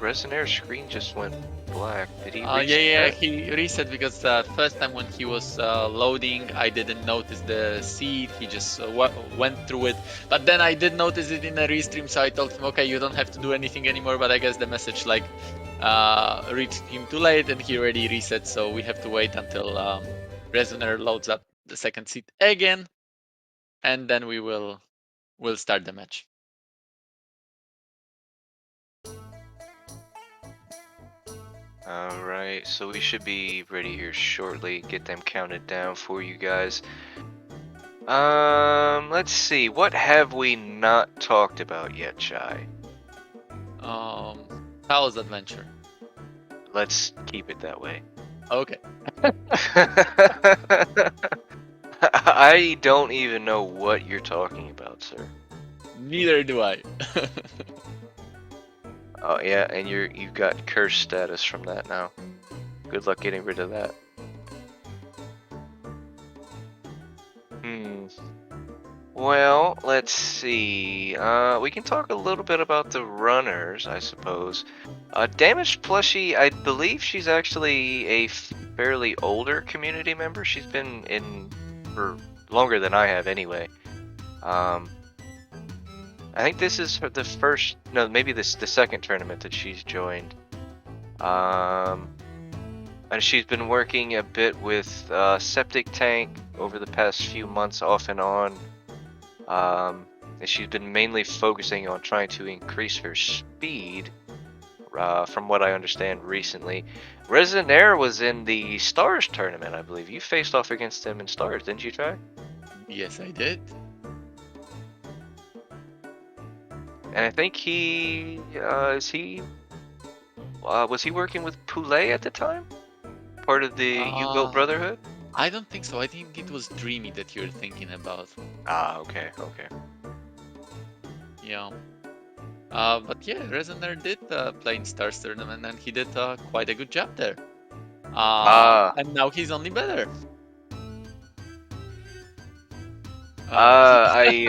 Speaker 1: Resonaire's screen just went black. Did he
Speaker 2: Yeah,
Speaker 1: reset?
Speaker 2: he reset because first time when he was loading, I didn't notice the seed. He just went through it. But then I did notice it in a restream, so I told him, okay, you don't have to do anything anymore. But I guess the message like reached him too late, and he already reset. So we have to wait until Resonaire loads up the second seed again, and then we'll start the match.
Speaker 1: Alright, so we should be ready here shortly. Get them counted down for you guys. Let's see. What have we not talked about yet, Chai?
Speaker 2: Chaos Adventure.
Speaker 1: Let's keep it that way.
Speaker 2: Okay.
Speaker 1: I don't even know what you're talking about, sir.
Speaker 2: Neither do I.
Speaker 1: Oh yeah, and you've got curse status from that now. Good luck getting rid of that. Well, let's see. We can talk a little bit about the runners, I suppose. DamagedPlushie, I believe she's actually a fairly older community member. She's been in for longer than I have anyway. I think this is the first, no, maybe the second tournament that she's joined. And she's been working a bit with Septic Tank over the past few months off and on. And she's been mainly focusing on trying to increase her speed, from what I understand recently. Resonaire was in the Stars tournament, I believe. You faced off against him in Stars, didn't you, Try?
Speaker 2: Yes, I did.
Speaker 1: and I think was he working with Poulet at the time? Part of the U-Boat
Speaker 2: Uh,
Speaker 1: Brotherhood?
Speaker 2: I don't think so. I think it was Dreamy that you're thinking about.
Speaker 1: Ah, okay, okay.
Speaker 2: Yeah. But yeah, Resonaire did play in Stars Tournament and he did quite a good job there.
Speaker 1: Ah,
Speaker 2: And now he's only better. He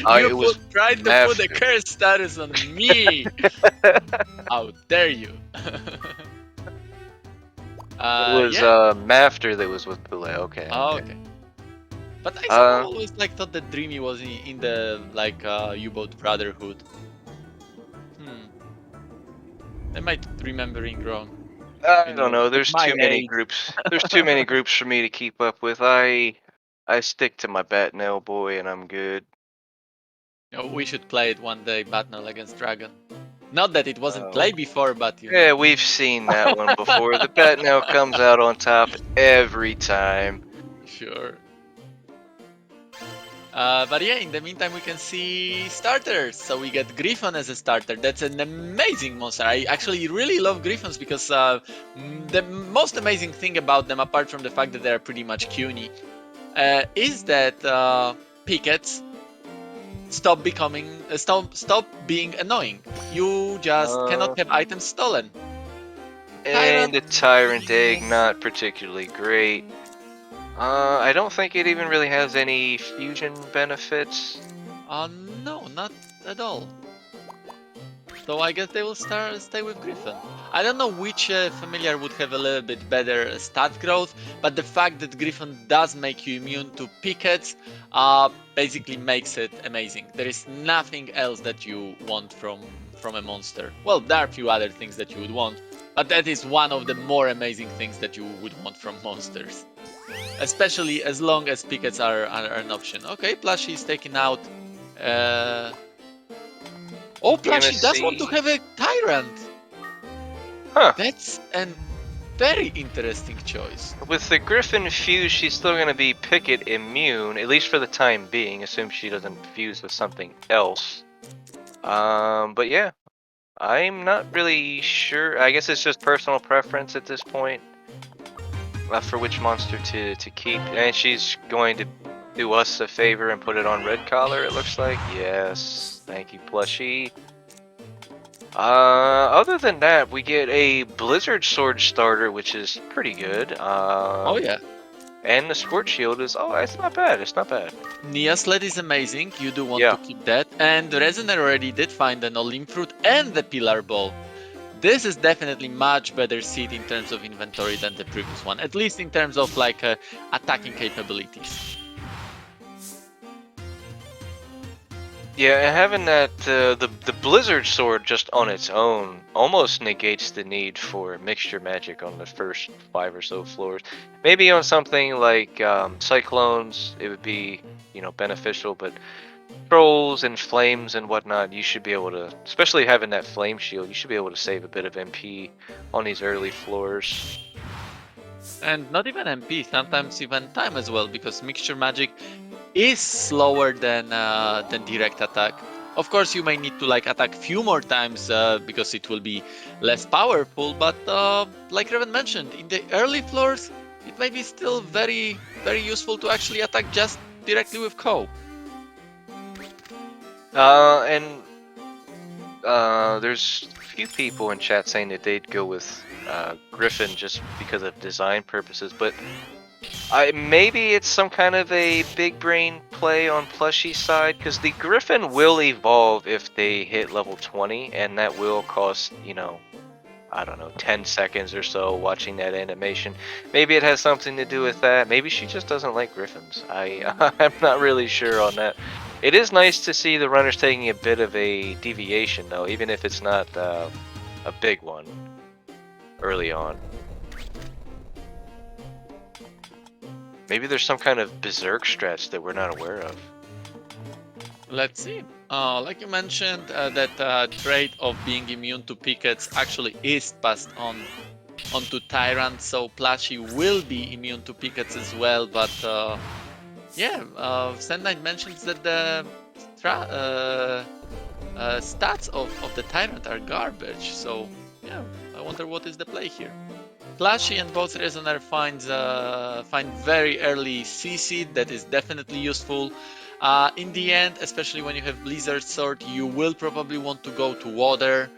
Speaker 1: I
Speaker 2: You
Speaker 1: it was
Speaker 2: tried to put the
Speaker 1: Master.
Speaker 2: curse status on me. How dare you?
Speaker 1: It was
Speaker 2: Yeah.
Speaker 1: Mafter that was with Poulet. Okay,
Speaker 2: Oh,
Speaker 1: okay.
Speaker 2: okay. But I somehow
Speaker 1: Uh,
Speaker 2: always like thought that Dreamy was in the like U-boat Brotherhood. Hmm. I might be remembering wrong.
Speaker 1: I don't know.
Speaker 2: With
Speaker 1: There's
Speaker 2: my
Speaker 1: too many
Speaker 2: age.
Speaker 1: groups. There's too many groups for me to keep up with. I stick to my Batnail boy, and I'm good.
Speaker 2: We should play it one day, Battle against Dragon. Not that it wasn't
Speaker 1: Oh,
Speaker 2: played before, but you
Speaker 1: yeah,
Speaker 2: know.
Speaker 1: we've seen that one before. The Batnail comes out on top every time.
Speaker 2: Sure. But yeah, in the meantime, we can see starters. So we get Griffon as a starter. That's an amazing monster. I actually really love Griffons because the most amazing thing about them, apart from the fact that they're pretty much CUNY, is that pickets stop being annoying. You just
Speaker 1: Uh,
Speaker 2: cannot have items stolen.
Speaker 1: and
Speaker 2: Tyrant.
Speaker 1: the Tyrant Egg, not particularly great. I don't think it even really has any fusion benefits.
Speaker 2: No, not at all. So I guess they will stay with Griffin. I don't know which familiar would have a little bit better stat growth, but the fact that Griffin does make you immune to pickets basically makes it amazing. There is nothing else that you want from a monster. Well, there are a few other things that you would want, but that is one of the more amazing things that you would want from monsters. Especially as long as pickets are an option. Okay, Plushie is taken out. Uh, oh,
Speaker 1: You're gonna
Speaker 2: Plushie does want to
Speaker 1: see,
Speaker 2: have a tyrant.
Speaker 1: huh?
Speaker 2: That's a very interesting choice.
Speaker 1: With the Griffin fuse, she's still gonna be Picket immune, at least for the time being. Assume she doesn't fuse with something else. But yeah, I'm not really sure. I guess it's just personal preference at this point for which monster to keep. And she's going to do us a favor and put it on Red Collar, it looks like. Yes, thank you, Plushie. Other than that, we get a Blizzard Sword starter, which is pretty good.
Speaker 2: Oh yeah.
Speaker 1: And the Scorch Shield is, oh, it's not bad, it's not bad.
Speaker 2: Nia Sled is amazing. You do want
Speaker 1: Yeah.
Speaker 2: to keep that. And Resonaire already did find an Olim Fruit and the Pillar Ball. This is definitely much better seat in terms of inventory than the previous one, at least in terms of like attacking capabilities.
Speaker 1: Yeah, and having that the Blizzard Sword just on its own almost negates the need for mixture magic on the first 5 or so floors. Maybe on something like Cyclones, it would be beneficial, but trolls and flames and whatnot, you should be able to, especially having that flame shield, you should be able to save a bit of MP on these early floors.
Speaker 2: And not even MP, sometimes even time as well, because mixture magic is slower than direct attack. Of course, you may need to like attack few more times because it will be less powerful. But like Revan mentioned, in the early floors, it may be still very useful to actually attack just directly with Ko.
Speaker 1: And there's a few people in chat saying that they'd go with Griffin just because of design purposes, but maybe it's some kind of a big brain play on Plushie's side, because the Griffin will evolve if they hit level 20, and that will cost, I don't know, 10 seconds or so watching that animation. Maybe it has something to do with that. Maybe she just doesn't like Griffins. I'm not really sure on that. It is nice to see the runners taking a bit of a deviation, though, even if it's not a big one early on. Maybe there's some kind of berserk stretch that we're not aware of.
Speaker 2: Let's see. Like you mentioned, that trait of being immune to pickets actually is passed onto Tyrant, so Plushie will be immune to pickets as well. But yeah, Sand Knight mentions that the stats of the Tyrant are garbage. So yeah, I wonder what is the play here. Plushie and both Resonaire find very early CC that is definitely useful. In the end, especially when you have Blizzard Sword, you will probably want to go to water.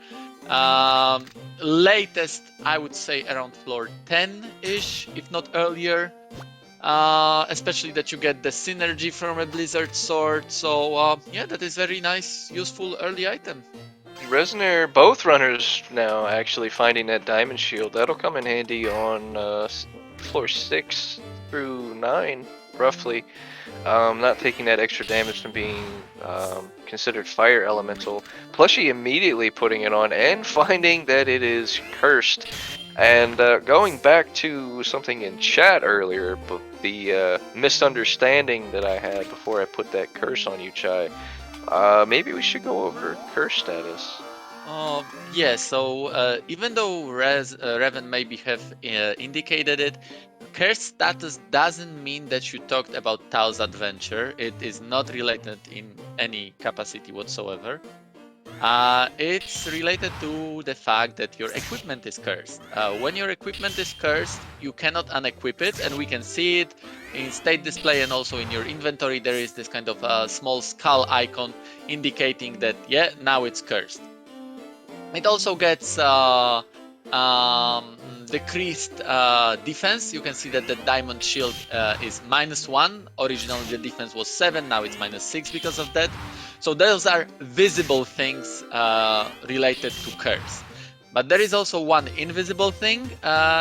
Speaker 2: Latest, I would say around floor 10-ish, if not earlier. Especially that you get the synergy from a Blizzard Sword. So yeah, that is very nice, useful early item.
Speaker 1: Resonaire, both runners now actually finding that diamond shield. That'll come in handy on floor 6 through 9, roughly. Not taking that extra damage from being considered fire elemental. Plushie immediately putting it on and finding that it is cursed. And going back to something in chat earlier, but the misunderstanding that I had before I put that curse on you, Chai. Maybe we should go over curse status.
Speaker 2: Yeah, so even though Revan maybe have indicated it, curse status doesn't mean that you talked about Tao's adventure. It is not related in any capacity whatsoever. It's related to the fact that your equipment is cursed. When your equipment is cursed, you cannot unequip it, and we can see it in state display and also in your inventory. There is this kind of small skull icon indicating that, yeah, now it's cursed. It also gets decreased defense. You can see that the diamond shield is -1. Originally the defense was 7, now it's -6 because of that. So those are visible things related to curse. But there is also one invisible thing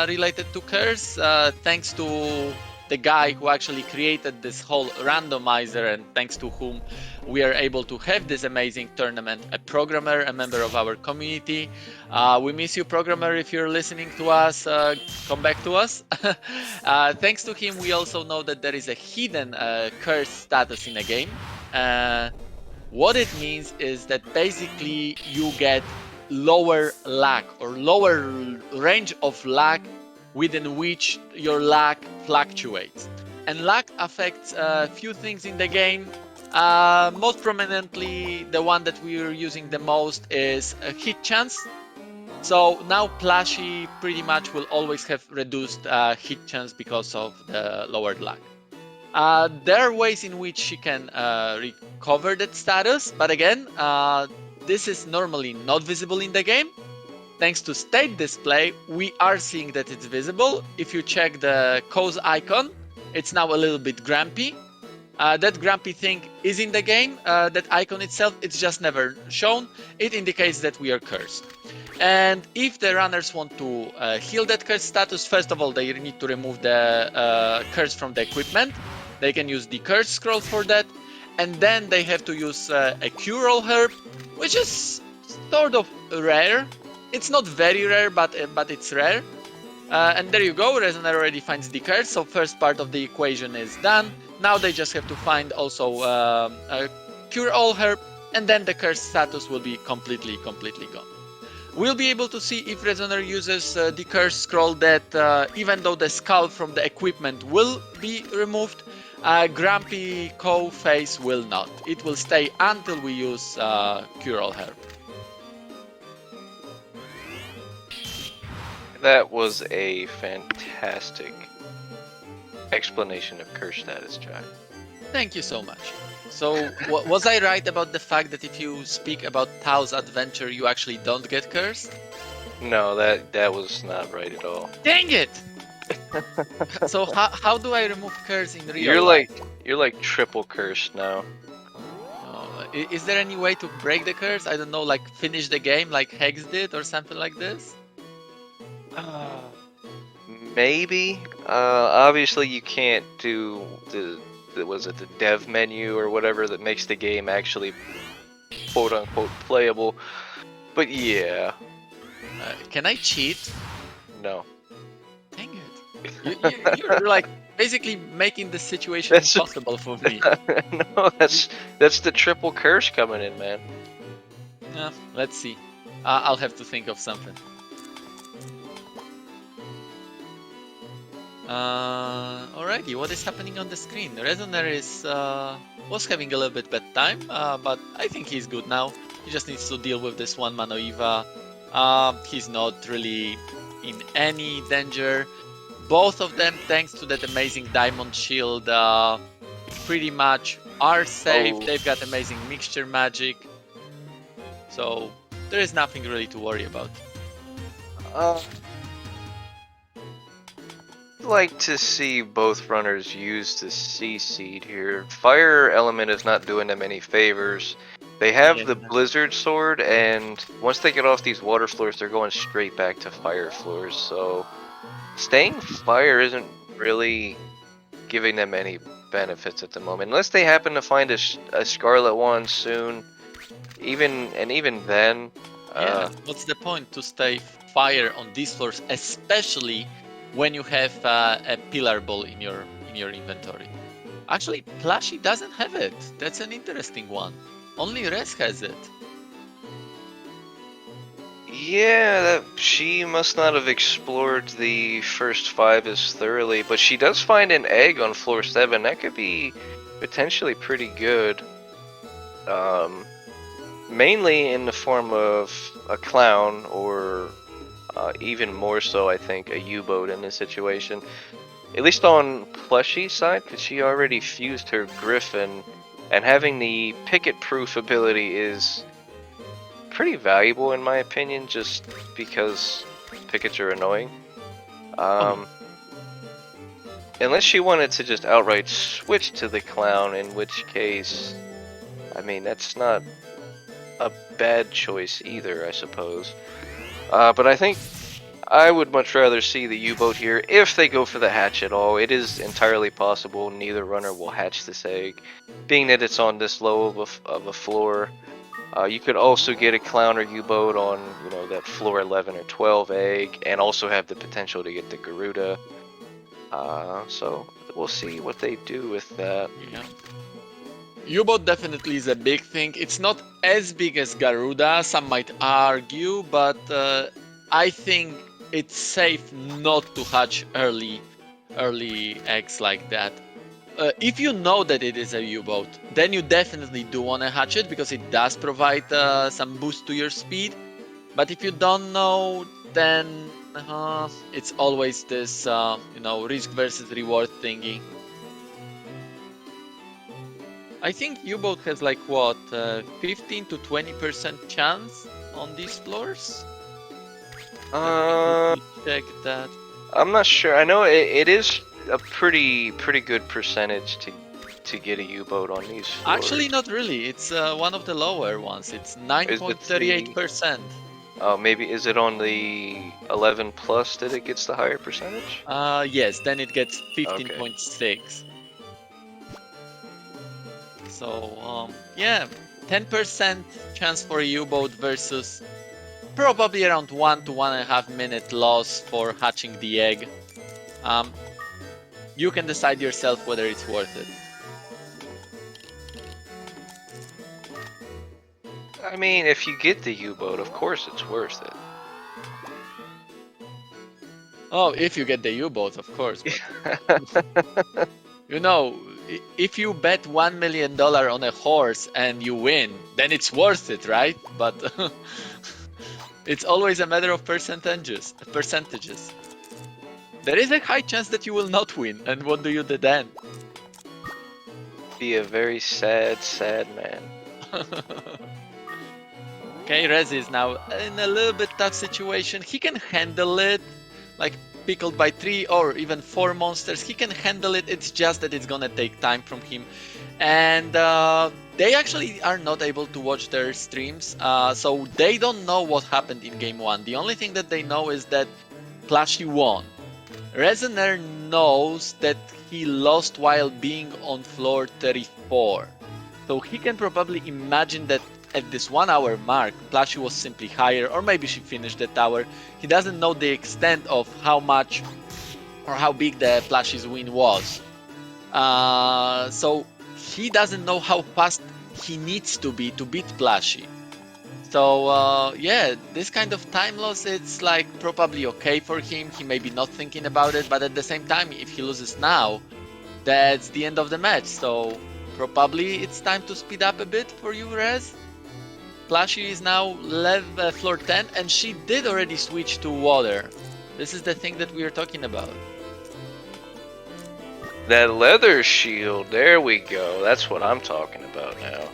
Speaker 2: related to curse, thanks to the guy who actually created this whole randomizer, and thanks to whom we are able to have this amazing tournament, a programmer, a member of our community. We miss you, programmer, if you're listening to us, come back to us. Thanks to him, we also know that there is a hidden curse status in a game. What it means is that basically you get lower lag or lower range of lag within which your lag fluctuates. And lag affects a few things in the game. Most prominently, the one that we're using the most is a hit chance. So now Plushie pretty much will always have reduced hit chance because of the lowered lag. There are ways in which she can recover that status, but again, this is normally not visible in the game. Thanks to state display, we are seeing that it's visible. If you check the cause icon, it's now a little bit grumpy. That grumpy thing is in the game. That icon itself, it's just never shown. It indicates that we are cursed. And if the runners want to heal that curse status, first of all, they need to remove the curse from the equipment. They can use the curse scroll for that. And then they have to use a cure-all herb, which is sort of rare. It's not very rare, but it's rare. And there you go, Resonaire already finds the curse, so first part of the equation is done. Now they just have to find also a cure-all herb, and then the curse status will be completely gone. We'll be able to see if Resonaire uses the curse scroll that even though the skull from the equipment will be removed, Grumpy Cow face will not. It will stay until we use cure-all herb.
Speaker 1: That was a fantastic explanation of curse status, Chai.
Speaker 2: Thank you so much. So, was I right about the fact that if you speak about Tao's adventure, you actually don't get cursed?
Speaker 1: No, that was not right at all.
Speaker 2: Dang it! So how do I remove curse in real life?
Speaker 1: You're like triple cursed now.
Speaker 2: Is there any way to break the curse? I don't know, like finish the game like Hex did or something like this?
Speaker 1: Maybe. Obviously you can't do the dev menu or whatever that makes the game actually quote unquote playable. But yeah.
Speaker 2: Can I cheat?
Speaker 1: No.
Speaker 2: Dang it! You're like basically making the situation impossible for me.
Speaker 1: No, that's the triple curse coming in, man.
Speaker 2: Yeah, let's see. I'll have to think of something. Alrighty, what is happening on the screen? Resonaire is was having a little bit bad time, but I think he's good now. He just needs to deal with this one Mano Eva. He's not really in any danger. Both of them, thanks to that amazing diamond shield, pretty much are safe.
Speaker 1: Oh,
Speaker 2: They've got amazing mixture magic, so there is nothing really to worry about.
Speaker 1: uh, like to see both runners use the C seed here. Fire element is not doing them any favors. They have the
Speaker 2: Yeah.
Speaker 1: blizzard sword, and once they get off these water floors, they're going straight back to fire floors. So staying fire isn't really giving them any benefits at the moment, unless they happen to find a scarlet one soon. Even then,
Speaker 2: Yeah, what's the point to stay fire on these floors, especially when you have a pillar ball in your inventory? Actually, Plushie doesn't have it. That's an interesting one. Only Res has it.
Speaker 1: yeah, she must not have explored the first 5 as thoroughly, but she does find an egg on floor 7. That could be potentially pretty good. Mainly in the form of a clown, or even more so, I think, a U-boat in this situation. At least on Plushie's side, because she already fused her Griffin, and having the picket-proof ability is pretty valuable in my opinion, just because pickets are annoying.
Speaker 2: Oh,
Speaker 1: Unless she wanted to just outright switch to the clown, in which case, I mean, that's not a bad choice either, I suppose. But I think I would much rather see the U-boat here if they go for the hatch at all. It is entirely possible neither runner will hatch this egg, being that it's on this low of a floor. You could also get a clown or U-boat on, you know, that floor 11 or 12 egg, and also have the potential to get the Garuda. So we'll see what they do with that.
Speaker 2: yeah. U-boat definitely is a big thing. It's not as big as Garuda, some might argue, but I think it's safe not to hatch early eggs like that. If you know that it is a U-boat, then you definitely do want to hatch it because it does provide some boost to your speed. But if you don't know, then it's always this risk versus reward thingy. I think U-boat has like what 15 to 20% chance on these floors. Let me check that.
Speaker 1: I'm not sure. I know it is a pretty good percentage to get a U-boat on these floors.
Speaker 2: Actually, not really. It's one of the lower ones. It's 9.38%.
Speaker 1: Oh, maybe is it on the 11 plus that it gets the higher percentage?
Speaker 2: Yes, then it gets 15.6. So yeah, 10% chance for a U-boat versus probably around 1 to 1.5 minute loss for hatching the egg. You can decide yourself whether it's worth it.
Speaker 1: I mean, if you get the U-boat, of course it's worth it.
Speaker 2: Oh, if you get the U-boat, of course. But you know, if you bet $1 million on a horse and you win, then it's worth it, right? But it's always a matter of percentages. There is a high chance that you will not win, and what do you do then?
Speaker 1: Be a very sad man.
Speaker 2: Okay, Rez is now in a little bit tough situation. He can handle it, like pickled by 3 or even 4 monsters. He can handle it. It's just that it's gonna take time from him, and they actually are not able to watch their streams, so they don't know what happened in game 1. The only thing that they know is that Plushie won. Resonaire knows that he lost while being on floor 34. So he can probably imagine that at this 1 hour mark, Plushie was simply higher, or maybe she finished the tower. He doesn't know the extent of how much or how big the Plushie's win was. So he doesn't know how fast he needs to be to beat Plushie. So yeah, this kind of time loss, it's like probably okay for him. He may be not thinking about it, but at the same time, if he loses now, that's the end of the match. So probably it's time to speed up a bit for you, Rez. Plushie is now floor 10, and she did already switch to water. This is the thing that we are talking about.
Speaker 1: That leather shield, there we go. That's what I'm talking about now.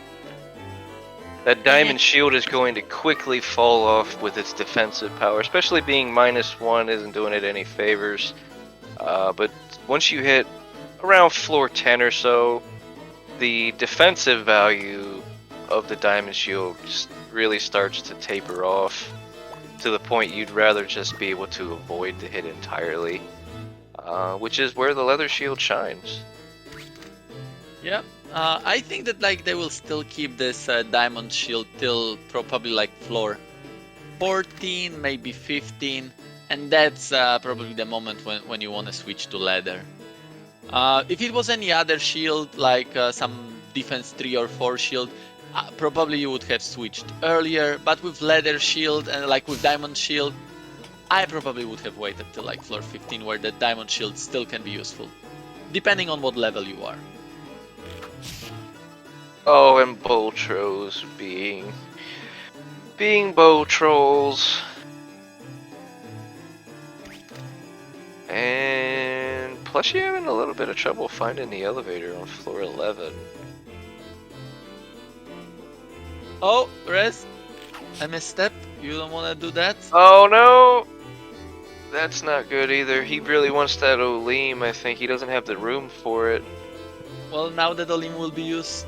Speaker 1: That diamond shield is going to quickly fall off with its defensive power, especially being -1 isn't doing it any favors. But once you hit around floor 10 or so, the defensive value of the diamond shield just really starts to taper off to the point you'd rather just be able to avoid the hit entirely, which is where the leather shield shines.
Speaker 2: Yeah, I think that like they will still keep this diamond shield till probably like floor 14, maybe 15, and that's probably the moment when you want to switch to leather. If it was any other shield, like some defense 3 or 4 shield, probably you would have switched earlier, but with leather shield and like with diamond shield, I probably would have waited till like floor 15 where the diamond shield still can be useful, depending on what level you are.
Speaker 1: Oh, and bow trolls being bow trolls. And Plushie having a little bit of trouble finding the elevator on floor 11.
Speaker 2: Oh, Rez, I misstep. You don't want to do that?
Speaker 1: Oh no! That's not good either. He really wants that Olim. I think he doesn't have the room for it.
Speaker 2: Well, now that Olim will be used.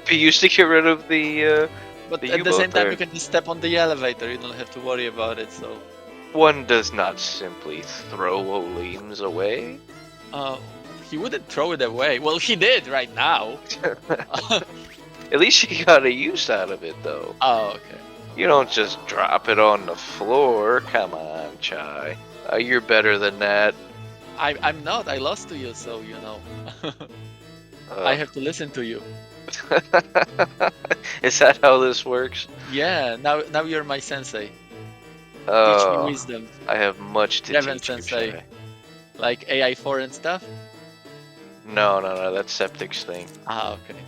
Speaker 1: Be used to get rid of the
Speaker 2: But
Speaker 1: the
Speaker 2: at the same time,
Speaker 1: there.
Speaker 2: you can just step on the elevator. You don't have to worry about it. So
Speaker 1: one does not simply throw Olims away.
Speaker 2: He wouldn't throw it away. Well, he did right now.
Speaker 1: At least he got a use out of it, though.
Speaker 2: Oh, okay.
Speaker 1: You don't just drop it on the floor. Come on, Chai. You're better than that.
Speaker 2: I'm not. I lost to you, so you know. I have to listen to you.
Speaker 1: Is that how this works?
Speaker 2: Yeah. Now you're my sensei.
Speaker 1: Oh,
Speaker 2: Teach me wisdom.
Speaker 1: I have much to
Speaker 2: Revan
Speaker 1: teach you,
Speaker 2: sensei.
Speaker 1: Chai.
Speaker 2: Like AI4 and stuff?
Speaker 1: No, that's Septic's thing.
Speaker 2: Ah, okay.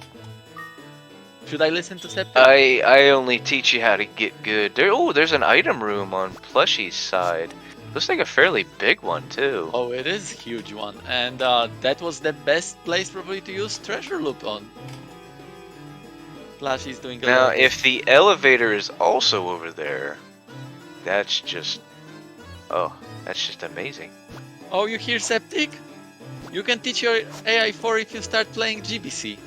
Speaker 2: Should I listen to Septic?
Speaker 1: I only teach you how to get good. There's an item room on Plushie's side. Looks like a fairly big one too.
Speaker 2: Oh, it is a huge one, and that was the best place probably to use treasure loop on. Plushie's doing a
Speaker 1: Now,
Speaker 2: lot.
Speaker 1: if the elevator is also over there, that's just amazing.
Speaker 2: Oh, you hear Septic? You can teach your AI4 if you start playing GBC.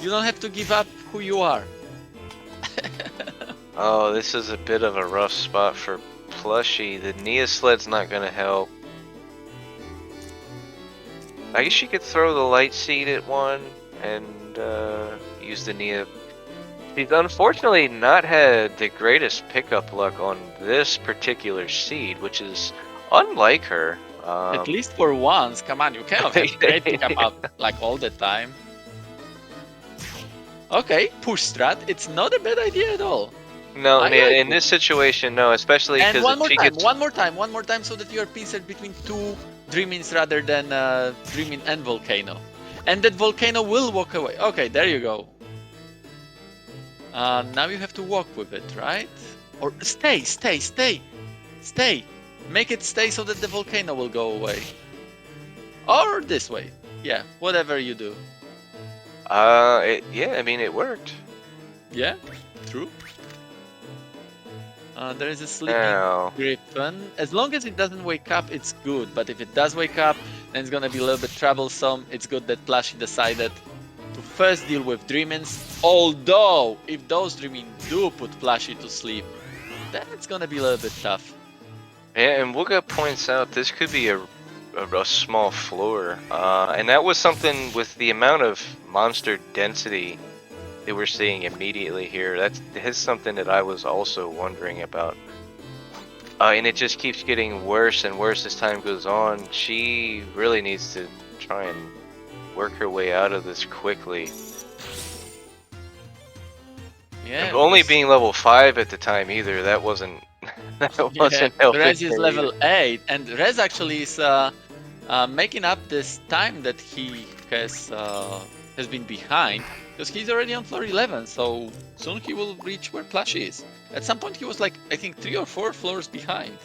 Speaker 2: You don't have to give up who you are.
Speaker 1: Oh, this is a bit of a rough spot for Plushie. The Nia sled's not gonna help. I guess you could throw the light seed at one and use the Nia. She's unfortunately not had the greatest pickup luck on this particular seed, which is unlike her.
Speaker 2: At least for once, come on, you cannot have great pickup up like all the time. Okay, push strat. It's not a bad idea at all.
Speaker 1: No,
Speaker 2: I
Speaker 1: in
Speaker 2: like
Speaker 1: this situation, no, especially
Speaker 2: And
Speaker 1: because
Speaker 2: one more time, so that you are pinced between two Dreamings rather than Dreaming and Volcano. And that Volcano will walk away. Okay, there you go. Now you have to walk with it, right? Or stay. Make it stay so that the Volcano will go away. Or this way. Yeah, whatever you do.
Speaker 1: yeah, I mean, it worked.
Speaker 2: Yeah, true. There is a sleeping griffin. As long as it doesn't wake up, it's good. But if it does wake up, then it's gonna be a little bit troublesome. It's good that Plushie decided to first deal with Dreamings. Although, if those Dreamings do put Plushie to sleep, that's gonna be a little bit tough.
Speaker 1: Yeah, and Wooga points out this could be a small floor. And that was something with the amount of monster density that we're seeing immediately here. That's something that I was also wondering about. And it just keeps getting worse and worse as time goes on. She really needs to try and work her way out of this quickly.
Speaker 2: Yeah,
Speaker 1: Only
Speaker 2: because
Speaker 1: being level 5 at the time either. That wasn't that
Speaker 2: yeah,
Speaker 1: wasn't helping
Speaker 2: Rez is
Speaker 1: him either.
Speaker 2: level 8, and Rez actually is making up this time that he has been behind because he's already on floor 11. So soon he will reach where Plushie is. At some point, he was like I think 3 or 4 floors behind.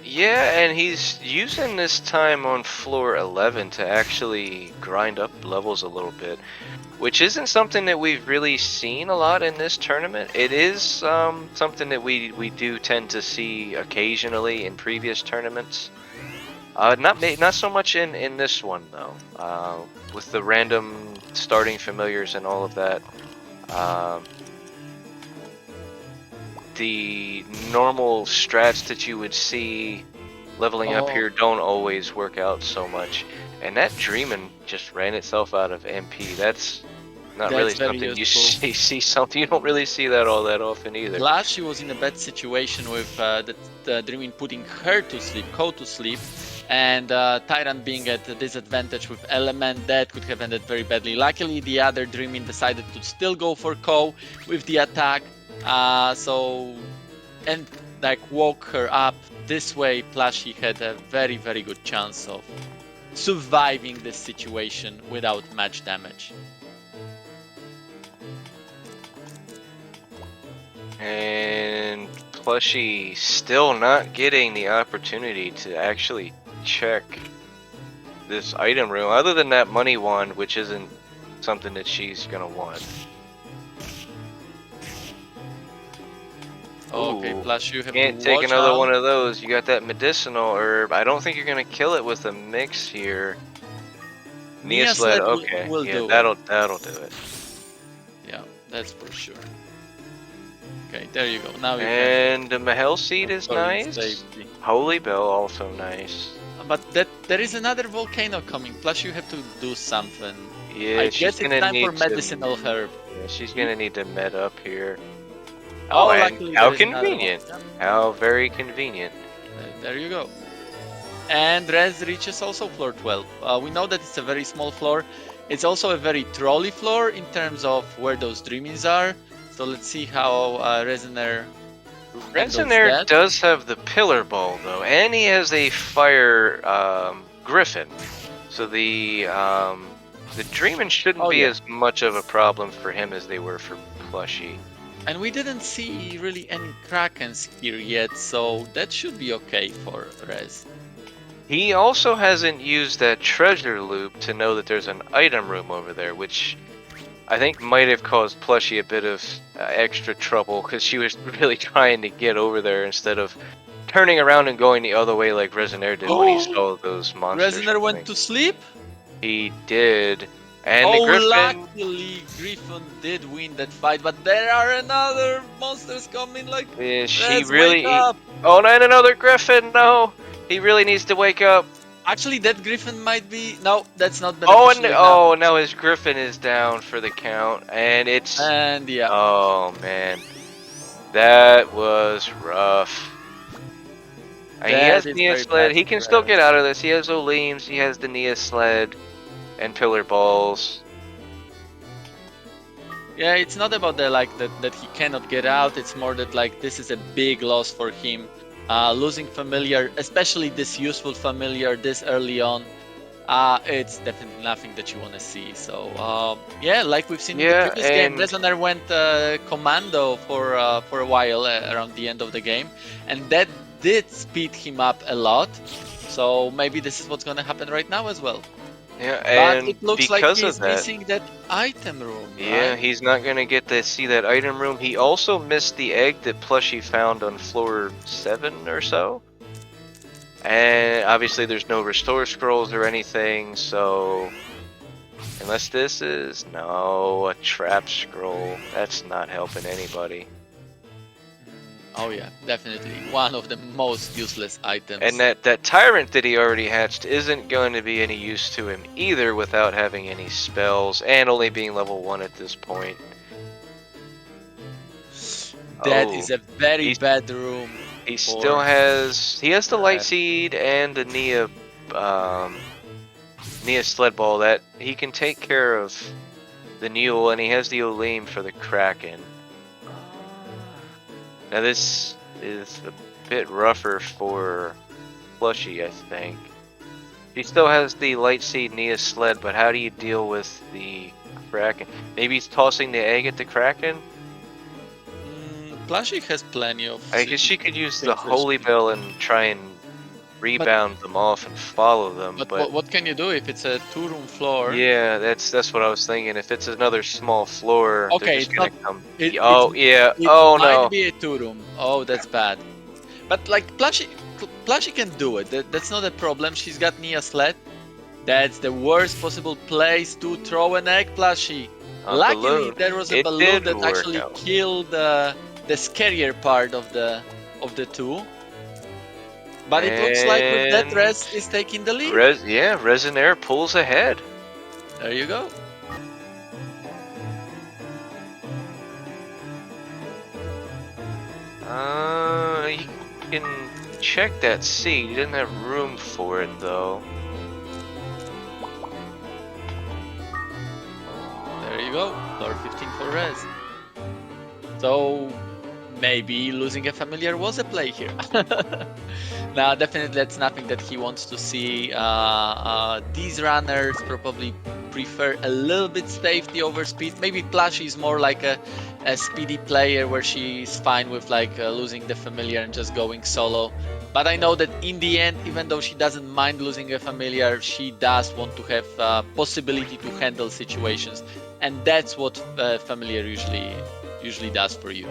Speaker 1: Yeah, and he's using this time on floor 11 to actually grind up levels a little bit, which isn't something that we've really seen a lot in this tournament. It is something that we do tend to see occasionally in previous tournaments. Not so much in this one though. With the random starting familiars and all of that. Um, the normal strats that you would see leveling up here don't always work out so much. And that Dreamin' just ran itself out of MP. That's not really
Speaker 2: That's very
Speaker 1: something you
Speaker 2: useful.
Speaker 1: see something. You don't really see that all that often either.
Speaker 2: Plus, she was in a bad situation with the Dreamin' putting her to sleep, Ko to sleep, and Tyrant being at a disadvantage with Element. That could have ended very badly. Luckily, the other Dreamin' decided to still go for Ko with the attack. And like woke her up. This way, Plushie had a very, very good chance of surviving this situation without much damage.
Speaker 1: And Plushie still not getting the opportunity to actually check this item room, other than that money wand, which isn't something that she's gonna want.
Speaker 2: Okay,
Speaker 1: Ooh,
Speaker 2: plus you have
Speaker 1: can't
Speaker 2: to
Speaker 1: take
Speaker 2: watch
Speaker 1: another
Speaker 2: out.
Speaker 1: one of those. You got that medicinal herb. I don't think you're gonna kill it with a mix here. Nia Sled, okay,
Speaker 2: will
Speaker 1: yeah,
Speaker 2: do
Speaker 1: that'll
Speaker 2: it.
Speaker 1: do it.
Speaker 2: Yeah, that's for sure. Okay, there you go. Now you
Speaker 1: And the Mahel seed is
Speaker 2: go in
Speaker 1: nice.
Speaker 2: safety.
Speaker 1: Holy Bell also nice.
Speaker 2: But there is another volcano coming. Plus you have to do something.
Speaker 1: Yeah,
Speaker 2: I
Speaker 1: she's
Speaker 2: guess it's
Speaker 1: gonna
Speaker 2: time for
Speaker 1: need to.
Speaker 2: medicinal herb.
Speaker 1: Yeah, she's gonna need to med up here.
Speaker 2: Oh,
Speaker 1: and
Speaker 2: luckily
Speaker 1: how
Speaker 2: there is another one.
Speaker 1: convenient!
Speaker 2: Yeah,
Speaker 1: How very convenient.
Speaker 2: there you go. And Rez reaches also floor 12. We know that it's a very small floor. It's also a very trolley floor in terms of where those dreamings are. So let's see how Resonaire handles
Speaker 1: Resonaire
Speaker 2: that.
Speaker 1: does have the pillar ball though, and he has a fire griffin. So the Dreamin' shouldn't be as much of a problem for him as they were for Plushie.
Speaker 2: And we didn't see really any Krakens here yet, so that should be okay for Rez.
Speaker 1: He also hasn't used that treasure loop to know that there's an item room over there, which I think might have caused Plushie a bit of extra trouble because she was really trying to get over there instead of turning around and going the other way like Resonaire did when he saw those monsters.
Speaker 2: Resonaire went to sleep?
Speaker 1: He did. And the Griffin...
Speaker 2: luckily Griffin did win that fight, but there are another monsters coming like...
Speaker 1: she really... Oh, not another Griffin, no! He really needs to wake up.
Speaker 2: Actually, that Griffin might be... No, that's not
Speaker 1: beneficial. Now his Griffin is down for the count, and it's...
Speaker 2: And yeah.
Speaker 1: Oh, man. That was rough. He has Nia Sled. He can still get out of this. He has Oleams, he has the Nia Sled, and Pillar Balls.
Speaker 2: Yeah, it's not about that he cannot get out. It's more that like this is a big loss for him. Losing familiar, especially this useful familiar this early on, it's definitely nothing that you want to see. So yeah, like we've seen in the previous game, Resonaire went commando for a while around the end of the game, and that did speed him up a lot. So maybe this is what's going to happen right now as well.
Speaker 1: Yeah, and
Speaker 2: but it looks
Speaker 1: because
Speaker 2: like he's
Speaker 1: of that,
Speaker 2: missing that item room.
Speaker 1: Yeah,
Speaker 2: right?
Speaker 1: He's not gonna get to see that item room. He also missed the egg that Plushie found on floor 7 or so. And obviously there's no restore scrolls or anything, so unless this is a trap scroll, that's not helping anybody.
Speaker 2: Oh yeah, definitely one of the most useless items.
Speaker 1: And that tyrant that he already hatched isn't going to be any use to him either without having any spells and only being level 1 at this point.
Speaker 2: That is a very bad room.
Speaker 1: He still has the light seed and the Nia sled ball that he can take care of the Newell, and he has the Oleam for the Kraken. Now this is a bit rougher for Plushie, I think. She still has the Lightseed Nia sled, but how do you deal with the Kraken? Maybe he's tossing the egg at the Kraken?
Speaker 2: Plushie has plenty of
Speaker 1: I guess she could use the
Speaker 2: things that
Speaker 1: Holy
Speaker 2: she
Speaker 1: Bell and try and rebound them off and follow them, but
Speaker 2: what can you do if it's a 2-room floor?
Speaker 1: yeah, that's what I was thinking. If it's another small floor, they're
Speaker 2: Okay,
Speaker 1: just
Speaker 2: it's
Speaker 1: gonna
Speaker 2: not.
Speaker 1: come.
Speaker 2: It,
Speaker 1: Oh yeah.
Speaker 2: it
Speaker 1: Oh
Speaker 2: might
Speaker 1: no.
Speaker 2: be a 2-room. Oh, that's bad. But like Plushie can do it. That's not a problem. She's got Nia sled. That's the worst possible place to throw an egg, Plushie. Luckily,
Speaker 1: Balloon.
Speaker 2: there was a
Speaker 1: It
Speaker 2: balloon
Speaker 1: did
Speaker 2: that
Speaker 1: work
Speaker 2: actually
Speaker 1: out.
Speaker 2: killed the scarier part of the two. But it looks like with that,
Speaker 1: And
Speaker 2: Rez is taking the lead.
Speaker 1: Resonaire pulls ahead.
Speaker 2: There you go.
Speaker 1: He can check that seat. He didn't have room for it though.
Speaker 2: There you go. Floor 15 for Rez. So maybe losing a familiar was a play here. Now, definitely that's nothing that he wants to see. These runners probably prefer a little bit safety over speed. Maybe Plushie is more like a speedy player where she's fine with like losing the familiar and just going solo. But I know that in the end, even though she doesn't mind losing a familiar, she does want to have possibility to handle situations, and that's what familiar usually does for you.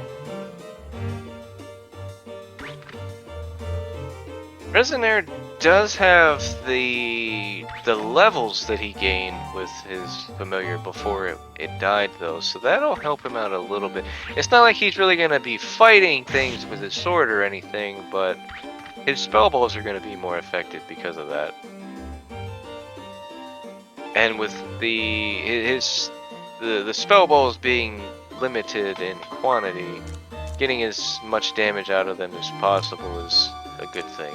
Speaker 1: Resonaire does have the levels that he gained with his familiar before it died though, so that'll help him out a little bit. It's not like he's really gonna be fighting things with his sword or anything, but his spell balls are gonna be more effective because of that. And with the spell balls being limited in quantity, getting as much damage out of them as possible is a good thing.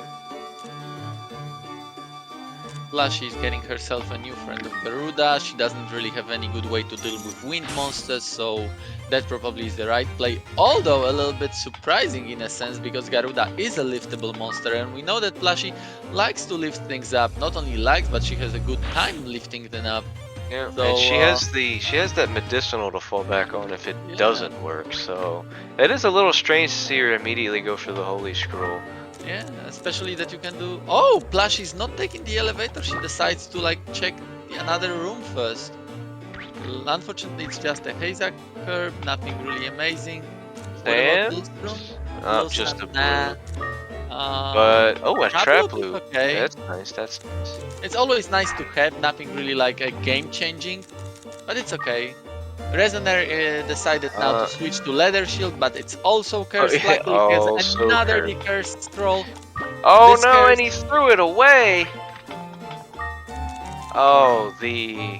Speaker 2: Plushie is getting herself a new friend of Garuda. She doesn't really have any good way to deal with wind monsters, so that probably is the right play. Although a little bit surprising in a sense, because Garuda is a liftable monster, and we know that Plushie likes to lift things up. Not only likes, but she has a good time lifting them up.
Speaker 1: Yeah,
Speaker 2: So,
Speaker 1: and she has that medicinal to fall back on if it
Speaker 2: Yeah.
Speaker 1: doesn't work. So that is a little strange to see her immediately go for the Holy Scroll.
Speaker 2: Yeah, especially that you can do. Oh, Plushie's not taking the elevator. She decides to like check another room first. Unfortunately, it's just a Hazak curb, nothing really amazing. What about
Speaker 1: And
Speaker 2: this room?
Speaker 1: oh,
Speaker 2: Blue
Speaker 1: just a
Speaker 2: sand,
Speaker 1: blue.
Speaker 2: nah.
Speaker 1: But oh, a trap
Speaker 2: loop is
Speaker 1: loop.
Speaker 2: okay.
Speaker 1: That's nice. That's nice.
Speaker 2: It's always nice to have, nothing really like a game changing, but it's okay. Resonaire decided now to switch to leather shield, but it's also cursed.
Speaker 1: yeah,
Speaker 2: Luckily, he has
Speaker 1: also
Speaker 2: another
Speaker 1: cursed.
Speaker 2: decursed scroll.
Speaker 1: Oh
Speaker 2: This
Speaker 1: no, and
Speaker 2: curse-
Speaker 1: he threw it away. Oh, the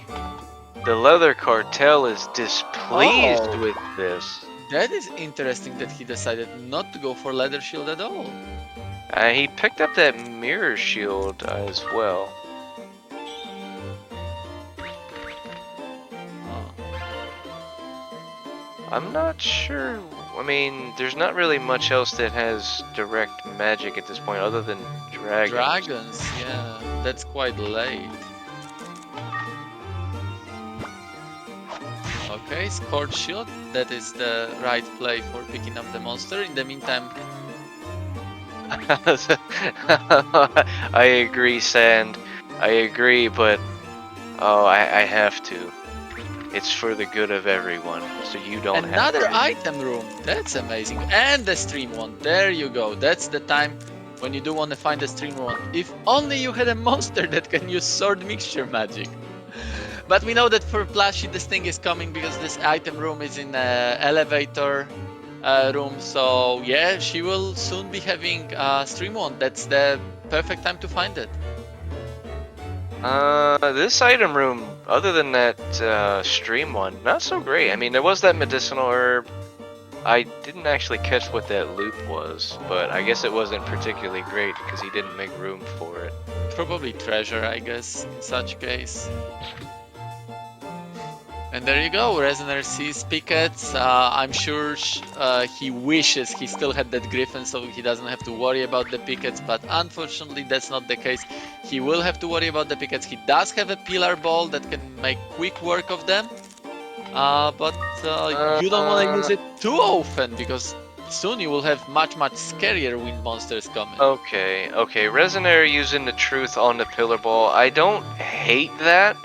Speaker 1: leather cartel is displeased
Speaker 2: Oh.
Speaker 1: with this.
Speaker 2: That is interesting that he decided not to go for leather shield at all.
Speaker 1: He picked up that mirror shield as well.
Speaker 2: Oh.
Speaker 1: I'm not sure. I mean, there's not really much else that has direct magic at this point other than dragons.
Speaker 2: Dragons, yeah, that's quite late. Okay, Scorch Shield, that is the right play for picking up the monster. In the meantime,
Speaker 1: I agree, Sand. I agree, but oh, I have to. It's for the good of everyone, so you don't
Speaker 2: another
Speaker 1: have to.
Speaker 2: item room, that's amazing. And the stream one, there you go. That's the time when you do want to find the stream one. If only you had a monster that can use sword mixture magic. But we know that for Plushie this thing is coming because this item room is in elevator room, so yeah, she will soon be having stream one. That's the perfect time to find it.
Speaker 1: This item room, other than that stream one, not so great. I mean, there was that medicinal herb. I didn't actually catch what that loop was, but I guess it wasn't particularly great because he didn't make room for it.
Speaker 2: Probably treasure, I guess, in such case. And there you go, Resonaire sees pickets. I'm sure he wishes he still had that Griffin so he doesn't have to worry about the pickets, but unfortunately that's not the case. He will have to worry about the pickets. He does have a pillar ball that can make quick work of them, but you don't want to use it too often because soon you will have much scarier wind monsters coming.
Speaker 1: Okay, Resonaire using the truth on the pillar ball. I don't hate that,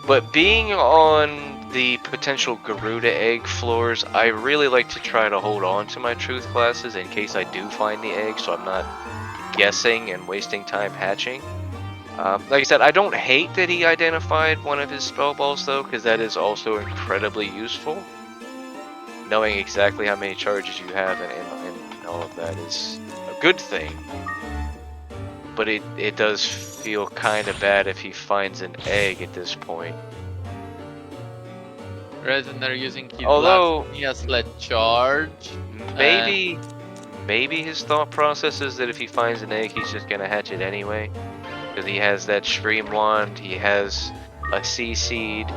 Speaker 1: but being on the potential Garuda egg floors, I really like to try to hold on to my truth classes in case I do find the egg, so I'm not guessing and wasting time hatching. Like I said, I don't hate that he identified one of his spell balls though, because that is also incredibly useful. Knowing exactly how many charges you have and all of that is a good thing. But it does feel kind of bad if he finds an egg at this point.
Speaker 2: Resonaire using his
Speaker 1: Although,
Speaker 2: let charge.
Speaker 1: maybe his thought process is that if he finds an egg, he's just gonna hatch it anyway. Because he has that Stream Wand, he has a Sea Seed,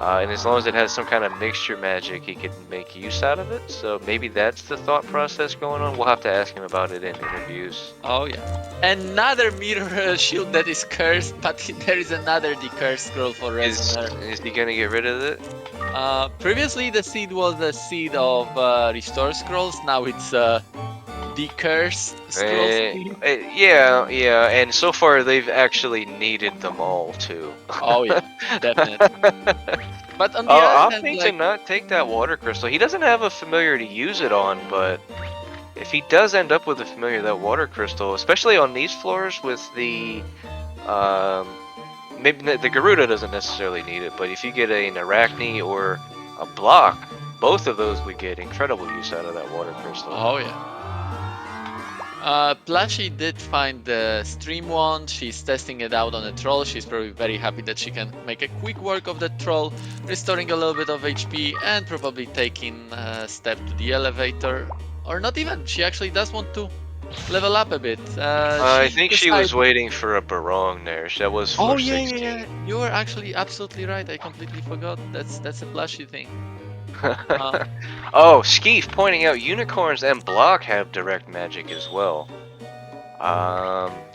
Speaker 1: and as long as it has some kind of mixture magic, he can make use out of it. So maybe that's the thought process going on. We'll have to ask him about it in interviews.
Speaker 2: Oh yeah. Another mirror shield that is cursed, but there is another decurse scroll for Resonaire.
Speaker 1: Is he gonna get rid of it?
Speaker 2: Previously the seed was the seed of restore scrolls, now it's decurse scrolls.
Speaker 1: Yeah, and so far they've actually needed them all too.
Speaker 2: Oh yeah, definitely. But on the
Speaker 1: I'll
Speaker 2: other hand,
Speaker 1: to not take that water crystal. He doesn't have a familiar to use it on, but if he does end up with a familiar, that water crystal, especially on these floors with the maybe the Garuda doesn't necessarily need it, but if you get an Arachne or a block, both of those would get incredible use out of that water crystal.
Speaker 2: Oh yeah. Plushie did find the Stream Wand. She's testing it out on a troll. She's probably very happy that she can make a quick work of the troll, restoring a little bit of HP and probably taking a step to the elevator. Or not even, she actually does want to level up a bit.
Speaker 1: I think she was waiting for a barong there. That was floor 16.
Speaker 2: Yeah. You were actually absolutely right. I completely forgot. That's a Plushie thing.
Speaker 1: Oh, Skeef pointing out unicorns and block have direct magic as well.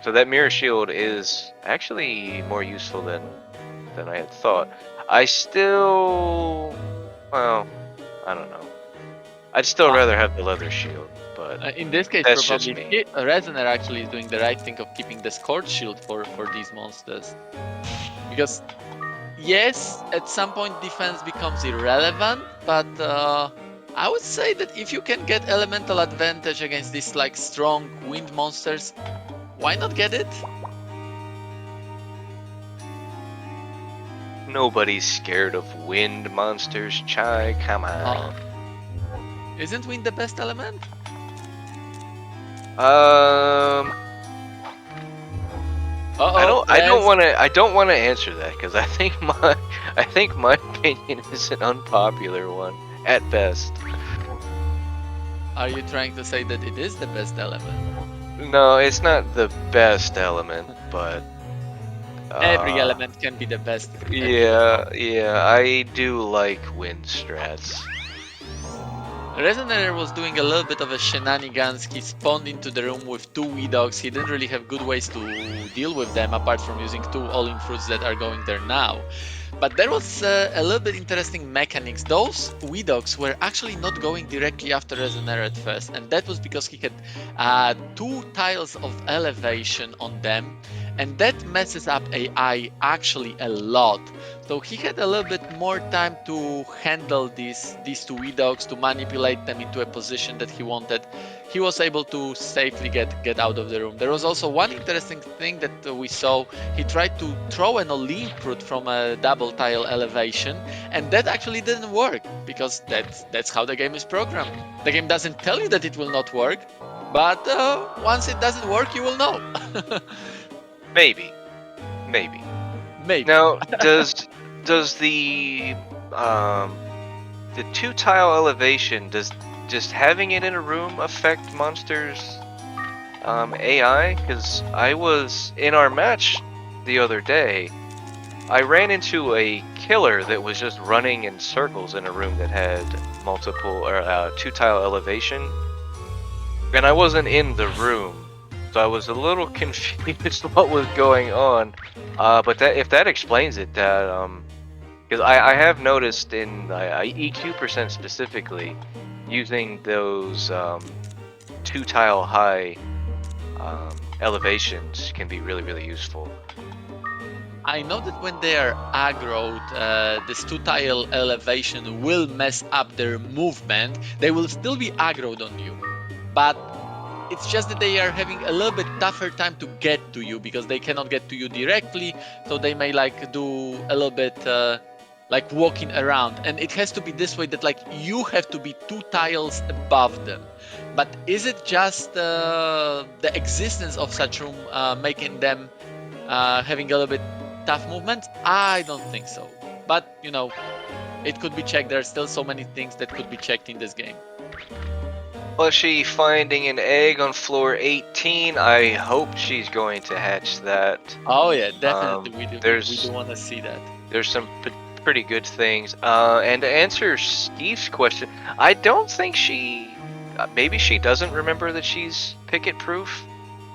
Speaker 1: So that mirror shield is actually more useful than I had thought. I still, well, I don't know. I'd still rather have the leather shield, but
Speaker 2: in this case,
Speaker 1: that's
Speaker 2: probably Resonaire actually is doing the right thing of keeping the Scorch shield for these monsters, because yes, at some point defense becomes irrelevant, but I would say that if you can get elemental advantage against these like strong wind monsters, why not get it?
Speaker 1: Nobody's scared of wind monsters, Chai. Come on.
Speaker 2: Isn't wind the best element?
Speaker 1: I don't want to answer that because I think my opinion is an unpopular one at best.
Speaker 2: Are you trying to say that it is the best element?
Speaker 1: No, it's not the best element, but
Speaker 2: every element can be the best.
Speaker 1: Yeah, I do like wind strats.
Speaker 2: Resonaire was doing a little bit of a shenanigans. He spawned into the room with two Weedogs. He didn't really have good ways to deal with them apart from using two all-in fruits that are going there now. But there was a little bit interesting mechanics. Those Weedogs were actually not going directly after Resonaire at first, and that was because he had two tiles of elevation on them, and that messes up AI actually a lot. So he had a little bit more time to handle these two Weedogs, to manipulate them into a position that he wanted. He was able to safely get out of the room. There was also one interesting thing that we saw. He tried to throw an Olymp root from a double tile elevation, and that actually didn't work because that's how the game is programmed. The game doesn't tell you that it will not work, but once it doesn't work, you will know.
Speaker 1: Maybe. Now, does the two tile elevation, does just having it in a room affect monsters' AI? Because I was in our match the other day, I ran into a killer that was just running in circles in a room that had multiple or 2-tile elevation, and I wasn't in the room, so I was a little confused what was going on. But that if that explains it, that because I have noticed in EQ percent specifically, using those 2-tile high elevations can be really useful.
Speaker 2: I know that when they are aggroed, this 2-tile elevation will mess up their movement. They will still be aggroed on you, but it's just that they are having a little bit tougher time to get to you because they cannot get to you directly, so they may like do a little bit like walking around, and it has to be this way that like you have to be 2 tiles above them. But is it just the existence of such room making them having a little bit tough movement? I don't think so, but you know, it could be checked. There are still so many things that could be checked in this game.
Speaker 1: Plushie finding an egg on floor 18. I hope she's going to hatch that.
Speaker 2: Oh yeah, definitely. We do
Speaker 1: There's
Speaker 2: want to see that.
Speaker 1: there's some pretty good things. And to answer Steve's question, I don't think she. Maybe she doesn't remember that she's picket proof.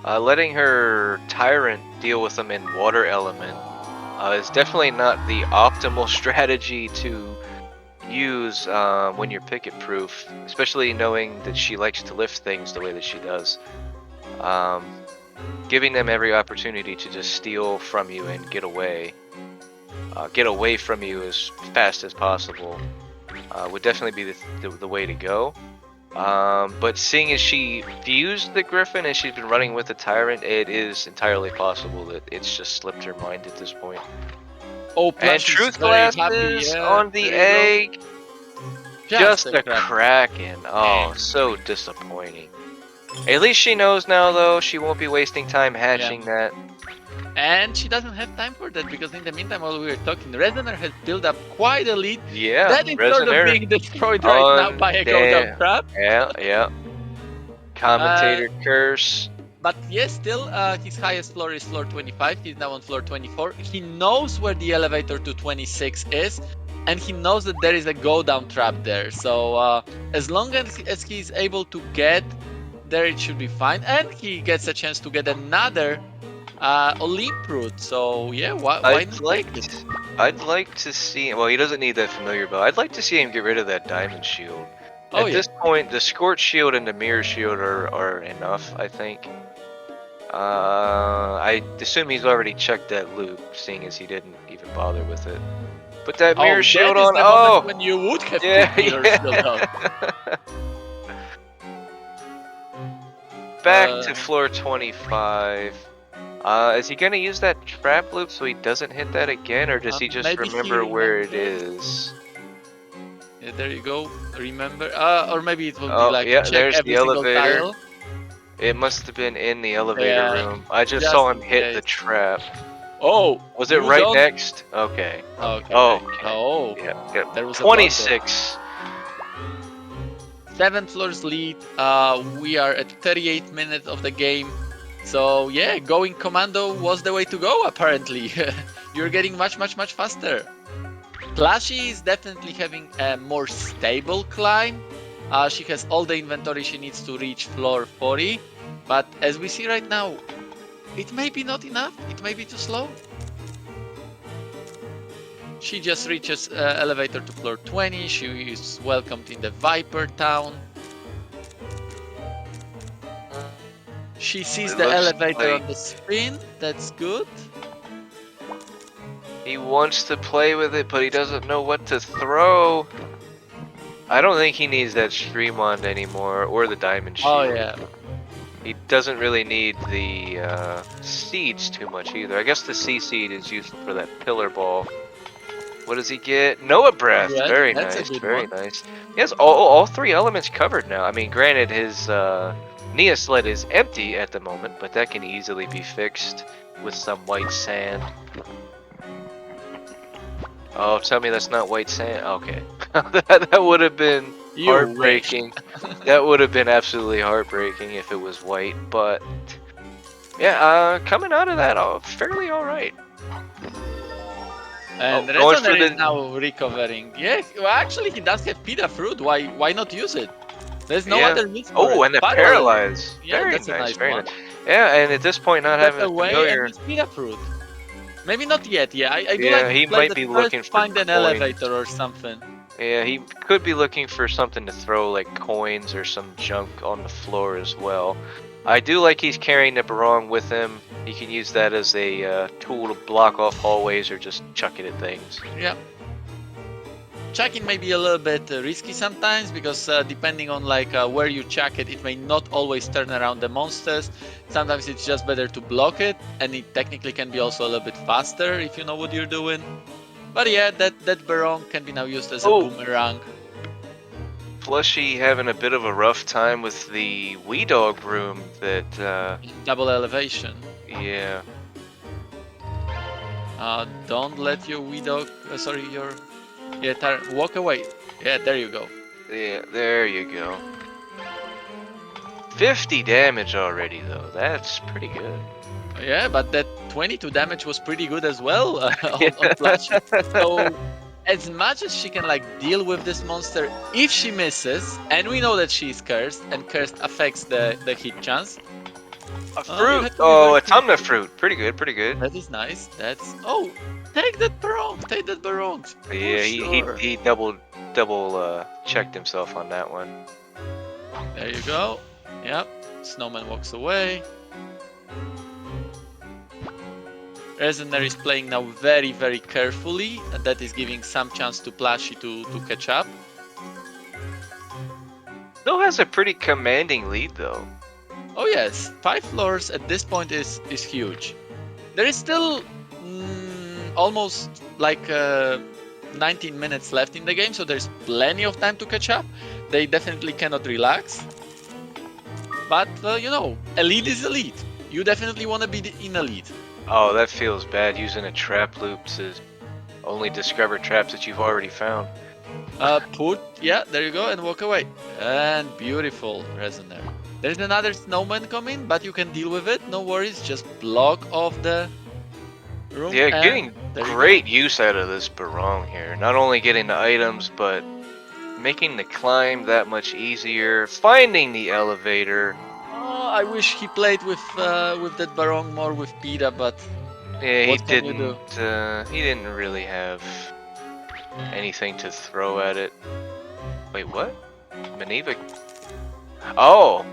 Speaker 1: Letting her tyrant deal with them in water element is definitely not the optimal strategy to use when you're picket proof, especially knowing that she likes to lift things the way that she does. Giving them every opportunity to just steal from you and get away from you as fast as possible would definitely be the way to go. But seeing as she fused the Griffin and she's been running with the Tyrant, it is entirely possible that it's just slipped her mind at this point.
Speaker 2: Oh,
Speaker 1: And Truth Glasses on the egg. Just a Kraken. Oh, so disappointing. At least she knows now, though. She won't be wasting time hatching that.
Speaker 2: And she doesn't have time for that because in the meantime, while we were talking, Resonaire has built up quite a lead.
Speaker 1: Yeah,
Speaker 2: that is sort of being destroyed right now by a go-down trap.
Speaker 1: Yeah. Commentator curse.
Speaker 2: But yes, still his highest floor is floor 25. He's now on floor 24. He knows where the elevator to 26 is, and he knows that there is a go-down trap there. So as long as he's able to get there, it should be fine. And he gets a chance to get another Olymp route. So yeah, why not take it?
Speaker 1: I'd like to see. Well, he doesn't need that familiar bow. I'd like to see him get rid of that diamond shield. At this point, the Scorch Shield and the Mirror Shield are enough, I think. I assume he's already checked that loop, seeing as he didn't even bother with it. Put that Mirror Shield on.
Speaker 2: Oh, when you would have Mirror Shield on.
Speaker 1: Back to floor 25. Is he gonna use that trap loop so he doesn't hit that again, or does he just remember where it is?
Speaker 2: Yeah, there you go. Remember, or maybe it will be like
Speaker 1: yeah,
Speaker 2: check
Speaker 1: there's
Speaker 2: every
Speaker 1: the elevator.
Speaker 2: Tile.
Speaker 1: It must have been in the elevator room. I just saw him hit the trap.
Speaker 2: Oh,
Speaker 1: was it right next? Okay.
Speaker 2: Okay.
Speaker 1: Oh. Yeah.
Speaker 2: There was
Speaker 1: 26.
Speaker 2: 7 floors lead. We are at 38 minutes of the game. So yeah, going commando was the way to go. Apparently, you're getting much faster. Plushie is definitely having a more stable climb. She has all the inventory she needs to reach floor 40. But as we see right now, it may be not enough. It may be too slow. She just reaches elevator to floor 20. She is welcomed in the Viper Town. She sees the elevator on the screen. That's good.
Speaker 1: He wants to play with it, but he doesn't know what to throw. I don't think he needs that Streamond anymore, or the Diamond Shield.
Speaker 2: Oh yeah.
Speaker 1: He doesn't really need the seeds too much either. I guess the C-Seed is used for that pillar ball. What does he get? Noah Breath.
Speaker 2: Yeah,
Speaker 1: very nice. Very nice. He has all 3 elements covered now. I mean, granted, his Nia sled is empty at the moment, but that can easily be fixed with some white sand. Oh, tell me that's not white sand. Okay. that would have been heartbreaking. That would have been absolutely heartbreaking if it was white, but yeah, coming out of that fairly alright.
Speaker 2: And
Speaker 1: going for
Speaker 2: Resonaire is
Speaker 1: the
Speaker 2: now recovering. Yeah, well, actually, he does have Pita Fruit. Why not use it? There's no
Speaker 1: yeah.
Speaker 2: other use for
Speaker 1: Oh,
Speaker 2: it.
Speaker 1: and the
Speaker 2: Paralyze.
Speaker 1: paralyze.
Speaker 2: Yeah,
Speaker 1: Very
Speaker 2: that's a
Speaker 1: nice,
Speaker 2: nice
Speaker 1: very nice.
Speaker 2: one.
Speaker 1: Yeah, and at this point, not
Speaker 2: Step
Speaker 1: having a
Speaker 2: away and
Speaker 1: familiar.
Speaker 2: use Pita Fruit. Maybe not yet. Yeah, I do like
Speaker 1: Yeah,
Speaker 2: to
Speaker 1: he
Speaker 2: play
Speaker 1: might
Speaker 2: the
Speaker 1: be
Speaker 2: first
Speaker 1: looking for
Speaker 2: find an
Speaker 1: coins.
Speaker 2: elevator or something.
Speaker 1: Yeah, he could be looking for something to throw, like coins or some junk on the floor as well. I do like he's carrying the barong with him. He can use that as a tool to block off hallways or just chuck it at things.
Speaker 2: Yeah. Chucking may be a little bit risky sometimes because depending on like where you chuck it, it may not always turn around the monsters. Sometimes it's just better to block it, and it technically can be also a little bit faster if you know what you're doing. But yeah, that barong can be now used as a
Speaker 1: Oh,
Speaker 2: boomerang.
Speaker 1: Plushie having a bit of a rough time with the Wee Dog room that,
Speaker 2: Double elevation.
Speaker 1: yeah.
Speaker 2: Don't let your wee dog, sorry, your walk away. Yeah, there you go.
Speaker 1: Yeah, there you go. 50 damage already, though. That's pretty good.
Speaker 2: Yeah, but that 22 damage was pretty good as well
Speaker 1: Yeah.
Speaker 2: on Plushie. So as much as she can like deal with this monster, if she misses, and we know that she's cursed, and cursed affects the hit chance.
Speaker 1: A
Speaker 2: You
Speaker 1: fruit.
Speaker 2: have to be
Speaker 1: Oh,
Speaker 2: very
Speaker 1: a ton of
Speaker 2: careful.
Speaker 1: fruit. Pretty good, pretty good.
Speaker 2: That is nice. That's take that barong, take that barong. For
Speaker 1: Yeah,
Speaker 2: sure.
Speaker 1: he double checked himself on that one.
Speaker 2: There you go. Yep. Snowman walks away. Resonaire is playing now very, very carefully, and that is giving some chance to Plushie to catch up.
Speaker 1: Still has a pretty commanding lead, though.
Speaker 2: Oh yes, 5 floors at this point is huge. There is still almost like 19 minutes left in the game, so there's plenty of time to catch up. They definitely cannot relax. But you know, a lead is a lead. You definitely want to be in a lead.
Speaker 1: Oh, that feels bad using a trap loop to only discover traps that you've already found.
Speaker 2: Yeah, there you go, and walk away. And beautiful, Resonaire. There's another snowman coming, but you can deal with it. No worries, just block off the room.
Speaker 1: Yeah,
Speaker 2: and
Speaker 1: getting
Speaker 2: there you
Speaker 1: great use out of this barong here. Not only getting the items, but making the climb that much easier. Finding the elevator.
Speaker 2: Oh, I wish he played with that barong more with Pita, but
Speaker 1: Yeah,
Speaker 2: what can you do?
Speaker 1: He didn't really have anything to throw at it. Wait, what? Maneva? Oh!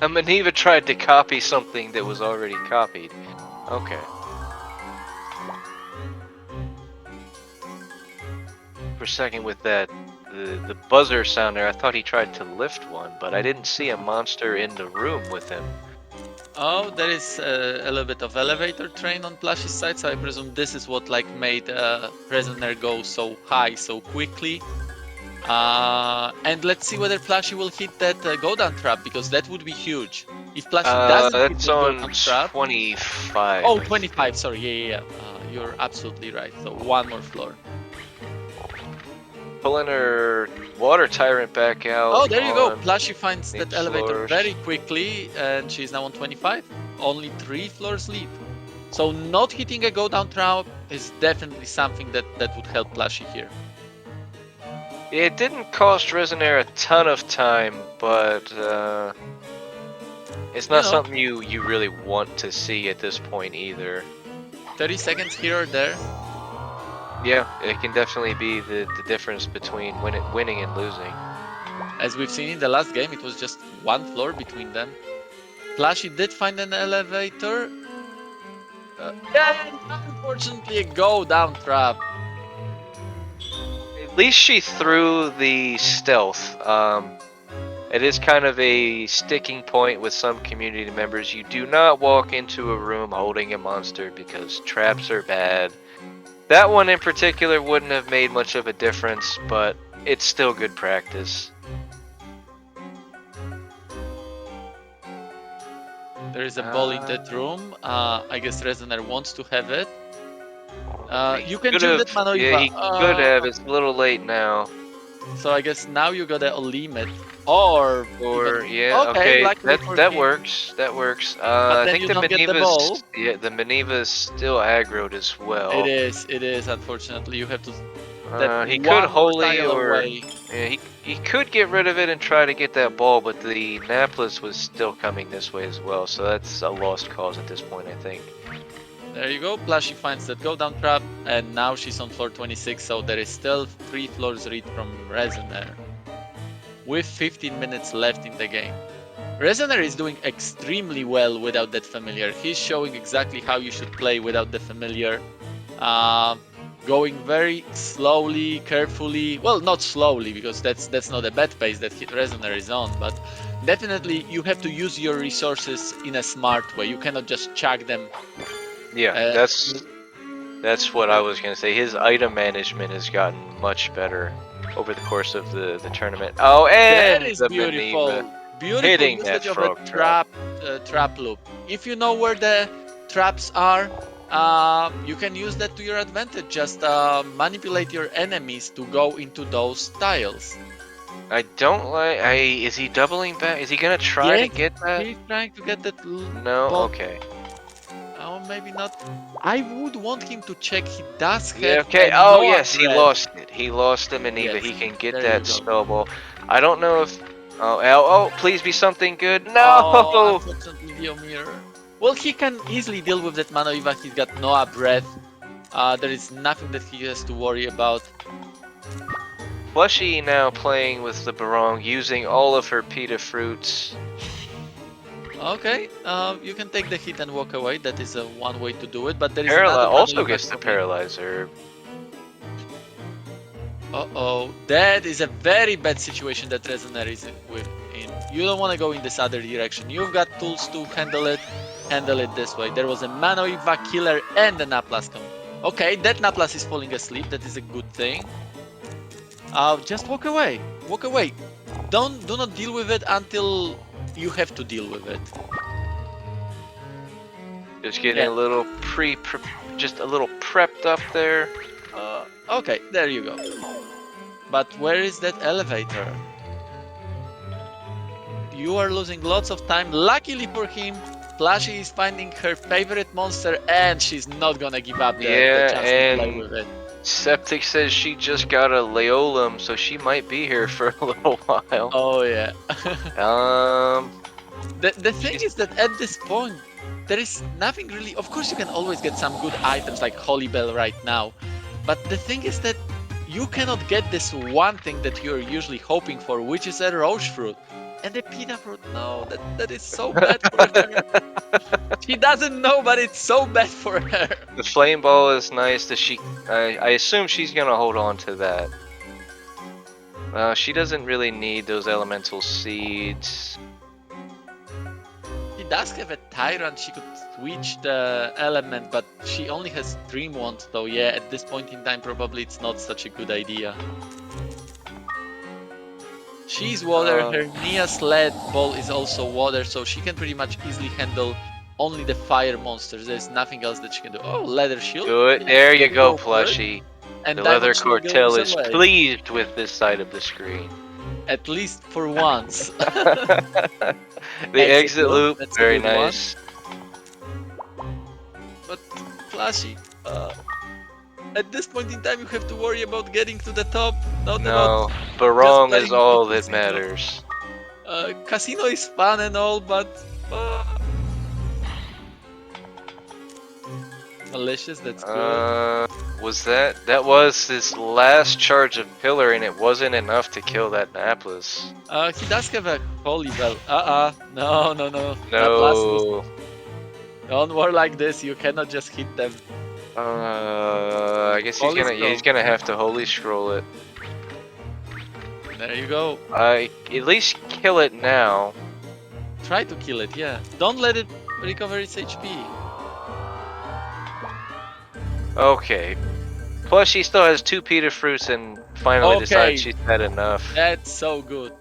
Speaker 1: A Maneva tried to copy something that was already copied. Okay. For a second with that, the buzzer sound there, I thought he tried to lift one, but I didn't see a monster in the room with him.
Speaker 2: Oh, there is a little bit of elevator train on Plushie's side, so I presume this is what like made Resonaire go so high so quickly. And let's see whether Plushie will hit that go down trap, because that would be huge. If Plushie doesn't hit
Speaker 1: That's
Speaker 2: the go
Speaker 1: on
Speaker 2: down trap.
Speaker 1: 25.
Speaker 2: Oh,
Speaker 1: I
Speaker 2: 25,
Speaker 1: think.
Speaker 2: sorry, yeah. You're absolutely right. So one more floor.
Speaker 1: Pulling her water tyrant back out.
Speaker 2: Oh, there you go.
Speaker 1: on
Speaker 2: Plushie finds that
Speaker 1: these
Speaker 2: elevator
Speaker 1: floors.
Speaker 2: very quickly, and she's now on 25. Only 3 floors lead. So not hitting a go down trap is definitely something that would help Plushie here.
Speaker 1: It didn't cost Resonaire a ton of time, but it's not something you really want to see at this point either.
Speaker 2: 30 seconds here or there.
Speaker 1: Yeah, it can definitely be the difference between winning and losing.
Speaker 2: As we've seen in the last game, it was just 1 floor between them. Plushie did find an elevator. And unfortunately a go down trap.
Speaker 1: At least she threw the stealth. It is kind of a sticking point with some community members. You do not walk into a room holding a monster because traps are bad. That one in particular wouldn't have made much of a difference, but it's still good practice.
Speaker 2: There is a ball in that room. I guess Resonaire wants to have it. You can do that, Manoiva.
Speaker 1: Yeah, he could have. It's a little late now.
Speaker 2: So I guess now you got a limit, or
Speaker 1: Or
Speaker 2: even
Speaker 1: yeah,
Speaker 2: okay.
Speaker 1: okay,
Speaker 2: Luckily for
Speaker 1: that
Speaker 2: him,
Speaker 1: works. That works.
Speaker 2: but
Speaker 1: I
Speaker 2: then
Speaker 1: think
Speaker 2: you
Speaker 1: the
Speaker 2: don't get the ball.
Speaker 1: Mineva's yeah, the Mineva's still aggroed as
Speaker 2: It
Speaker 1: well.
Speaker 2: is. It is. Unfortunately, you have to step
Speaker 1: He could
Speaker 2: one more
Speaker 1: holy
Speaker 2: tile
Speaker 1: or
Speaker 2: away.
Speaker 1: yeah, he could get rid of it and try to get that ball, but the Naples was still coming this way as well, so that's a lost cause at this point, I think.
Speaker 2: There you go. Plushie finds that go down trap, and now she's on floor 26. So there is still 3 floors read from Resonaire, with 15 minutes left in the game. Resonaire is doing extremely well without that familiar. He's showing exactly how you should play without the familiar. Going very slowly, carefully. Well, not slowly, because that's not a bad pace that Resonaire is on, but definitely you have to use your resources in a smart way. You cannot just chuck them.
Speaker 1: Yeah,
Speaker 2: Uh,
Speaker 1: that's what I was gonna say. His item management has gotten much better over the course of the tournament. Oh,
Speaker 2: that
Speaker 1: and
Speaker 2: is
Speaker 1: the Minerva
Speaker 2: beautiful. Beautiful
Speaker 1: hitting that
Speaker 2: usage of a
Speaker 1: frog trap.
Speaker 2: trap loop. If you know where the traps are, you can use that to your advantage. Just manipulate your enemies to go into those tiles.
Speaker 1: I don't like. Is he doubling back? Is he gonna try to
Speaker 2: Yes,
Speaker 1: get that?
Speaker 2: he's trying to get that
Speaker 1: No.
Speaker 2: ball.
Speaker 1: Okay.
Speaker 2: Oh, maybe not. I would want him to check. He does
Speaker 1: Yeah.
Speaker 2: have
Speaker 1: Okay.
Speaker 2: a
Speaker 1: Oh
Speaker 2: Noah
Speaker 1: yes, he
Speaker 2: breath.
Speaker 1: lost it. He lost the Minerva.
Speaker 2: Yes,
Speaker 1: He can get
Speaker 2: there you
Speaker 1: that
Speaker 2: go.
Speaker 1: spell ball. I don't know if. Oh, please be something good.
Speaker 2: Oh,
Speaker 1: No.
Speaker 2: unfortunately, Diomir. Well, he can easily deal with that Mano Eva. He's got Noah breath. There is nothing that he has to worry about.
Speaker 1: Plushie now playing with the Barong, using all of her pita fruits.
Speaker 2: Okay, you can take the hit and walk away. That is one way to do it. But there is another Mano
Speaker 1: Also
Speaker 2: Eva
Speaker 1: gets the
Speaker 2: coming.
Speaker 1: paralyzer.
Speaker 2: Uh-oh, that is a very bad situation that Resonaire is in. You don't want to go in this other direction. You've got tools to handle it. Handle it this way. There was a Mano Eva killer and a Naplas coming. Okay, that Naplas is falling asleep. That is a good thing. Just walk away. Walk away. Do not deal with it until you have to deal with it.
Speaker 1: Just getting a little just a little prepped up there.
Speaker 2: Okay, there you go. But where is that elevator? You are losing lots of time. Luckily for him, Plushie is finding her favorite monster, and she's not gonna give up the chance to play with it.
Speaker 1: Septic says she just got a Leolum, so she might be here for a little while.
Speaker 2: Oh yeah. The thing is that at this point, there is nothing really. Of course, you can always get some good items like Holy Bell right now, but the thing is that you cannot get this one thing that you're usually hoping for, which is a Roche fruit. And the pita fruit, no, that is so bad for her. She doesn't know, but it's so bad for her.
Speaker 1: The flame ball is nice. I assume she's gonna hold on to that. She doesn't really need those elemental seeds.
Speaker 2: She does have a tyrant. She could switch the element, but she only has Dream Wand, so yeah, at this point in time, probably it's not such a good idea. She's water, her Nia Sled ball is also water, so she can pretty much easily handle only the fire monsters. There's nothing else that she can do. Oh, leather shield.
Speaker 1: Good, there you go, Plushie.
Speaker 2: And
Speaker 1: the leather
Speaker 2: shield
Speaker 1: cartel
Speaker 2: goes
Speaker 1: is
Speaker 2: away.
Speaker 1: pleased with this side of the screen.
Speaker 2: At least for once.
Speaker 1: The exit loop, very nice.
Speaker 2: But Plushie, at this point in time, you have to worry about getting to the top.
Speaker 1: No, Barong is all that matters.
Speaker 2: Casino is fun and all, but malicious. That's good.
Speaker 1: That was his last charge of pillar, and it wasn't enough to kill that Naplas.
Speaker 2: He does have a Holy Bell. No.
Speaker 1: No.
Speaker 2: Don't work like this. You cannot just hit them.
Speaker 1: I guess he's gonna have to holy scroll it.
Speaker 2: There you go.
Speaker 1: At least kill it now.
Speaker 2: Try to kill it, yeah. Don't let it recover its HP.
Speaker 1: Okay. Plus, she still has 2 pita fruits and finally decides she's had enough.
Speaker 2: That's so good.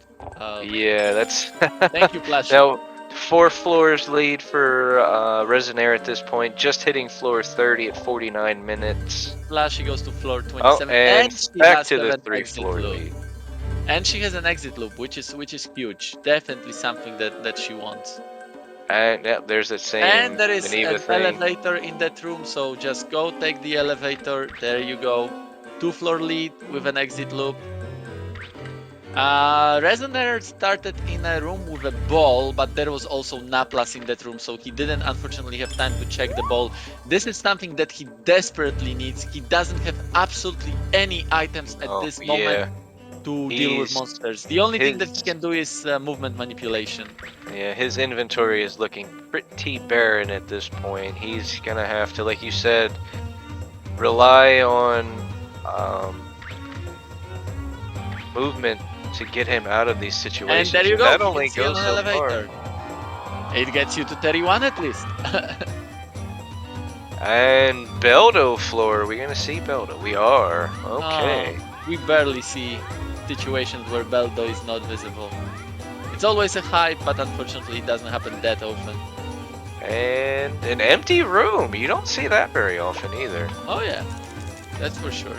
Speaker 1: Yeah, that's.
Speaker 2: Thank you, Plushie.
Speaker 1: Now, 4 floors lead for Resonaire at this point, just hitting floor 30 at 49 minutes.
Speaker 2: Plushie goes to floor 27.
Speaker 1: And back to the 3 floor lead.
Speaker 2: And she has an exit loop, which is huge. Definitely something that she wants.
Speaker 1: And yeah, there's the
Speaker 2: And
Speaker 1: same
Speaker 2: there is
Speaker 1: Maneva
Speaker 2: an
Speaker 1: thing.
Speaker 2: elevator in that room, so just go take the elevator. There you go. 2-floor lead with an exit loop. Resonaire started in a room with a ball, but there was also Naplas in that room, so he didn't unfortunately have time to check the ball. This is something that he desperately needs. He doesn't have absolutely any items at
Speaker 1: Oh
Speaker 2: this moment
Speaker 1: yeah,
Speaker 2: to deal with
Speaker 1: he's
Speaker 2: monsters. The only thing that he
Speaker 1: his
Speaker 2: can do is movement manipulation.
Speaker 1: yeah his inventory is looking pretty barren at this point. He's gonna have to, like you said, rely on movement to get him out of these
Speaker 2: And there
Speaker 1: situations,
Speaker 2: you
Speaker 1: and
Speaker 2: go.
Speaker 1: that
Speaker 2: He can
Speaker 1: only
Speaker 2: see on
Speaker 1: goes
Speaker 2: an
Speaker 1: so far.
Speaker 2: elevator. It gets you to 31 at least.
Speaker 1: And Beldo floor, are we gonna see Beldo? We are. Okay.
Speaker 2: We barely see situations where Beldo is not visible. It's always a hype, but unfortunately it doesn't happen that often.
Speaker 1: And an empty room. You don't see that very often either.
Speaker 2: Oh yeah, that's for sure.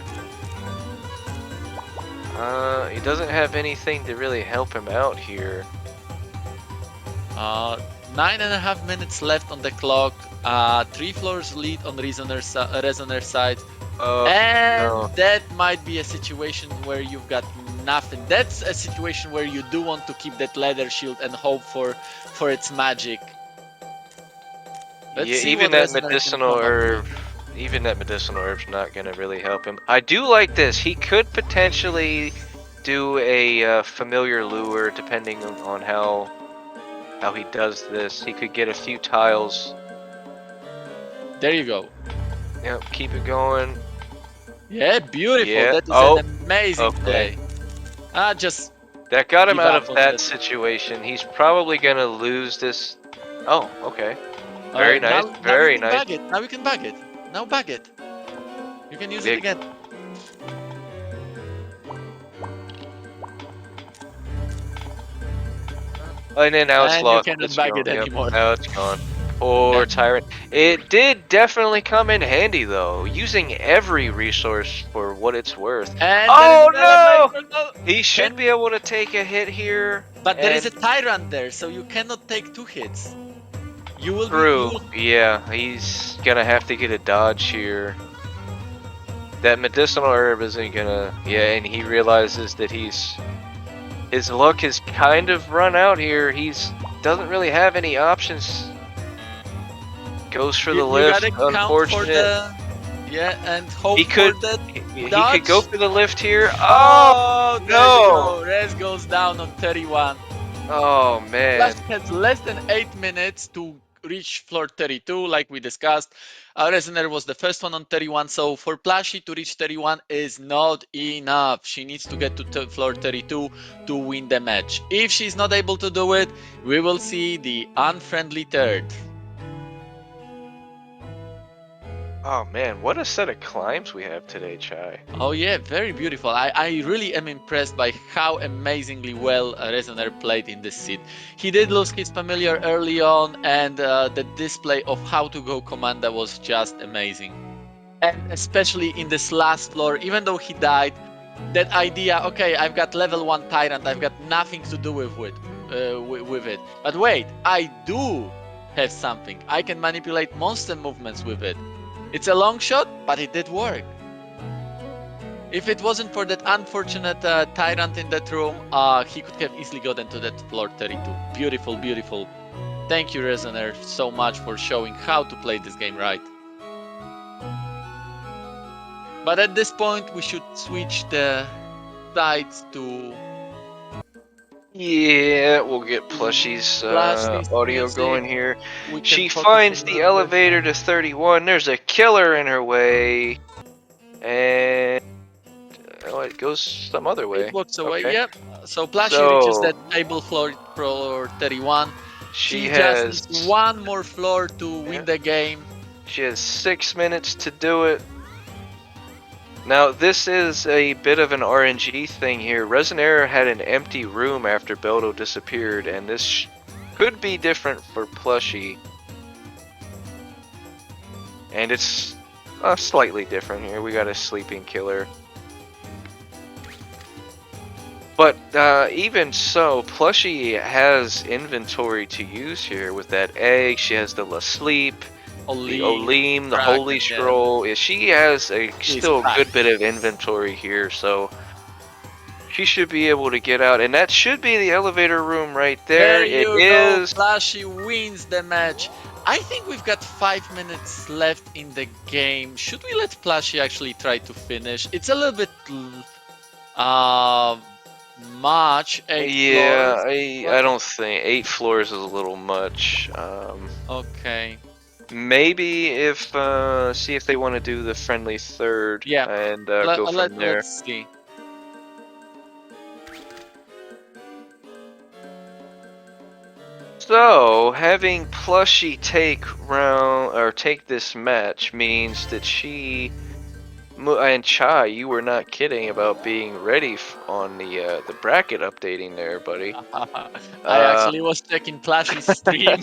Speaker 1: He doesn't have anything to really help him out here.
Speaker 2: 9.5 minutes left on the clock. 3 floors lead on Resonaire side. And
Speaker 1: No.
Speaker 2: that might be a situation where you've got nothing. That's a situation where you do want to keep that leather shield and hope for its magic. Let's
Speaker 1: Yeah,
Speaker 2: see what Resonaire can come up with.
Speaker 1: even that medicinal herb's not gonna really help him. I do like this. He could potentially do a familiar lure, depending on how he does this. He could get a few tiles.
Speaker 2: There you go.
Speaker 1: Yep, keep it going.
Speaker 2: Yeah, beautiful.
Speaker 1: Yeah.
Speaker 2: That is an
Speaker 1: Oh,
Speaker 2: amazing
Speaker 1: okay.
Speaker 2: play. Just
Speaker 1: That got him
Speaker 2: give
Speaker 1: out
Speaker 2: up
Speaker 1: of
Speaker 2: on
Speaker 1: that
Speaker 2: that.
Speaker 1: situation. He's probably gonna lose this. Oh, okay.
Speaker 2: Uh,
Speaker 1: Very nice.
Speaker 2: now, now you
Speaker 1: Very
Speaker 2: can
Speaker 1: nice.
Speaker 2: bag it. Now you can bag it. Now bag it. You can use it
Speaker 1: Big.
Speaker 2: again.
Speaker 1: And then now it's
Speaker 2: And you
Speaker 1: lost.
Speaker 2: cannot
Speaker 1: It's
Speaker 2: bag
Speaker 1: gone.
Speaker 2: it
Speaker 1: Yep.
Speaker 2: anymore.
Speaker 1: Now it's gone. Poor
Speaker 2: Yeah.
Speaker 1: Tyrant. It did definitely come in handy though, using every resource for what it's worth.
Speaker 2: And there is
Speaker 1: Oh
Speaker 2: an
Speaker 1: no!
Speaker 2: elevator. No.
Speaker 1: He should be able to take a hit here.
Speaker 2: But there is a
Speaker 1: And
Speaker 2: tyrant there, so you cannot take 2 hits. You will be.
Speaker 1: through. Yeah, he's gonna have to get a dodge here. That medicinal herb isn't gonna. Yeah, and he realizes that his luck has kind of run out here. He's doesn't really have any options. Goes for the
Speaker 2: You
Speaker 1: lift.
Speaker 2: gotta count for
Speaker 1: Unfortunate.
Speaker 2: the. Yeah, and hope
Speaker 1: He
Speaker 2: for
Speaker 1: could.
Speaker 2: the
Speaker 1: He could go
Speaker 2: dodge.
Speaker 1: for the lift here. Oh
Speaker 2: Oh, there you
Speaker 1: no!
Speaker 2: go. Res goes down on 31.
Speaker 1: Oh man.
Speaker 2: Flash has less than 8 minutes to reach floor 32, like we discussed. Resonaire was the first one on 31, so for Plushie to reach 31 is not enough. She needs to get to floor 32 to win the match. If she's not able to do it, we will see the unfriendly third.
Speaker 1: Oh man, what a set of climbs we have today, Chai.
Speaker 2: Oh yeah, very beautiful. I really am impressed by how amazingly well Resonaire played in this seed. He did lose his familiar early on, and the display of how to go Commander was just amazing. And especially in this last floor, even though he died, that idea, okay, I've got level 1 Tyrant, I've got nothing to do with it. But wait, I do have something. I can manipulate monster movements with it. It's a long shot, but it did work. If it wasn't for that unfortunate Tyrant in that room, he could have easily gotten to that floor 32. Beautiful, beautiful. Thank you, Resonaire, so much for showing how to play this game right. But at this point, we should switch the sides to...
Speaker 1: Yeah, we'll get Plushie's audio
Speaker 2: music.
Speaker 1: going here.
Speaker 2: We can
Speaker 1: She
Speaker 2: focus
Speaker 1: finds
Speaker 2: on
Speaker 1: the
Speaker 2: numbers.
Speaker 1: elevator to 31. There's a killer in her way. And oh, it goes some other way.
Speaker 2: It walks away,
Speaker 1: Okay.
Speaker 2: yep. So Plushie
Speaker 1: So-
Speaker 2: reaches that table floor 31. She just needs one more floor to win the game.
Speaker 1: She has 6 minutes to do it. Now, this is a bit of an RNG thing here. Resonaire had an empty room after Beldo disappeared, and this could be different for Plushie. And it's slightly different here. We got a sleeping killer. But even so, Plushie has inventory to use here with that egg. She has the Sleep, the
Speaker 2: Olim,
Speaker 1: Olim, the Holy
Speaker 2: Kraken, yeah.
Speaker 1: Scroll. Yeah, she has a
Speaker 2: She's
Speaker 1: still a good
Speaker 2: cracked.
Speaker 1: bit of inventory here, so she should be able to get out. And that should be the elevator room right there.
Speaker 2: There
Speaker 1: It
Speaker 2: you go.
Speaker 1: is.
Speaker 2: Plushie wins the match. I think we've got 5 minutes left in the game. Should we let Plushie actually try to finish? It's a little bit uh, much, 8
Speaker 1: Yeah,
Speaker 2: floors.
Speaker 1: I don't think 8 floors is a little much.
Speaker 2: Okay.
Speaker 1: Maybe if see if they want to do the friendly third
Speaker 2: Yeah.
Speaker 1: and go from there.
Speaker 2: Let's see.
Speaker 1: So having Plushie take this match means that and Chai, you were not kidding about being ready on the bracket updating there, buddy.
Speaker 2: I
Speaker 1: Uh,
Speaker 2: actually was checking Plushie's stream.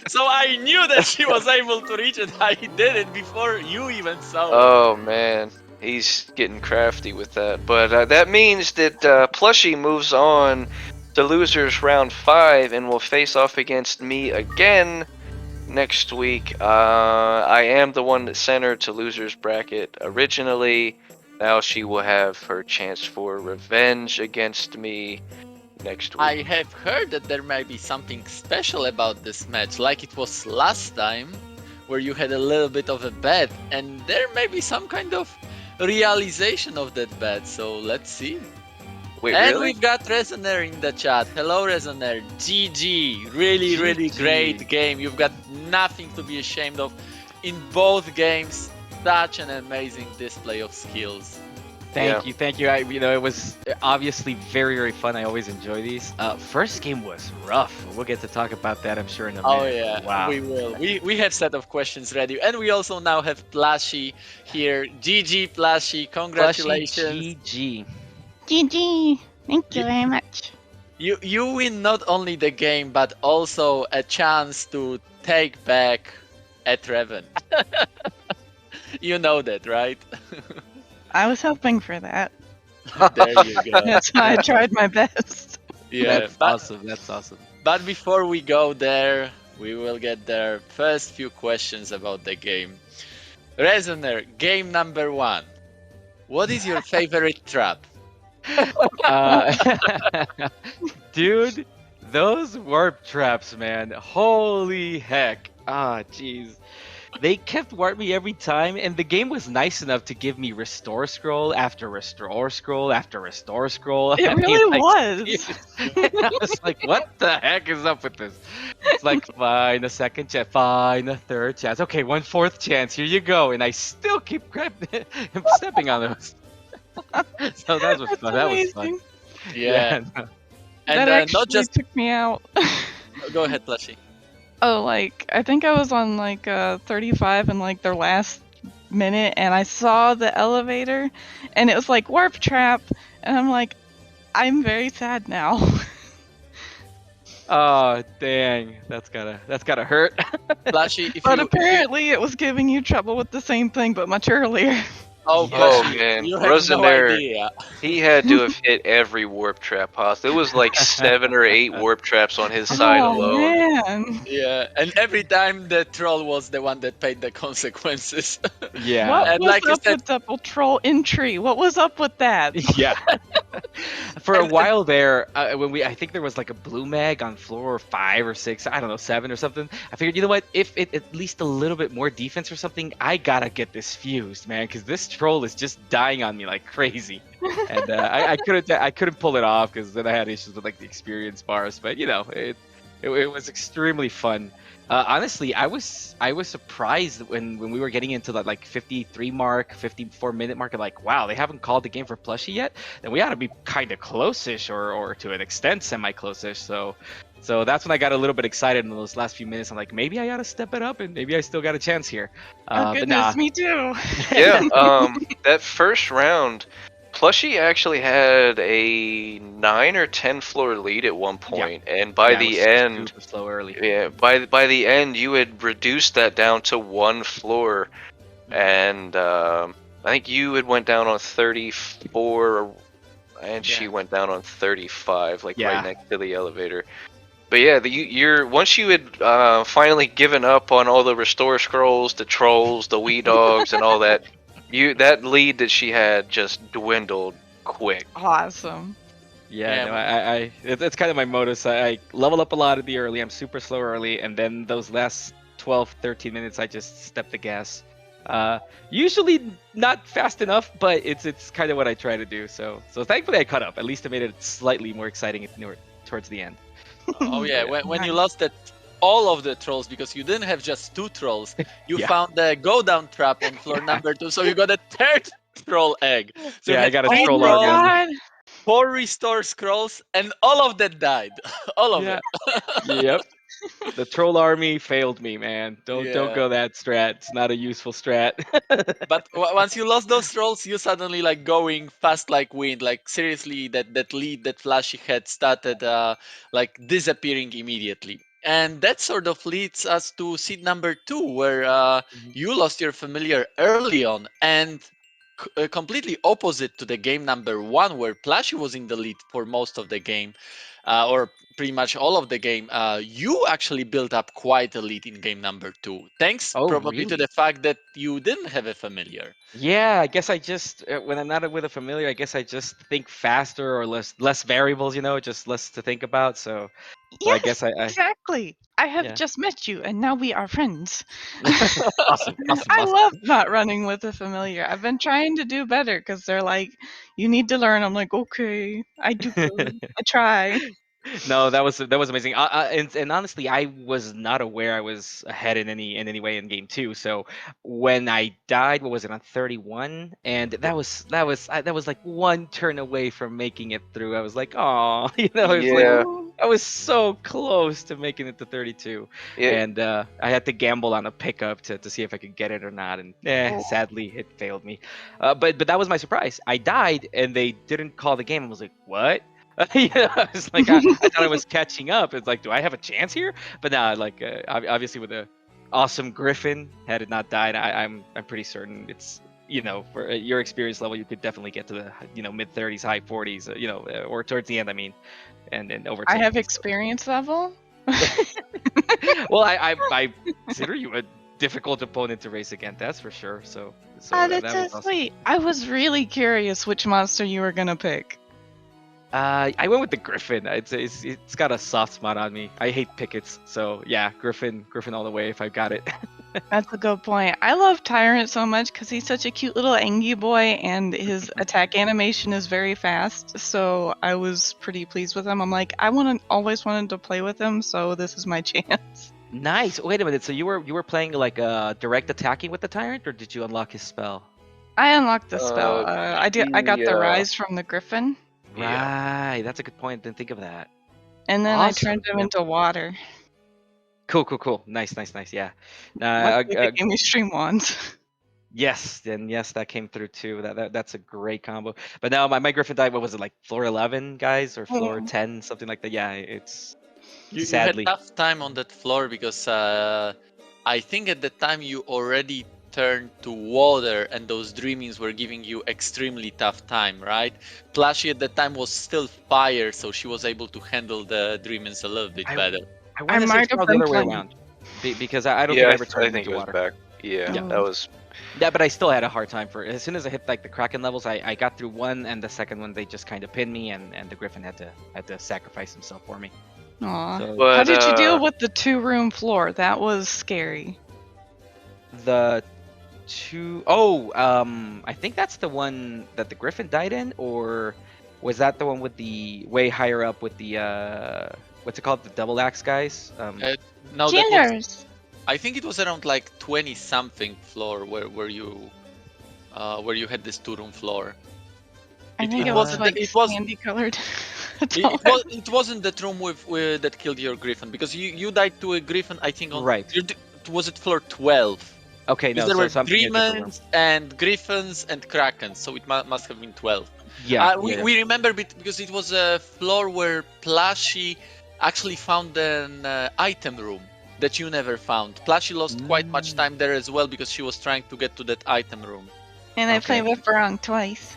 Speaker 2: So I knew that she was able to reach it. I did it before you even saw it.
Speaker 1: oh man, he's getting crafty with that. But that means that Plushie moves on to losers round 5 and will face off against me again next week. I am the one that sent her to losers bracket originally. Now she will have her chance for revenge against me next
Speaker 2: I
Speaker 1: week.
Speaker 2: have heard that there may be something special about this match, like it was last time, where you had a little bit of a bet, and there may be some kind of realization of that bet. So let's see.
Speaker 1: Wait,
Speaker 2: And
Speaker 1: really?
Speaker 2: we've got Resonaire in the chat. Hello, Resonaire. GG. Really, really
Speaker 3: GG.
Speaker 2: great game. You've got nothing to be ashamed of in both games. Such an amazing display of skills.
Speaker 3: Thank you. It was obviously very, very fun. I always enjoy these. First game was rough. We'll get to talk about that, I'm sure, in a minute.
Speaker 2: Oh yeah,
Speaker 3: Wow.
Speaker 2: we will. We have set of questions ready, and we also now have Plushie here. GG Plushie, congratulations.
Speaker 3: GG.
Speaker 4: GG. Thank you very much.
Speaker 2: You win not only the game but also a chance to take back at Reven. You know that, right?
Speaker 4: I was hoping for that.
Speaker 2: There you go.
Speaker 4: That's why I tried my best.
Speaker 2: Yeah,
Speaker 3: That's
Speaker 2: but,
Speaker 3: awesome. That's awesome.
Speaker 2: but before we go there, we will get their first few questions about the game. Resonaire, game number 1. What is your favorite trap?
Speaker 3: Dude, those warp traps, man. Holy heck. Ah, jeez. They kept warp me every time, and the game was nice enough to give me restore scroll after restore scroll after restore scroll.
Speaker 4: It
Speaker 3: I mean,
Speaker 4: really
Speaker 3: like,
Speaker 4: was.
Speaker 3: I was like, what the heck is up with this? It's like, fine, a second chance, fine, a third chance. Okay, 1/4 chance, here you go. And I still keep stepping on those. So that was
Speaker 4: That's
Speaker 3: fun. That was fun.
Speaker 4: amazing.
Speaker 2: Yeah,
Speaker 3: no.
Speaker 2: and
Speaker 4: That actually
Speaker 2: not just.
Speaker 4: took me out.
Speaker 2: Go ahead, Plushie.
Speaker 4: Oh, like, I think I was on like 35 in like their last minute, and I saw the elevator, and it was like warp trap, and I'm like, I'm very sad now.
Speaker 3: Oh, dang. That's gotta hurt.
Speaker 2: Plushie, if
Speaker 4: But
Speaker 2: you.
Speaker 4: apparently it was giving you trouble with the same thing, but much earlier.
Speaker 2: Oh,
Speaker 3: Yeah.
Speaker 1: Oh
Speaker 2: Plushie,
Speaker 1: man,
Speaker 2: you have no
Speaker 1: Resonaire,
Speaker 2: idea.
Speaker 1: he had to have hit every warp trap possible. It was like 7 or 8 warp traps on his side
Speaker 4: Oh
Speaker 1: alone.
Speaker 4: man.
Speaker 2: Yeah, and every time the troll was the one that paid the consequences.
Speaker 3: Yeah.
Speaker 4: What
Speaker 2: And
Speaker 4: was
Speaker 2: like you
Speaker 4: up
Speaker 2: said-
Speaker 4: with double troll entry? What was up with that?
Speaker 3: Yeah. For a
Speaker 2: And-
Speaker 3: while there, I think there was like a blue mag on floor 5 or 6, I don't know, 7 or something. I figured, you know what? If it at least a little bit more defense or something, I gotta get this fused, man, because this troll is just dying on me like crazy. And I couldn't pull it off because then I had issues with like the experience bars. But you know, it was extremely fun. Honestly, I was surprised when we were getting into that like 53 mark, 54-minute mark. Like, wow, they haven't called the game for Plushie yet. Then we ought to be kind of close-ish, or to an extent semi-close-ish. So that's when I got a little bit excited in those last few minutes. I'm like, maybe I ought to step it up, and maybe I still got a chance here.
Speaker 4: Oh
Speaker 3: But nah.
Speaker 4: goodness, me too.
Speaker 1: Yeah, that first round, Plushie actually had a 9 or 10 floor lead at one point, and by
Speaker 3: Yeah, it
Speaker 1: the
Speaker 3: was
Speaker 1: end,
Speaker 3: super slow early.
Speaker 1: yeah, by the end, you had reduced that down to 1 floor, and I think you had went down on 34 and she
Speaker 3: Yeah.
Speaker 1: went down on 35, like
Speaker 3: Yeah.
Speaker 1: right next to the elevator. But yeah, you're once you had finally given up on all the restore scrolls, the trolls, the wee dogs, and all that, that lead that she had just dwindled quick.
Speaker 4: Awesome.
Speaker 3: Yeah, no,
Speaker 2: Yeah,
Speaker 3: it's kind of my modus. I level up a lot at the early. I'm super slow early, and then those last 12, 13 minutes, I just step the gas. Usually not fast enough, but it's kind of what I try to do. So thankfully I caught up. At least it made it slightly more exciting towards the end.
Speaker 2: Oh yeah,
Speaker 3: Yeah.
Speaker 2: when you
Speaker 4: Nice.
Speaker 2: lost all of the trolls because you didn't have just 2 trolls, you
Speaker 3: Yeah.
Speaker 2: found the go down trap on floor number 2, so you got a third troll egg. So you
Speaker 3: Yeah, I
Speaker 2: had
Speaker 3: got a
Speaker 2: three
Speaker 3: troll
Speaker 4: Oh my
Speaker 3: army.
Speaker 2: trolls,
Speaker 4: god.
Speaker 2: 4 restore scrolls, and all of that died. All of
Speaker 3: Yeah.
Speaker 2: it.
Speaker 3: Yep. The troll army failed me, man. Don't
Speaker 2: Yeah.
Speaker 3: go that strat. It's not a useful strat.
Speaker 2: But once you lost those trolls, you suddenly like going fast like wind. Like seriously, that lead that Flashy had started like disappearing immediately. And that sort of leads us to seed number 2, where
Speaker 3: Mhm.
Speaker 2: you lost your familiar early on, and completely opposite to the game number 1, where Plashy was in the lead for most of the game, or pretty much all of the game. You actually built up quite a lead in game number 2, thanks
Speaker 3: Oh,
Speaker 2: probably to
Speaker 3: really?
Speaker 2: the fact that you didn't have a familiar.
Speaker 3: Yeah, I guess I just when I'm not with a familiar, I guess I just think faster or less variables, just less to think about. So I
Speaker 4: Yes,
Speaker 3: guess I
Speaker 4: exactly. I have
Speaker 3: yeah.
Speaker 4: just met you, and now we are friends.
Speaker 3: Awesome, awesome,
Speaker 4: I
Speaker 3: awesome.
Speaker 4: love not running with a familiar. I've been trying to do better because they're like, you need to learn. I'm like, okay, I do good. I try.
Speaker 3: No, that was amazing. And honestly, I was not aware I was ahead in any way in game two. So when I died, what was it on 31? And that was like one turn away from making it through. I was like, oh, it was like
Speaker 1: Yeah,
Speaker 4: Oh,
Speaker 3: I was so close to making it to 32,
Speaker 1: yeah,
Speaker 3: and I had to gamble on a pickup to see if I could get it or not. And
Speaker 4: oh.
Speaker 3: sadly, it failed me. But that was my surprise. I died, and they didn't call the game. I was like, what? I was like, I thought I was catching up. It's like, do I have a chance here? But now, like, obviously with the awesome Griffin, had it not died, I'm pretty certain it's for your experience level, you could definitely get to the mid 30s, high 40s, or towards the end. I mean, and
Speaker 4: I
Speaker 3: overtake
Speaker 4: have
Speaker 3: me.
Speaker 4: experience level.
Speaker 3: Well, I consider you a difficult opponent to race against. That's for sure. So
Speaker 4: That's
Speaker 3: that
Speaker 4: so
Speaker 3: was awesome.
Speaker 4: sweet. I was really curious which monster you were gonna pick.
Speaker 3: I went with the Griffin. It's got a soft spot on me. I hate pickets, so yeah, Griffin all the way if I got it.
Speaker 4: That's a good point. I love Tyrant so much because he's such a cute little Angie boy, and his attack animation is very fast. So I was pretty pleased with him. I'm like, always wanted to play with him, so this is my chance.
Speaker 3: Nice. Wait a minute. So you were playing like direct attacking with the tyrant, or did you unlock his spell?
Speaker 4: I unlocked the spell. I got the
Speaker 1: yeah,
Speaker 4: rise from the Griffin,
Speaker 1: yeah.
Speaker 3: Right. That's a good point. Didn't think of that.
Speaker 4: and then I turned
Speaker 3: Awesome.
Speaker 4: him
Speaker 3: Yep.
Speaker 4: into water.
Speaker 3: Cool. Nice. Yeah.
Speaker 4: Luckily, they gave me stream wands.
Speaker 3: Yes, and yes, that came through too. That's a great combo. But now my Griffin died. What was it, like floor 11, guys, or floor 10, something like that? Yeah, it's
Speaker 2: You had
Speaker 3: sadly.
Speaker 2: tough time on that floor because I think at the time you already turned to water and those dreamings were giving you extremely tough time, right? Plashy at the time was still fire, so she was able to handle the dreamings a little bit
Speaker 3: I
Speaker 2: better.
Speaker 3: I
Speaker 4: I
Speaker 3: want to say it's
Speaker 4: might have
Speaker 3: probably the
Speaker 4: been
Speaker 3: other way
Speaker 4: playing.
Speaker 3: around, because I don't think
Speaker 1: Yeah,
Speaker 3: I ever
Speaker 1: I
Speaker 3: turned him
Speaker 1: think
Speaker 3: into
Speaker 1: it was
Speaker 3: water.
Speaker 1: back. Yeah,
Speaker 3: Yeah.
Speaker 1: that was.
Speaker 3: Yeah, but I still had a hard time for it. As soon as I hit like the Kraken levels, I got through one, and the second one they just kind of pinned me, and the Griffin had to sacrifice himself for me.
Speaker 4: Aw.
Speaker 3: So
Speaker 4: How
Speaker 1: But
Speaker 4: did you deal with the 2-room floor? That was scary.
Speaker 3: the I think that's the one that the Griffin died in, or was that the one with the way higher up with the what's it called, the double axe guys?
Speaker 2: No, that was.
Speaker 4: Genders.
Speaker 2: I think it was around like 20 something floor where you had this 2-room floor.
Speaker 4: I think it was
Speaker 2: wasn't.
Speaker 4: like
Speaker 2: It was.
Speaker 4: candy colored.
Speaker 2: It wasn't that room with that killed your griffin because you died to a griffin. I think on
Speaker 3: Right.
Speaker 2: was it floor 12?
Speaker 3: Okay,
Speaker 2: Because
Speaker 3: no,
Speaker 2: there were
Speaker 3: so I'm thinking a different room.
Speaker 2: demons and griffins and krakens, so it must have been 12.
Speaker 3: Yeah,
Speaker 2: We remember because it was a floor where Plashy actually found an item room that you never found. Plashy lost quite much time there as well because she was trying to get to that item room.
Speaker 4: And I
Speaker 3: Okay.
Speaker 4: played with Barong twice.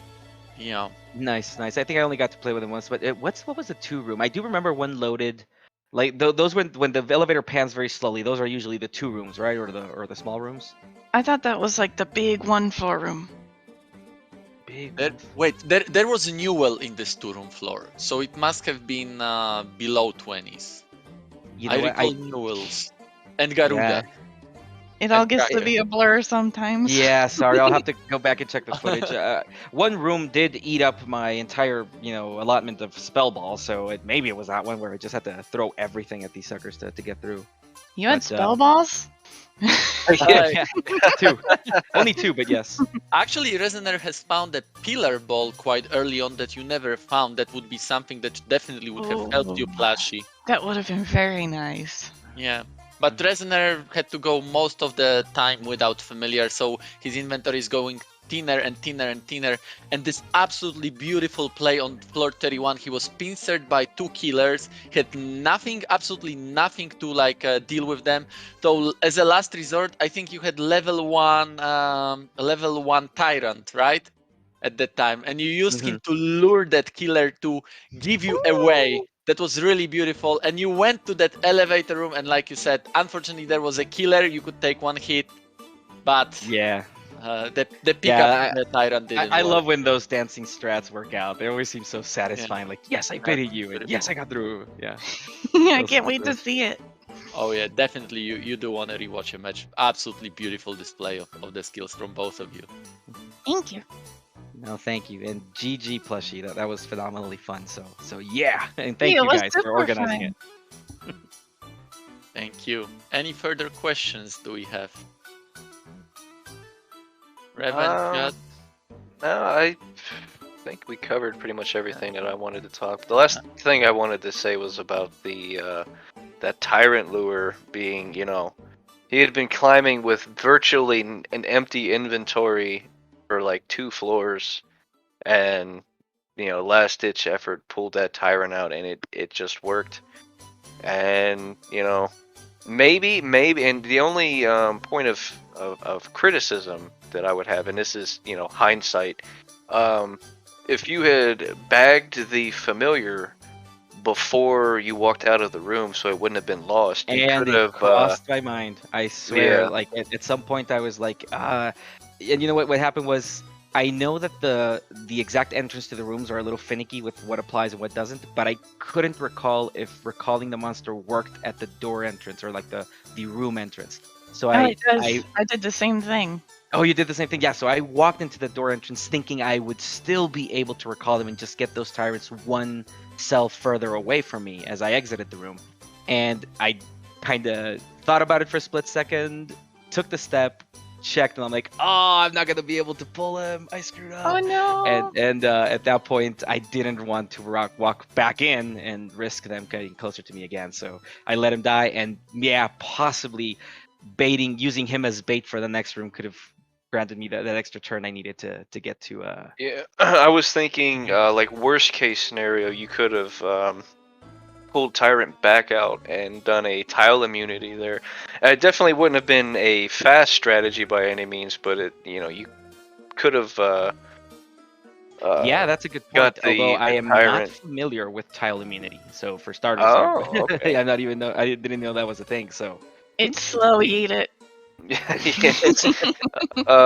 Speaker 2: Yeah.
Speaker 3: Nice, nice. I think I only got to play with him once, but what was the 2-room? I do remember one loaded, like those when the elevator pans very slowly. Those are usually the 2 rooms, right, or the small rooms.
Speaker 4: I thought that was like the big 1-floor room.
Speaker 3: Big
Speaker 2: There,
Speaker 3: one.
Speaker 2: wait, there was a new well in this 2-room floor, so it must have been below 20s.
Speaker 3: You
Speaker 2: I
Speaker 3: know what?
Speaker 2: recall Newells and Garuda.
Speaker 3: Yeah,
Speaker 4: It all
Speaker 2: And
Speaker 4: gets to
Speaker 2: Gaia.
Speaker 4: be a blur sometimes.
Speaker 3: yeah. Sorry, I'll have to go back and check the footage. One room did eat up my entire, allotment of spell balls, so maybe it was that one where I just had to throw everything at these suckers to get through.
Speaker 4: You had
Speaker 3: But,
Speaker 4: spell balls?
Speaker 3: yeah, 2, only 2, but yes.
Speaker 2: Actually, Resonaire has found a pillar ball quite early on that you never found. That would be something that definitely would have helped you,
Speaker 4: Oh.
Speaker 2: Plushie.
Speaker 4: That would have been very nice.
Speaker 2: Yeah. But Resonaire had to go most of the time without familiar, so his inventory is going thinner and thinner and thinner. And this absolutely beautiful play on floor 31, he was pincered by 2 killers, had nothing, absolutely nothing to deal with them. So as a last resort, I think you had level 1 tyrant, right? At that time, and you used him to lure that killer to give you away. That was really beautiful. And you went to that elevator room, and like you said, unfortunately there was a killer. You could take 1 hit, but
Speaker 3: Yeah.
Speaker 2: the pickup from the tyrant didn't
Speaker 3: I
Speaker 2: work.
Speaker 3: love when those dancing strats work out. They always seem so satisfying. Like, yes, I baited you, and yes, I got through. Yeah.
Speaker 4: I
Speaker 3: Those
Speaker 4: can't
Speaker 3: are
Speaker 4: wait to
Speaker 3: good.
Speaker 4: see it.
Speaker 2: Oh yeah, definitely. You do want to rewatch a match. Absolutely beautiful display of the skills from both of you.
Speaker 4: Thank you.
Speaker 3: No, thank you, and GG plushie. That was phenomenally fun. So yeah, and thank
Speaker 4: Yeah, it
Speaker 3: you
Speaker 4: was
Speaker 3: guys for
Speaker 4: super
Speaker 3: organizing
Speaker 4: fun.
Speaker 3: it.
Speaker 2: Thank you. Any further questions do we have? Revan, Chad?
Speaker 1: No, I think we covered pretty much everything that I wanted to talk. The last thing I wanted to say was about the that tyrant lure being, he had been climbing with virtually an empty inventory for like 2 floors, and last ditch effort pulled that tyrant out, and it just worked. And maybe, and the only point of criticism that I would have, and this is hindsight, if you had bagged the familiar before you walked out of the room, so it wouldn't have been lost, you
Speaker 3: And
Speaker 1: could
Speaker 3: it
Speaker 1: have.
Speaker 3: crossed my mind. I swear,
Speaker 1: Yeah.
Speaker 3: like at some point, I was like, and you know what? What happened was, I know that the exact entrance to the rooms are a little finicky with what applies and what doesn't, but I couldn't recall if recalling the monster worked at the door entrance or like the room entrance. So
Speaker 4: It does. I did the same thing.
Speaker 3: Oh, you did the same thing? Yeah, so I walked into the door entrance thinking I would still be able to recall them and just get those tyrants one cell further away from me as I exited the room. And I kind of thought about it for a split second, took the step, checked, and I'm like, oh, I'm not going to be able to pull him. I screwed up.
Speaker 4: Oh no.
Speaker 3: And at that point, I didn't want to walk back in and risk them getting closer to me again. So I let him die. And yeah, possibly using him as bait for the next room could have granted me that extra turn I needed to get to.
Speaker 1: Yeah, I was thinking, like worst case scenario, you could have pulled Tyrant back out and done a tile immunity there. It definitely wouldn't have been a fast strategy by any means, but you could have.
Speaker 3: Yeah, that's a good
Speaker 1: got
Speaker 3: point. Although I
Speaker 1: the
Speaker 3: am not
Speaker 1: tyrant.
Speaker 3: familiar with tile immunity, so for starters,
Speaker 1: Oh, okay.
Speaker 3: I'm not even know. I didn't know that was a thing. So
Speaker 4: It's slow, eat it.
Speaker 1: Yeah,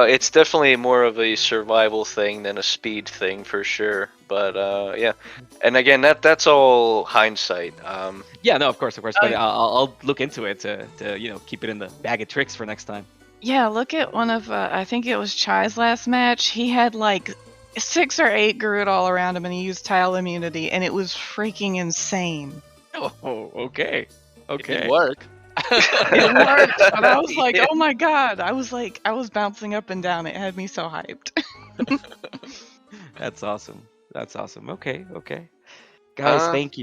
Speaker 1: it's definitely more of a survival thing than a speed thing for sure. But yeah, and again, that's all hindsight.
Speaker 3: yeah, no, of course, but
Speaker 4: Oh.
Speaker 3: I'll look into it to keep it in the bag of tricks for next time.
Speaker 4: Yeah, look at one of I think it was Chai's last match. He had like 6 or 8 Garud all around him, and he used tile immunity, and it was freaking insane.
Speaker 3: Oh, okay,
Speaker 2: It did work.
Speaker 4: It worked, but I was like,
Speaker 1: Yeah.
Speaker 4: oh my god! I was bouncing up and down. It had me so hyped.
Speaker 3: That's awesome. That's awesome. Okay, guys,
Speaker 1: Uh,
Speaker 3: thank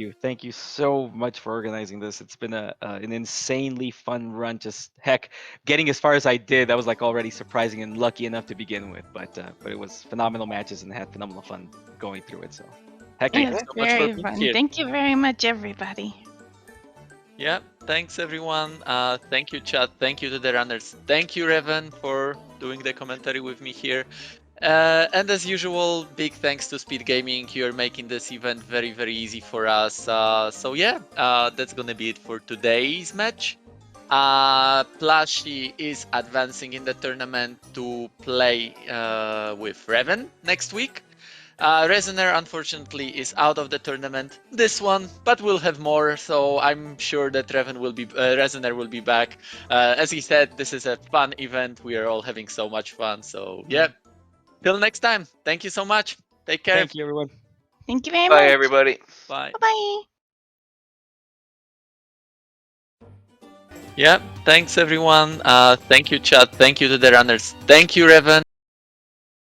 Speaker 3: you so much for organizing this. It's been an insanely fun run. Just heck, getting as far as I did, that was like already surprising and lucky enough to begin with. But it was phenomenal matches and had phenomenal fun going through it. So heck yeah.
Speaker 4: It's
Speaker 2: so much for
Speaker 4: very
Speaker 2: being
Speaker 4: fun.
Speaker 2: here.
Speaker 4: Thank you very much, everybody.
Speaker 2: Yeah, thanks everyone. Thank you, Chad. Thank you to the runners. Thank you, Revan, for doing the commentary with me here. And as usual, big thanks to SpeedGaming. You're making this event very, very easy for us. So yeah, that's gonna be it for today's match. Plushie is advancing in the tournament to play with Reven next week. Resonaire, unfortunately, is out of the tournament this one, but we'll have more. So I'm sure that Resonaire will be back. As he said, this is a fun event. We are all having so much fun. So yeah, till next time. Thank you so much. Take care.
Speaker 3: Thank you, everyone.
Speaker 4: Thank you very
Speaker 1: Bye,
Speaker 4: much.
Speaker 1: everybody.
Speaker 2: Bye.
Speaker 4: Bye.
Speaker 2: Yeah, thanks everyone. Thank you, chat. Thank you to the runners. Thank you, Reven.